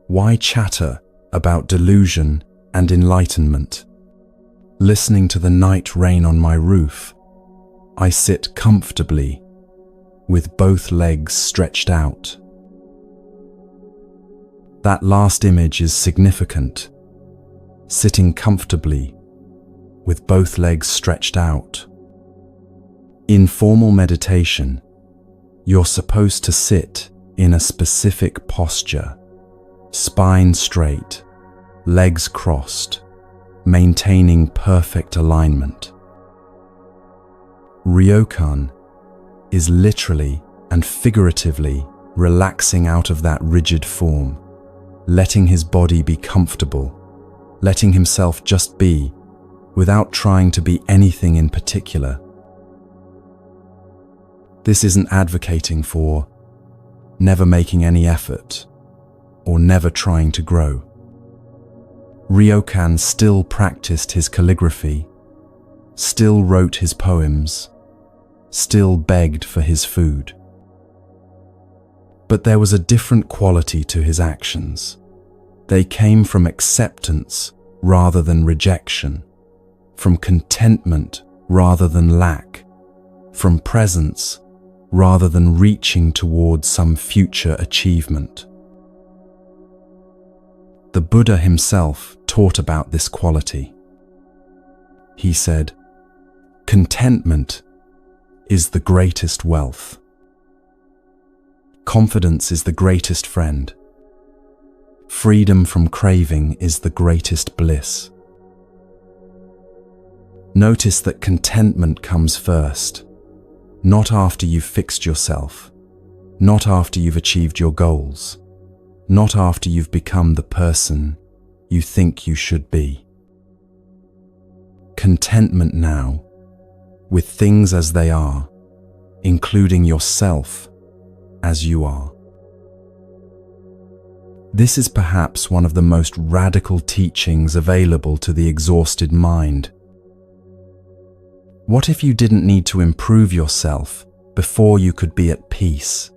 Why chatter about delusion and enlightenment? Listening to the night rain on my roof, I sit comfortably with both legs stretched out." That last image is significant. Sitting comfortably with both legs stretched out. In formal meditation, you're supposed to sit in a specific posture, spine straight, legs crossed, maintaining perfect alignment. Ryokan is literally and figuratively relaxing out of that rigid form, letting his body be comfortable, letting himself just be, without trying to be anything in particular. This isn't advocating for never making any effort or never trying to grow. Ryokan still practiced his calligraphy, still wrote his poems, still begged for his food. But there was a different quality to his actions. They came from acceptance rather than rejection, from contentment rather than lack, from presence rather than reaching towards some future achievement. The Buddha himself taught about this quality. He said, "Contentment is the greatest wealth. Confidence is the greatest friend. Freedom from craving is the greatest bliss." Notice that contentment comes first, not after you've fixed yourself, not after you've achieved your goals, not after you've become the person you think you should be. Contentment now, with things as they are, including yourself as you are. This is perhaps one of the most radical teachings available to the exhausted mind. What if you didn't need to improve yourself before you could be at peace?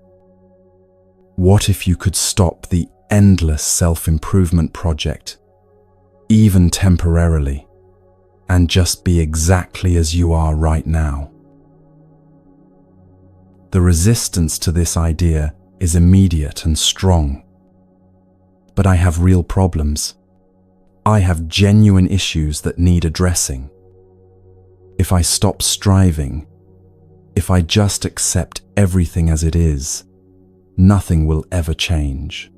What if you could stop the endless self-improvement project, even temporarily, and just be exactly as you are right now? The resistance to this idea is immediate and strong. But I have real problems. I have genuine issues that need addressing. If I stop striving, if I just accept everything as it is, nothing will ever change.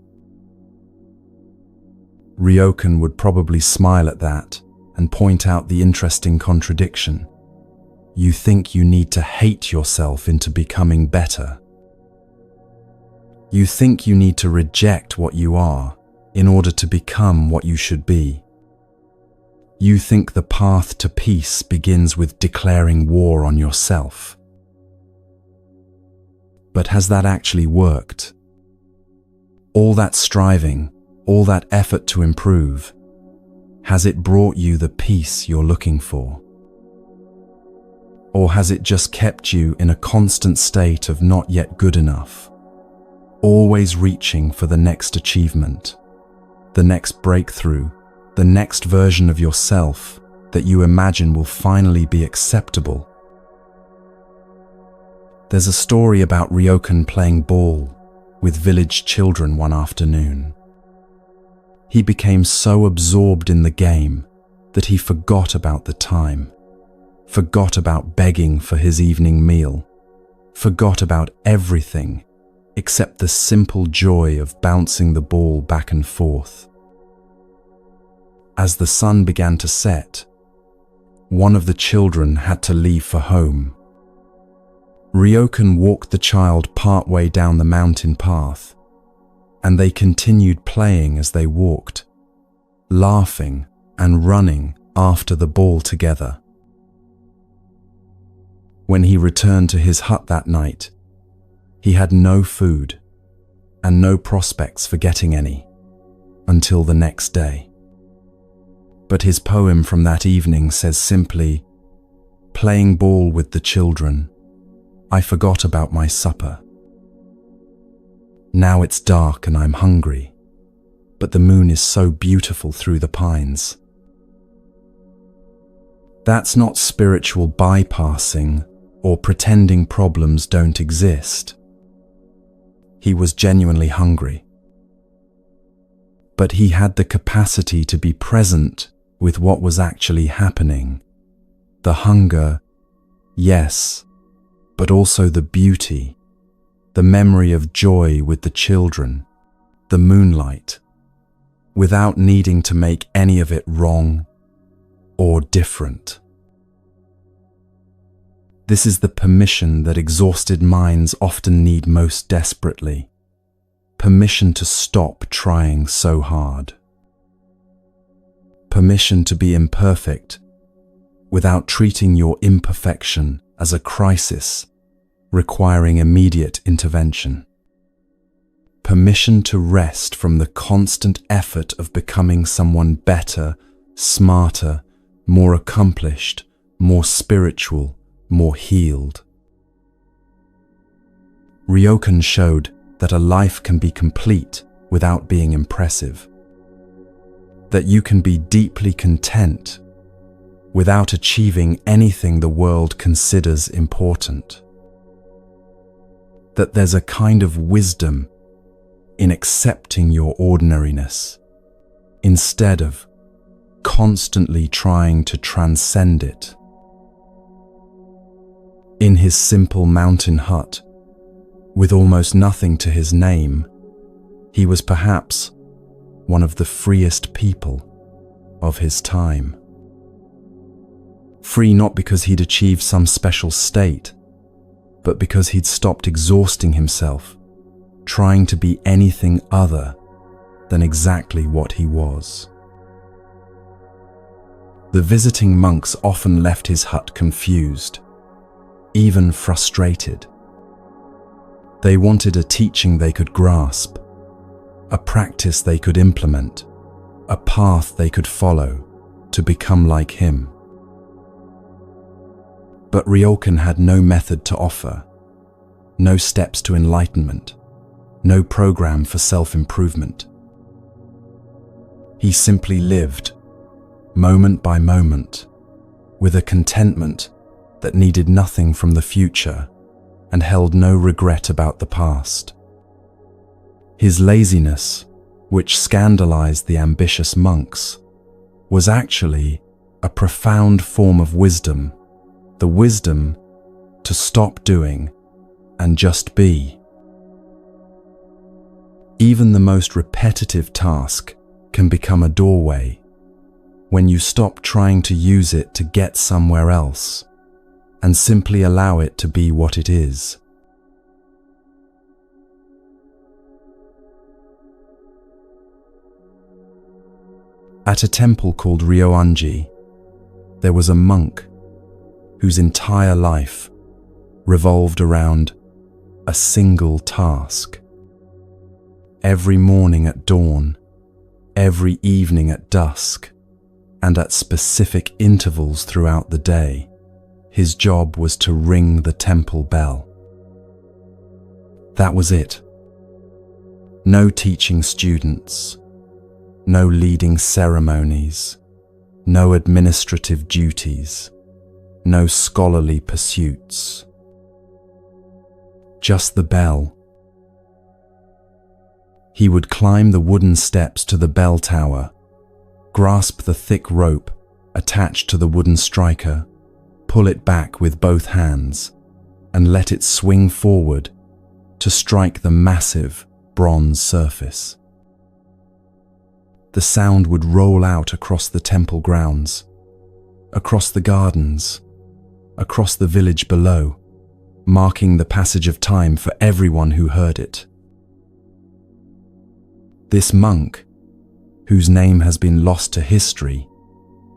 Ryokan would probably smile at that and point out the interesting contradiction. You think you need to hate yourself into becoming better. You think you need to reject what you are in order to become what you should be. You think the path to peace begins with declaring war on yourself. But has that actually worked? All that striving, all that effort to improve, has it brought you the peace you're looking for? Or has it just kept you in a constant state of not yet good enough, always reaching for the next achievement, the next breakthrough, the next version of yourself that you imagine will finally be acceptable? There's a story about Ryokan playing ball with village children one afternoon. He became so absorbed in the game that he forgot about the time, forgot about begging for his evening meal, forgot about everything except the simple joy of bouncing the ball back and forth. As the sun began to set, one of the children had to leave for home. Ryokan walked the child partway down the mountain path, and they continued playing as they walked, laughing and running after the ball together. When he returned to his hut that night, he had no food and no prospects for getting any until the next day. But his poem from that evening says simply, "Playing ball with the children, I forgot about my supper. Now it's dark and I'm hungry, but the moon is so beautiful through the pines." That's not spiritual bypassing or pretending problems don't exist. He was genuinely hungry. But he had the capacity to be present with what was actually happening. The hunger, yes, but also the beauty, the memory of joy with the children, the moonlight, without needing to make any of it wrong or different. This is the permission that exhausted minds often need most desperately. Permission to stop trying so hard. Permission to be imperfect without treating your imperfection as a crisis requiring immediate intervention. Permission to rest from the constant effort of becoming someone better, smarter, more accomplished, more spiritual, more healed. Ryokan showed that a life can be complete without being impressive. That you can be deeply content without achieving anything the world considers important. That there's a kind of wisdom in accepting your ordinariness instead of constantly trying to transcend it. In his simple mountain hut, with almost nothing to his name, he was perhaps one of the freest people of his time. Free not because he'd achieved some special state, but because he'd stopped exhausting himself, trying to be anything other than exactly what he was. The visiting monks often left his hut confused, even frustrated. They wanted a teaching they could grasp, a practice they could implement, a path they could follow to become like him. But Ryokan had no method to offer, no steps to enlightenment, no program for self-improvement. He simply lived, moment by moment, with a contentment that needed nothing from the future and held no regret about the past. His laziness, which scandalized the ambitious monks, was actually a profound form of wisdom, the wisdom to stop doing and just be. Even the most repetitive task can become a doorway when you stop trying to use it to get somewhere else and simply allow it to be what it is. At a temple called Ryoanji, there was a monk whose entire life revolved around a single task. Every morning at dawn, every evening at dusk, and at specific intervals throughout the day, his job was to ring the temple bell. That was it. No teaching students, no leading ceremonies, no administrative duties, no scholarly pursuits. Just the bell. He would climb the wooden steps to the bell tower, grasp the thick rope attached to the wooden striker, pull it back with both hands, and let it swing forward to strike the massive bronze surface. The sound would roll out across the temple grounds, across the gardens, across the village below, marking the passage of time for everyone who heard it. This monk, whose name has been lost to history,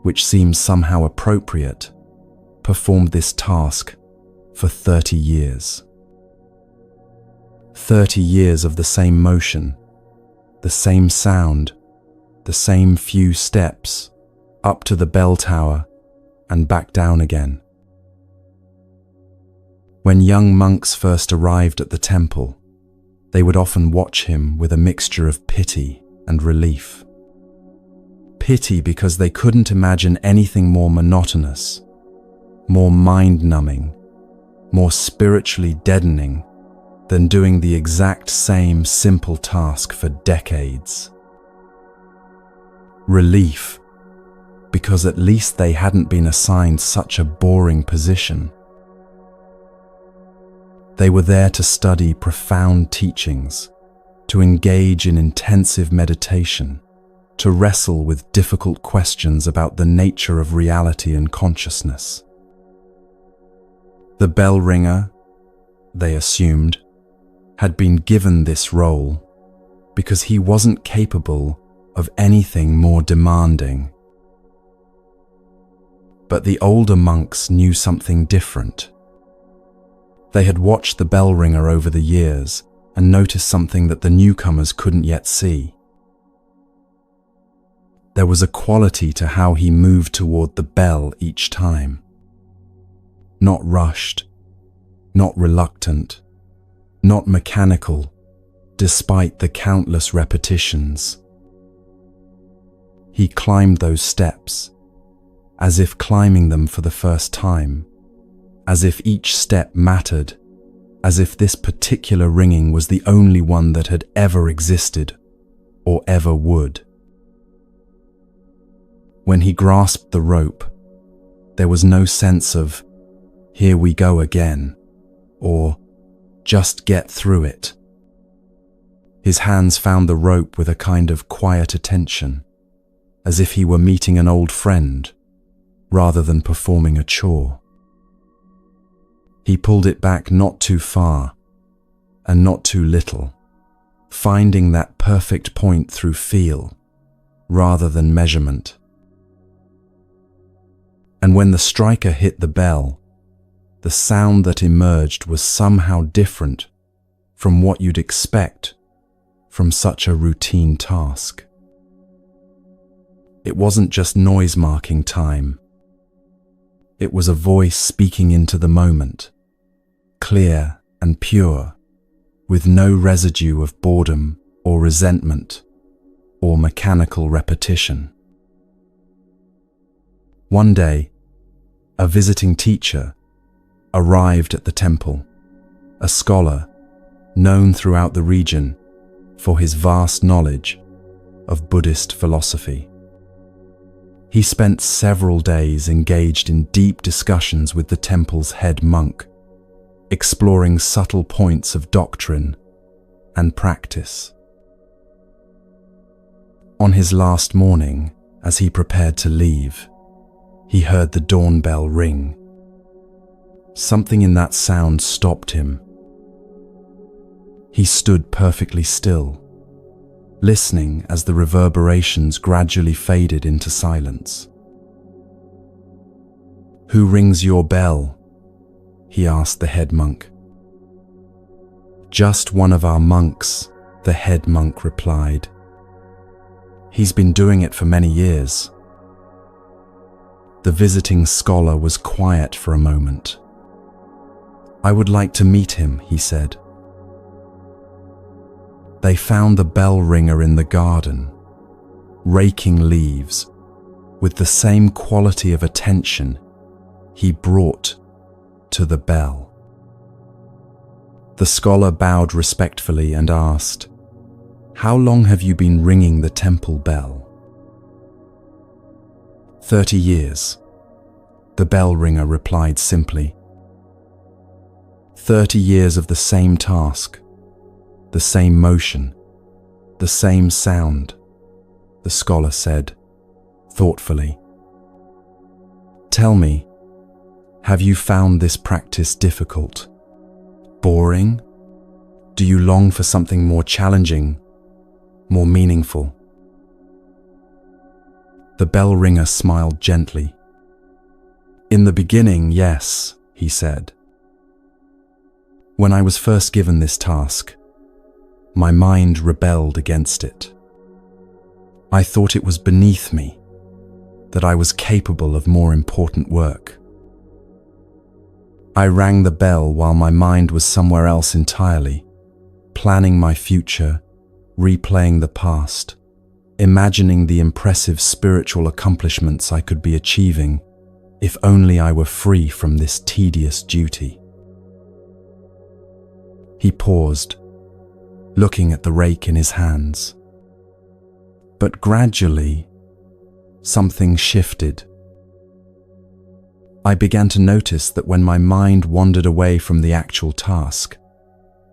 which seems somehow appropriate, performed this task for 30 years. 30 years of the same motion, the same sound, the same few steps, up to the bell tower and back down again. When young monks first arrived at the temple, they would often watch him with a mixture of pity and relief. Pity because they couldn't imagine anything more monotonous, more mind-numbing, more spiritually deadening than doing the exact same simple task for decades. Relief, because at least they hadn't been assigned such a boring position. They were there to study profound teachings, to engage in intensive meditation, to wrestle with difficult questions about the nature of reality and consciousness. The bell ringer, they assumed, had been given this role because he wasn't capable of anything more demanding. But the older monks knew something different. They had watched the bell ringer over the years and noticed something that the newcomers couldn't yet see. There was a quality to how he moved toward the bell each time. Not rushed, not reluctant, not mechanical, despite the countless repetitions. He climbed those steps, as if climbing them for the first time, as if each step mattered, as if this particular ringing was the only one that had ever existed or ever would. When he grasped the rope, there was no sense of, "Here we go again," or "Just get through it." His hands found the rope with a kind of quiet attention, as if he were meeting an old friend, rather than performing a chore. He pulled it back not too far, and not too little, finding that perfect point through feel, rather than measurement. And when the striker hit the bell, the sound that emerged was somehow different from what you'd expect from such a routine task. It wasn't just noise marking time. It was a voice speaking into the moment, clear and pure, with no residue of boredom or resentment or mechanical repetition. One day, a visiting teacher arrived at the temple, a scholar known throughout the region for his vast knowledge of Buddhist philosophy. He spent several days engaged in deep discussions with the temple's head monk, exploring subtle points of doctrine and practice. On his last morning, as he prepared to leave, he heard the dawn bell ring. Something in that sound stopped him. He stood perfectly still, listening as the reverberations gradually faded into silence. "Who rings your bell?" he asked the head monk. "Just one of our monks," the head monk replied. "He's been doing it for many years." The visiting scholar was quiet for a moment. "I would like to meet him," he said. They found the bell ringer in the garden, raking leaves, with the same quality of attention he brought to the bell. The scholar bowed respectfully and asked, "How long have you been ringing the temple bell?" 30 years, the bell ringer replied simply. 30 years of the same task, the same motion, the same sound, the scholar said, thoughtfully. "Tell me, have you found this practice difficult? Boring? Do you long for something more challenging, more meaningful?" The bell ringer smiled gently. "In the beginning, yes," he said. "When I was first given this task, my mind rebelled against it. I thought it was beneath me, that I was capable of more important work. I rang the bell while my mind was somewhere else entirely, planning my future, replaying the past, imagining the impressive spiritual accomplishments I could be achieving if only I were free from this tedious duty." He paused, looking at the rake in his hands. But gradually, something shifted. I began to notice that when my mind wandered away from the actual task,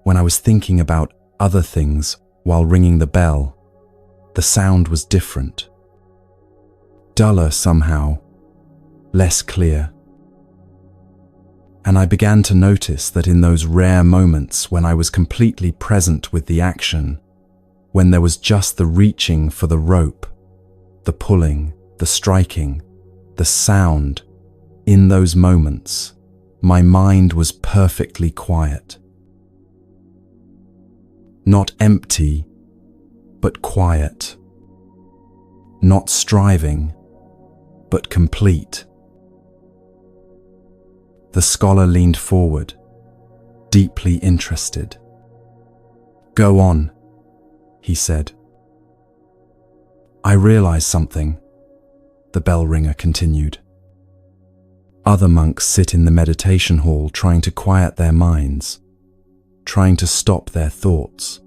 when I was thinking about other things while ringing the bell, the sound was different. Duller somehow, less clear. And I began to notice that in those rare moments when I was completely present with the action, when there was just the reaching for the rope, the pulling, the striking, the sound. In those moments, my mind was perfectly quiet. Not empty, but quiet. Not striving, but complete. The scholar leaned forward, deeply interested. "Go on," he said. "I realize something," the bell ringer continued. "Other monks sit in the meditation hall trying to quiet their minds, trying to stop their thoughts,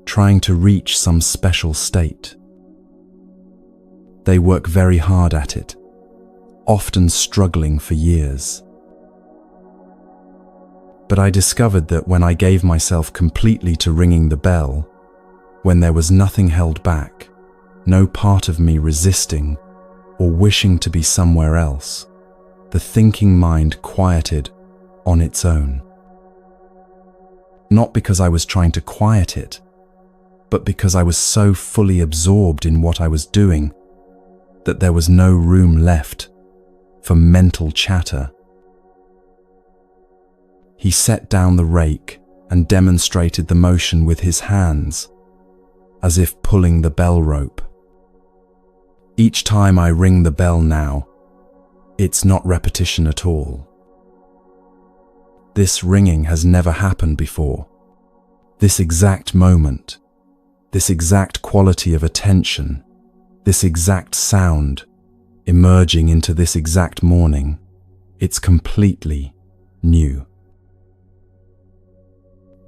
trying to reach some special state. They work very hard at it, often struggling for years. But I discovered that when I gave myself completely to ringing the bell, when there was nothing held back, no part of me resisting or wishing to be somewhere else, the thinking mind quieted on its own. Not because I was trying to quiet it, but because I was so fully absorbed in what I was doing that there was no room left for mental chatter." He set down the rake and demonstrated the motion with his hands, as if pulling the bell rope. "Each time I ring the bell now, it's not repetition at all. This ringing has never happened before. This exact moment, this exact quality of attention, this exact sound, emerging into this exact morning, it's completely new."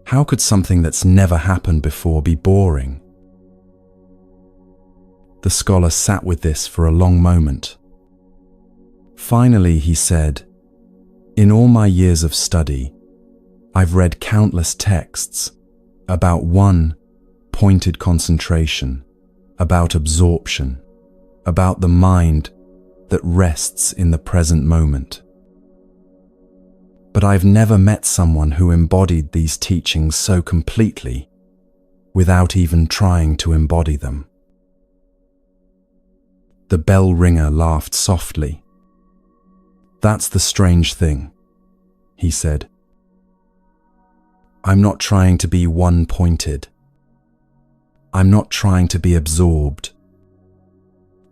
How could something that's never happened before be boring? The scholar sat with this for a long moment. Finally, he said, "In all my years of study, I've read countless texts about one pointed concentration, about absorption, about the mind that rests in the present moment. But I've never met someone who embodied these teachings so completely, without even trying to embody them." The bell ringer laughed softly. "That's the strange thing," he said. "I'm not trying to be one-pointed. I'm not trying to be absorbed.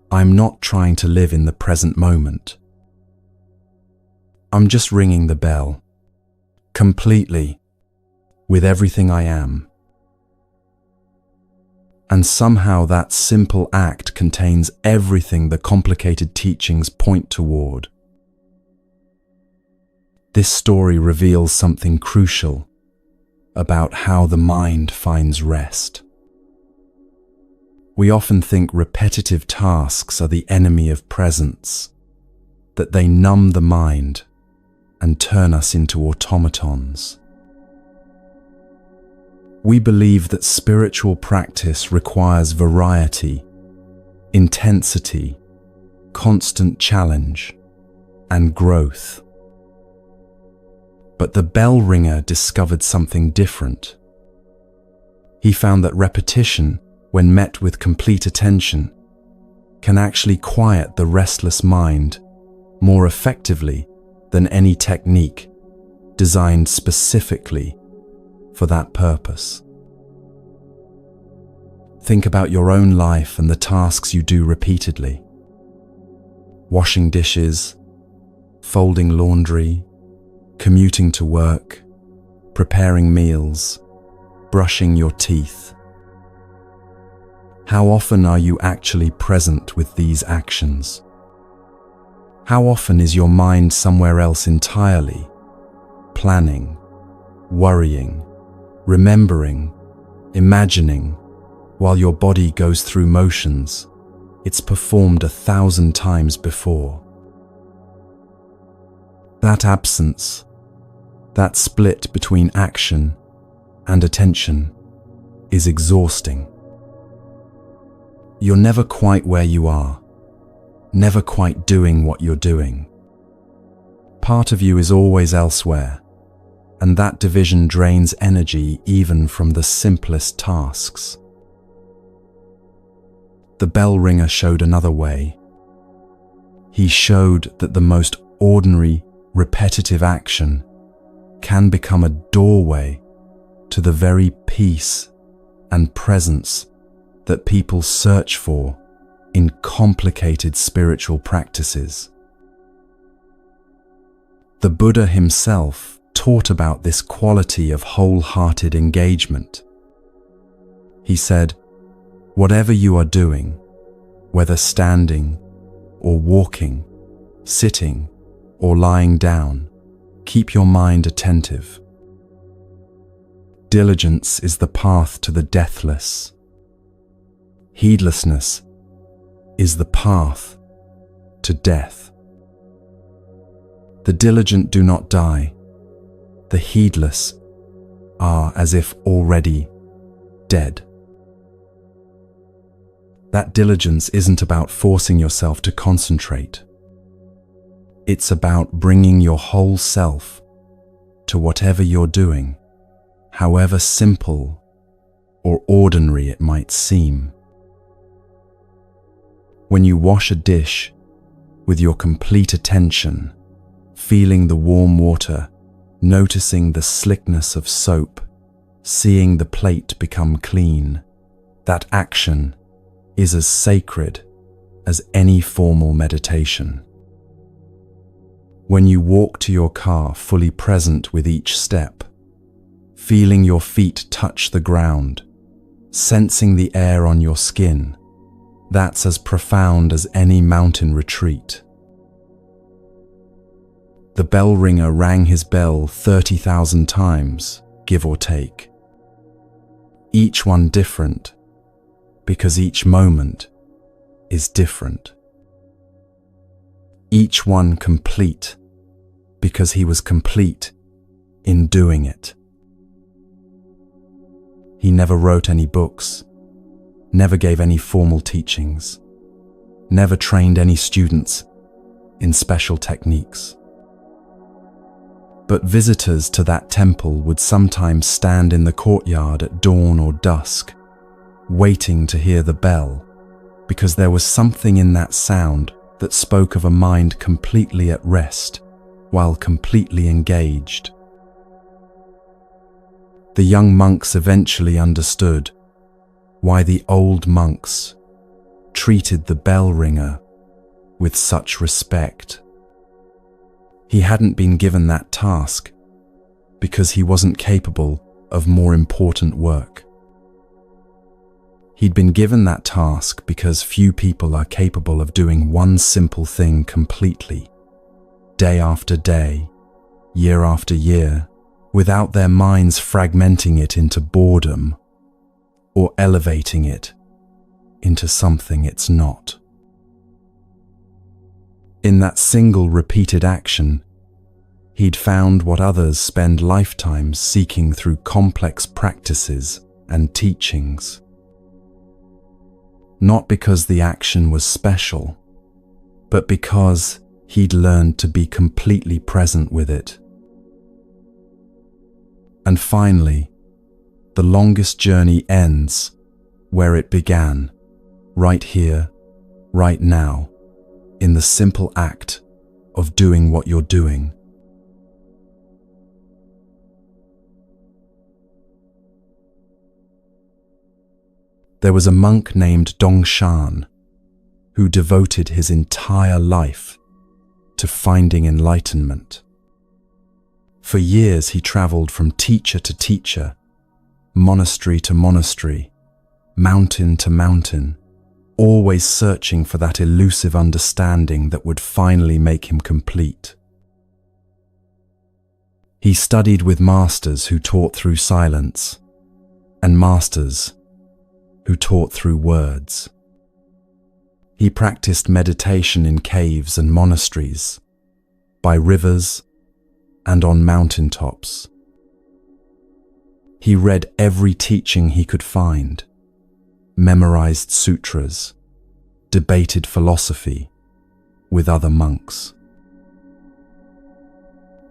I'm not trying to live in the present moment. I'm just ringing the bell, completely, with everything I am. And somehow that simple act contains everything the complicated teachings point toward." This story reveals something crucial about how the mind finds rest. We often think repetitive tasks are the enemy of presence, that they numb the mind and turn us into automatons. We believe that spiritual practice requires variety, intensity, constant challenge, and growth. But the bell ringer discovered something different. He found that repetition, when met with complete attention, can actually quiet the restless mind more effectively than any technique designed specifically for that purpose. Think about your own life and the tasks you do repeatedly. Washing dishes, folding laundry, commuting to work, preparing meals, brushing your teeth. How often are you actually present with these actions? How often is your mind somewhere else entirely, planning, worrying, remembering, imagining, while your body goes through motions it's performed 1,000 times before? That absence, that split between action and attention, is exhausting. You're never quite where you are, never quite doing what you're doing. Part of you is always elsewhere, and that division drains energy even from the simplest tasks. The bell ringer showed another way. He showed that the most ordinary, repetitive action can become a doorway to the very peace and presence that people search for in complicated spiritual practices. The Buddha himself taught about this quality of wholehearted engagement. He said, "Whatever you are doing, whether standing or walking, sitting or lying down, keep your mind attentive. Diligence is the path to the deathless. Heedlessness is the path to death. The diligent do not die. The heedless are as if already dead." That diligence isn't about forcing yourself to concentrate. It's about bringing your whole self to whatever you're doing, however simple or ordinary it might seem. When you wash a dish with your complete attention, feeling the warm water, noticing the slickness of soap, seeing the plate become clean, that action is as sacred as any formal meditation. When you walk to your car fully present with each step, feeling your feet touch the ground, sensing the air on your skin, that's as profound as any mountain retreat. The bell ringer rang his bell 30,000 times, give or take. Each one different, because each moment is different. Each one complete, because he was complete in doing it. He never wrote any books, never gave any formal teachings, never trained any students in special techniques. But visitors to that temple would sometimes stand in the courtyard at dawn or dusk, waiting to hear the bell, because there was something in that sound that spoke of a mind completely at rest while completely engaged. The young monks eventually understood why the old monks treated the bell ringer with such respect. He hadn't been given that task because he wasn't capable of more important work. He'd been given that task because few people are capable of doing one simple thing completely, day after day, year after year, without their minds fragmenting it into boredom or elevating it into something it's not. In that single repeated action, he'd found what others spend lifetimes seeking through complex practices and teachings. Not because the action was special, but because he'd learned to be completely present with it. And finally, the longest journey ends where it began, right here, right now, in the simple act of doing what you're doing. There was a monk named Dongshan who devoted his entire life to finding enlightenment. For years he traveled from teacher to teacher, monastery to monastery, mountain to mountain, always searching for that elusive understanding that would finally make him complete. He studied with masters who taught through silence, and masters who taught through words. He practiced meditation in caves and monasteries, by rivers and on mountaintops. He read every teaching he could find, memorized sutras, debated philosophy with other monks.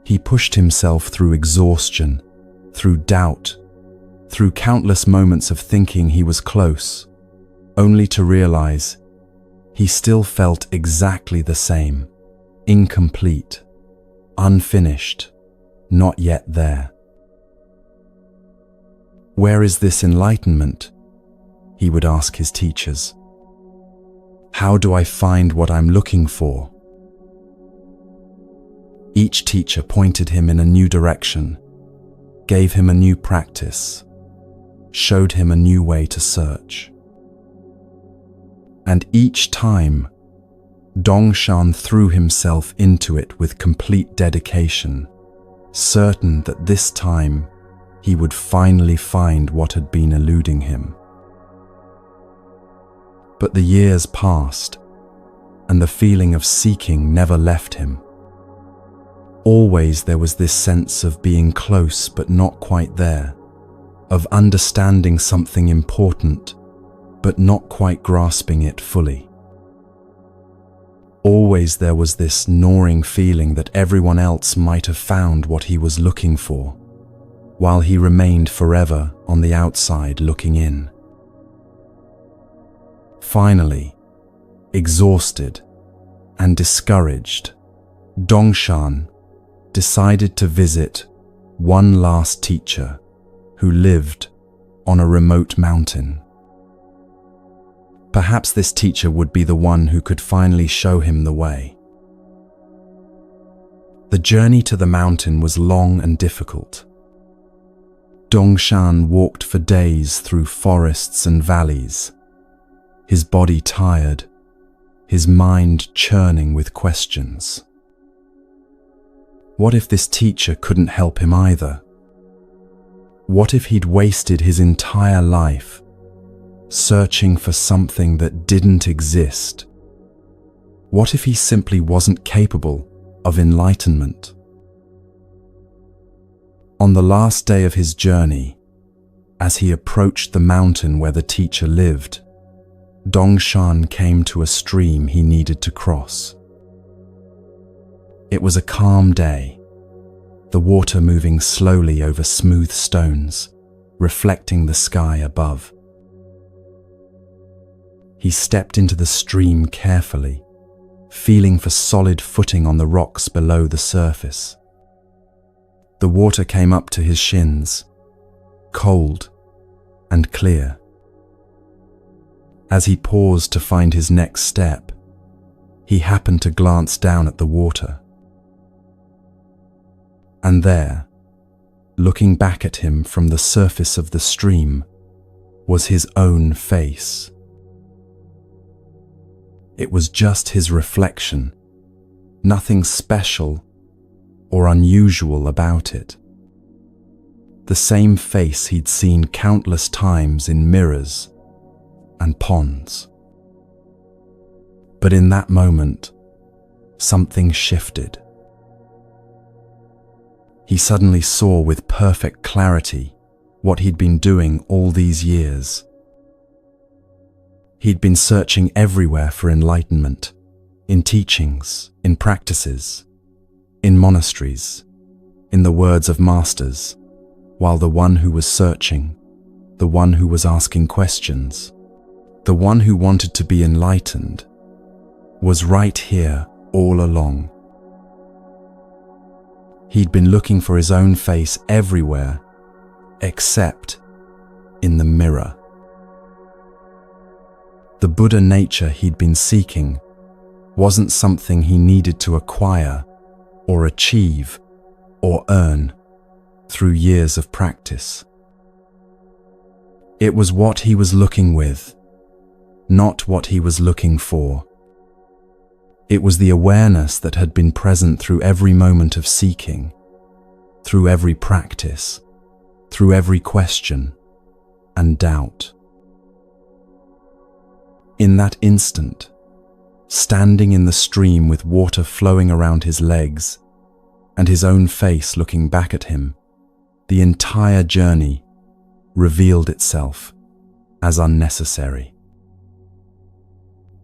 He pushed himself through exhaustion, through doubt, through countless moments of thinking he was close, only to realize he still felt exactly the same, incomplete, unfinished, not yet there. Where is this enlightenment? He would ask his teachers. How do I find what I'm looking for? Each teacher pointed him in a new direction, gave him a new practice, showed him a new way to search. And each time, Dongshan threw himself into it with complete dedication, certain that this time he would finally find what had been eluding him. But the years passed, and the feeling of seeking never left him. Always there was this sense of being close but not quite there, of understanding something important but not quite grasping it fully. Always there was this gnawing feeling that everyone else might have found what he was looking for, while he remained forever on the outside looking in. Finally, exhausted and discouraged, Dongshan decided to visit one last teacher who lived on a remote mountain. Perhaps this teacher would be the one who could finally show him the way. The journey to the mountain was long and difficult. Dongshan walked for days through forests and valleys, his body tired, his mind churning with questions. What if this teacher couldn't help him either? What if he'd wasted his entire life searching for something that didn't exist? What if he simply wasn't capable of enlightenment? On the last day of his journey, as he approached the mountain where the teacher lived, Dongshan came to a stream he needed to cross. It was a calm day, the water moving slowly over smooth stones, reflecting the sky above. He stepped into the stream carefully, feeling for solid footing on the rocks below the surface. The water came up to his shins, cold and clear. As he paused to find his next step, he happened to glance down at the water. And there, looking back at him from the surface of the stream, was his own face. It was just his reflection, nothing special or unusual about it. The same face he'd seen countless times in mirrors and ponds. But in that moment, something shifted. He suddenly saw with perfect clarity what he'd been doing all these years. He'd been searching everywhere for enlightenment, in teachings, in practices, in monasteries, in the words of masters, while the one who was searching, the one who was asking questions, the one who wanted to be enlightened, was right here all along. He'd been looking for his own face everywhere, except in the mirror. The Buddha nature he'd been seeking wasn't something he needed to acquire or achieve or earn through years of practice. It was what he was looking with, not what he was looking for. It was the awareness that had been present through every moment of seeking, through every practice, through every question and doubt. In that instant, standing in the stream with water flowing around his legs and his own face looking back at him, the entire journey revealed itself as unnecessary.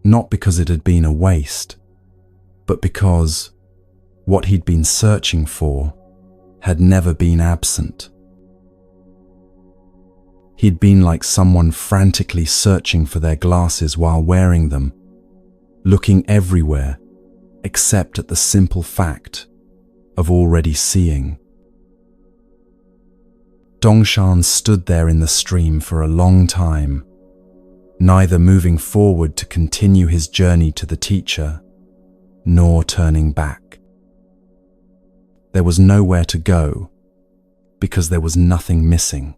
Not because it had been a waste, but because what he'd been searching for had never been absent. He'd been like someone frantically searching for their glasses while wearing them, looking everywhere except at the simple fact of already seeing. Dongshan stood there in the stream for a long time, neither moving forward to continue his journey to the teacher, nor turning back. There was nowhere to go, because there was nothing missing.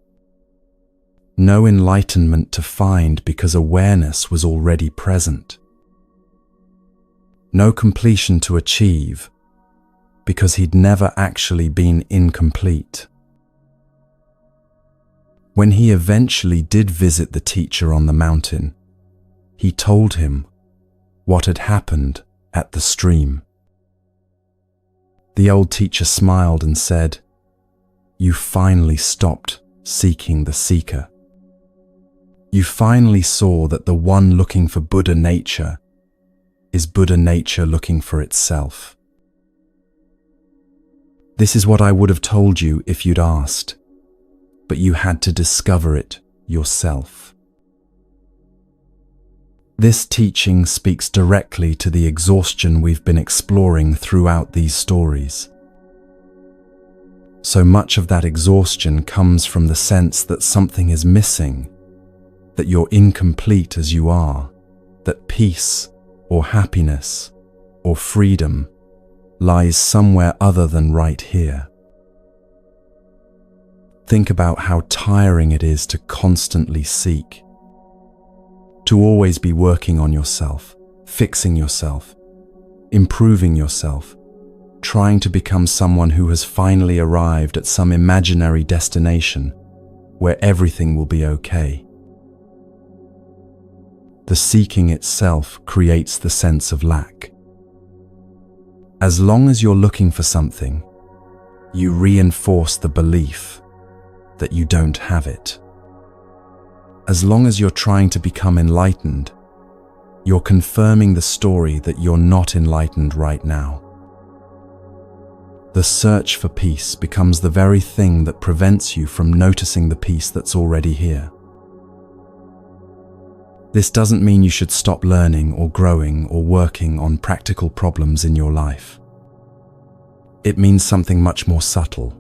No enlightenment to find because awareness was already present. No completion to achieve because he'd never actually been incomplete. When he eventually did visit the teacher on the mountain, he told him what had happened at the stream. The old teacher smiled and said, "You finally stopped seeking the seeker. You finally saw that the one looking for Buddha nature is Buddha nature looking for itself. This is what I would have told you if you'd asked, but you had to discover it yourself." This teaching speaks directly to the exhaustion we've been exploring throughout these stories. So much of that exhaustion comes from the sense that something is missing, that you're incomplete as you are, that peace or happiness or freedom lies somewhere other than right here. Think about how tiring it is to constantly seek, to always be working on yourself, fixing yourself, improving yourself, trying to become someone who has finally arrived at some imaginary destination where everything will be okay. The seeking itself creates the sense of lack. As long as you're looking for something, you reinforce the belief that you don't have it. As long as you're trying to become enlightened, you're confirming the story that you're not enlightened right now. The search for peace becomes the very thing that prevents you from noticing the peace that's already here. This doesn't mean you should stop learning or growing or working on practical problems in your life. It means something much more subtle.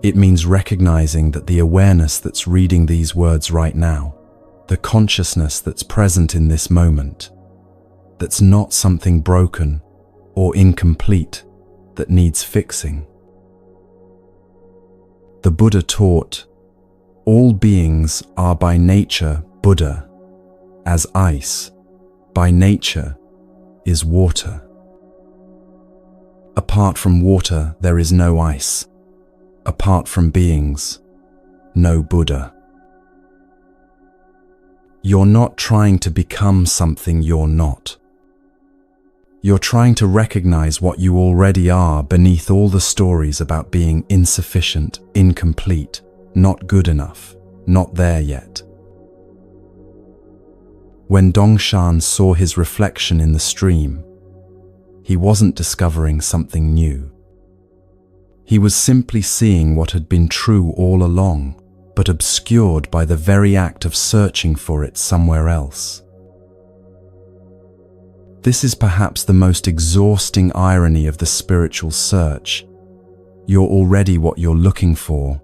It means recognizing that the awareness that's reading these words right now, the consciousness that's present in this moment, that's not something broken or incomplete that needs fixing. The Buddha taught, all beings are by nature Buddha, as ice, by nature, is water. Apart from water, there is no ice. Apart from beings, no Buddha. You're not trying to become something you're not. You're trying to recognize what you already are beneath all the stories about being insufficient, incomplete, not good enough, not there yet. When Dongshan saw his reflection in the stream, he wasn't discovering something new. He was simply seeing what had been true all along, but obscured by the very act of searching for it somewhere else. This is perhaps the most exhausting irony of the spiritual search. You're already what you're looking for,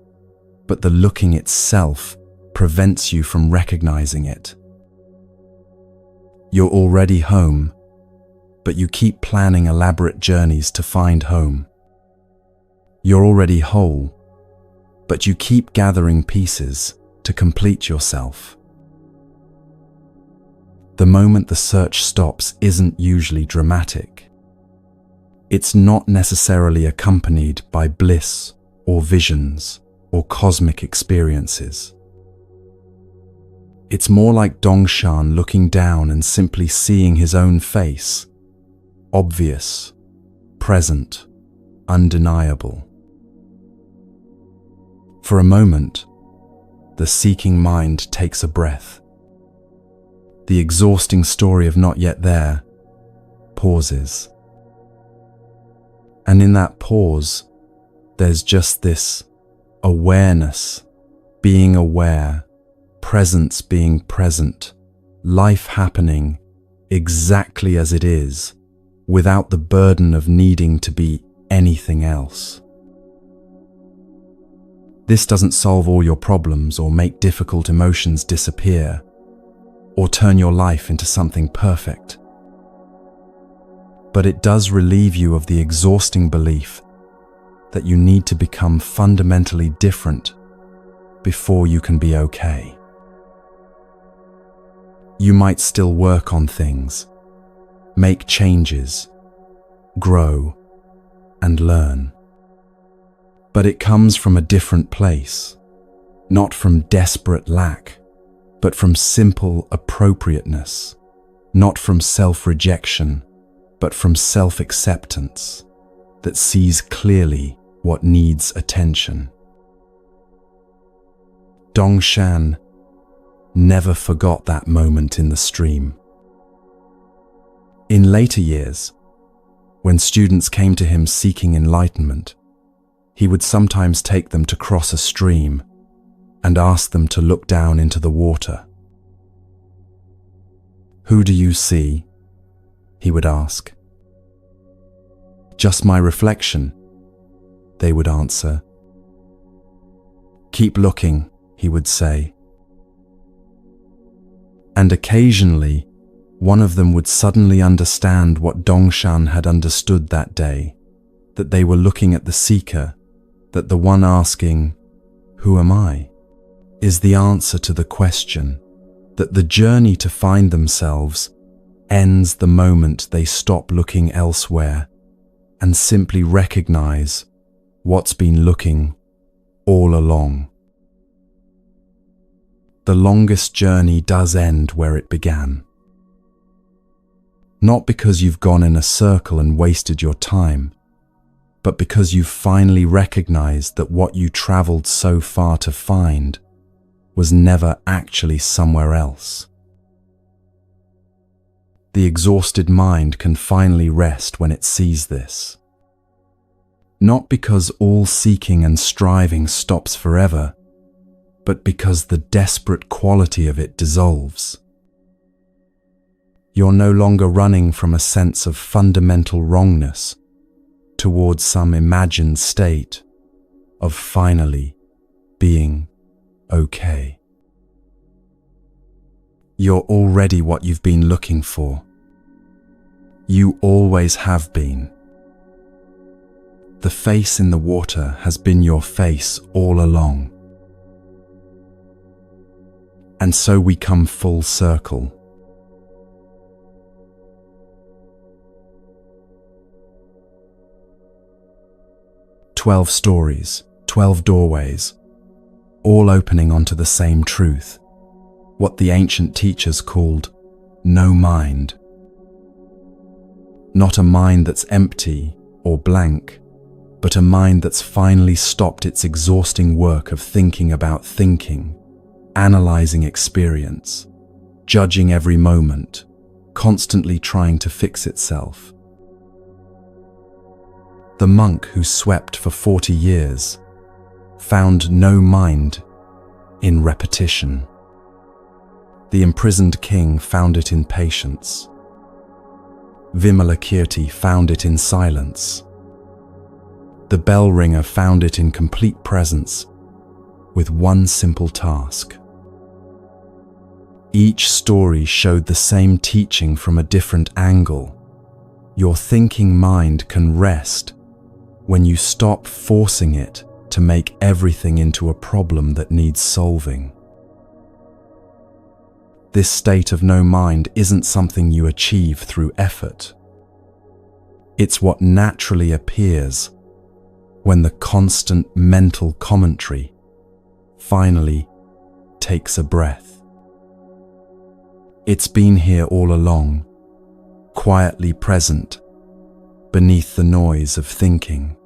but the looking itself prevents you from recognizing it. You're already home, but you keep planning elaborate journeys to find home. You're already whole, but you keep gathering pieces to complete yourself. The moment the search stops isn't usually dramatic. It's not necessarily accompanied by bliss or visions or cosmic experiences. It's more like Dongshan looking down and simply seeing his own face, obvious, present, undeniable. For a moment, the seeking mind takes a breath. The exhausting story of not yet there pauses. And in that pause, there's just this awareness being aware, presence being present, life happening exactly as it is, without the burden of needing to be anything else. This doesn't solve all your problems or make difficult emotions disappear, or turn your life into something perfect. But it does relieve you of the exhausting belief that you need to become fundamentally different before you can be okay. You might still work on things, make changes, grow, and learn. But it comes from a different place, not from desperate lack, but from simple appropriateness, not from self-rejection, but from self-acceptance that sees clearly what needs attention. Dongshan never forgot that moment in the stream. In later years, when students came to him seeking enlightenment, he would sometimes take them to cross a stream and ask them to look down into the water. "Who do you see?" he would ask. "Just my reflection," they would answer. "Keep looking," he would say. And occasionally, one of them would suddenly understand what Dongshan had understood that day, that they were looking at the seeker, that the one asking, "Who am I?" is the answer to the question, that the journey to find themselves ends the moment they stop looking elsewhere and simply recognize what's been looking all along. The longest journey does end where it began. Not because you've gone in a circle and wasted your time, but because you've finally recognized that what you traveled so far to find was never actually somewhere else. The exhausted mind can finally rest when it sees this. Not because all seeking and striving stops forever, but because the desperate quality of it dissolves. You're no longer running from a sense of fundamental wrongness towards some imagined state of finally being okay. You're already what you've been looking for. You always have been. The face in the water has been your face all along. And so we come full circle. "12 stories, 12 doorways, all opening onto the same truth, what the ancient teachers called no mind. Not a mind that's empty or blank, but a mind that's finally stopped its exhausting work of thinking about thinking, analyzing experience, judging every moment, constantly trying to fix itself. The monk who swept for 40 years found no mind in repetition. The imprisoned king found it in patience. Vimalakirti found it in silence. The bell ringer found it in complete presence, with one simple task. Each story showed the same teaching from a different angle. Your thinking mind can rest when you stop forcing it to make everything into a problem that needs solving. This state of no mind isn't something you achieve through effort. It's what naturally appears when the constant mental commentary finally takes a breath. It's been here all along, quietly present beneath the noise of thinking.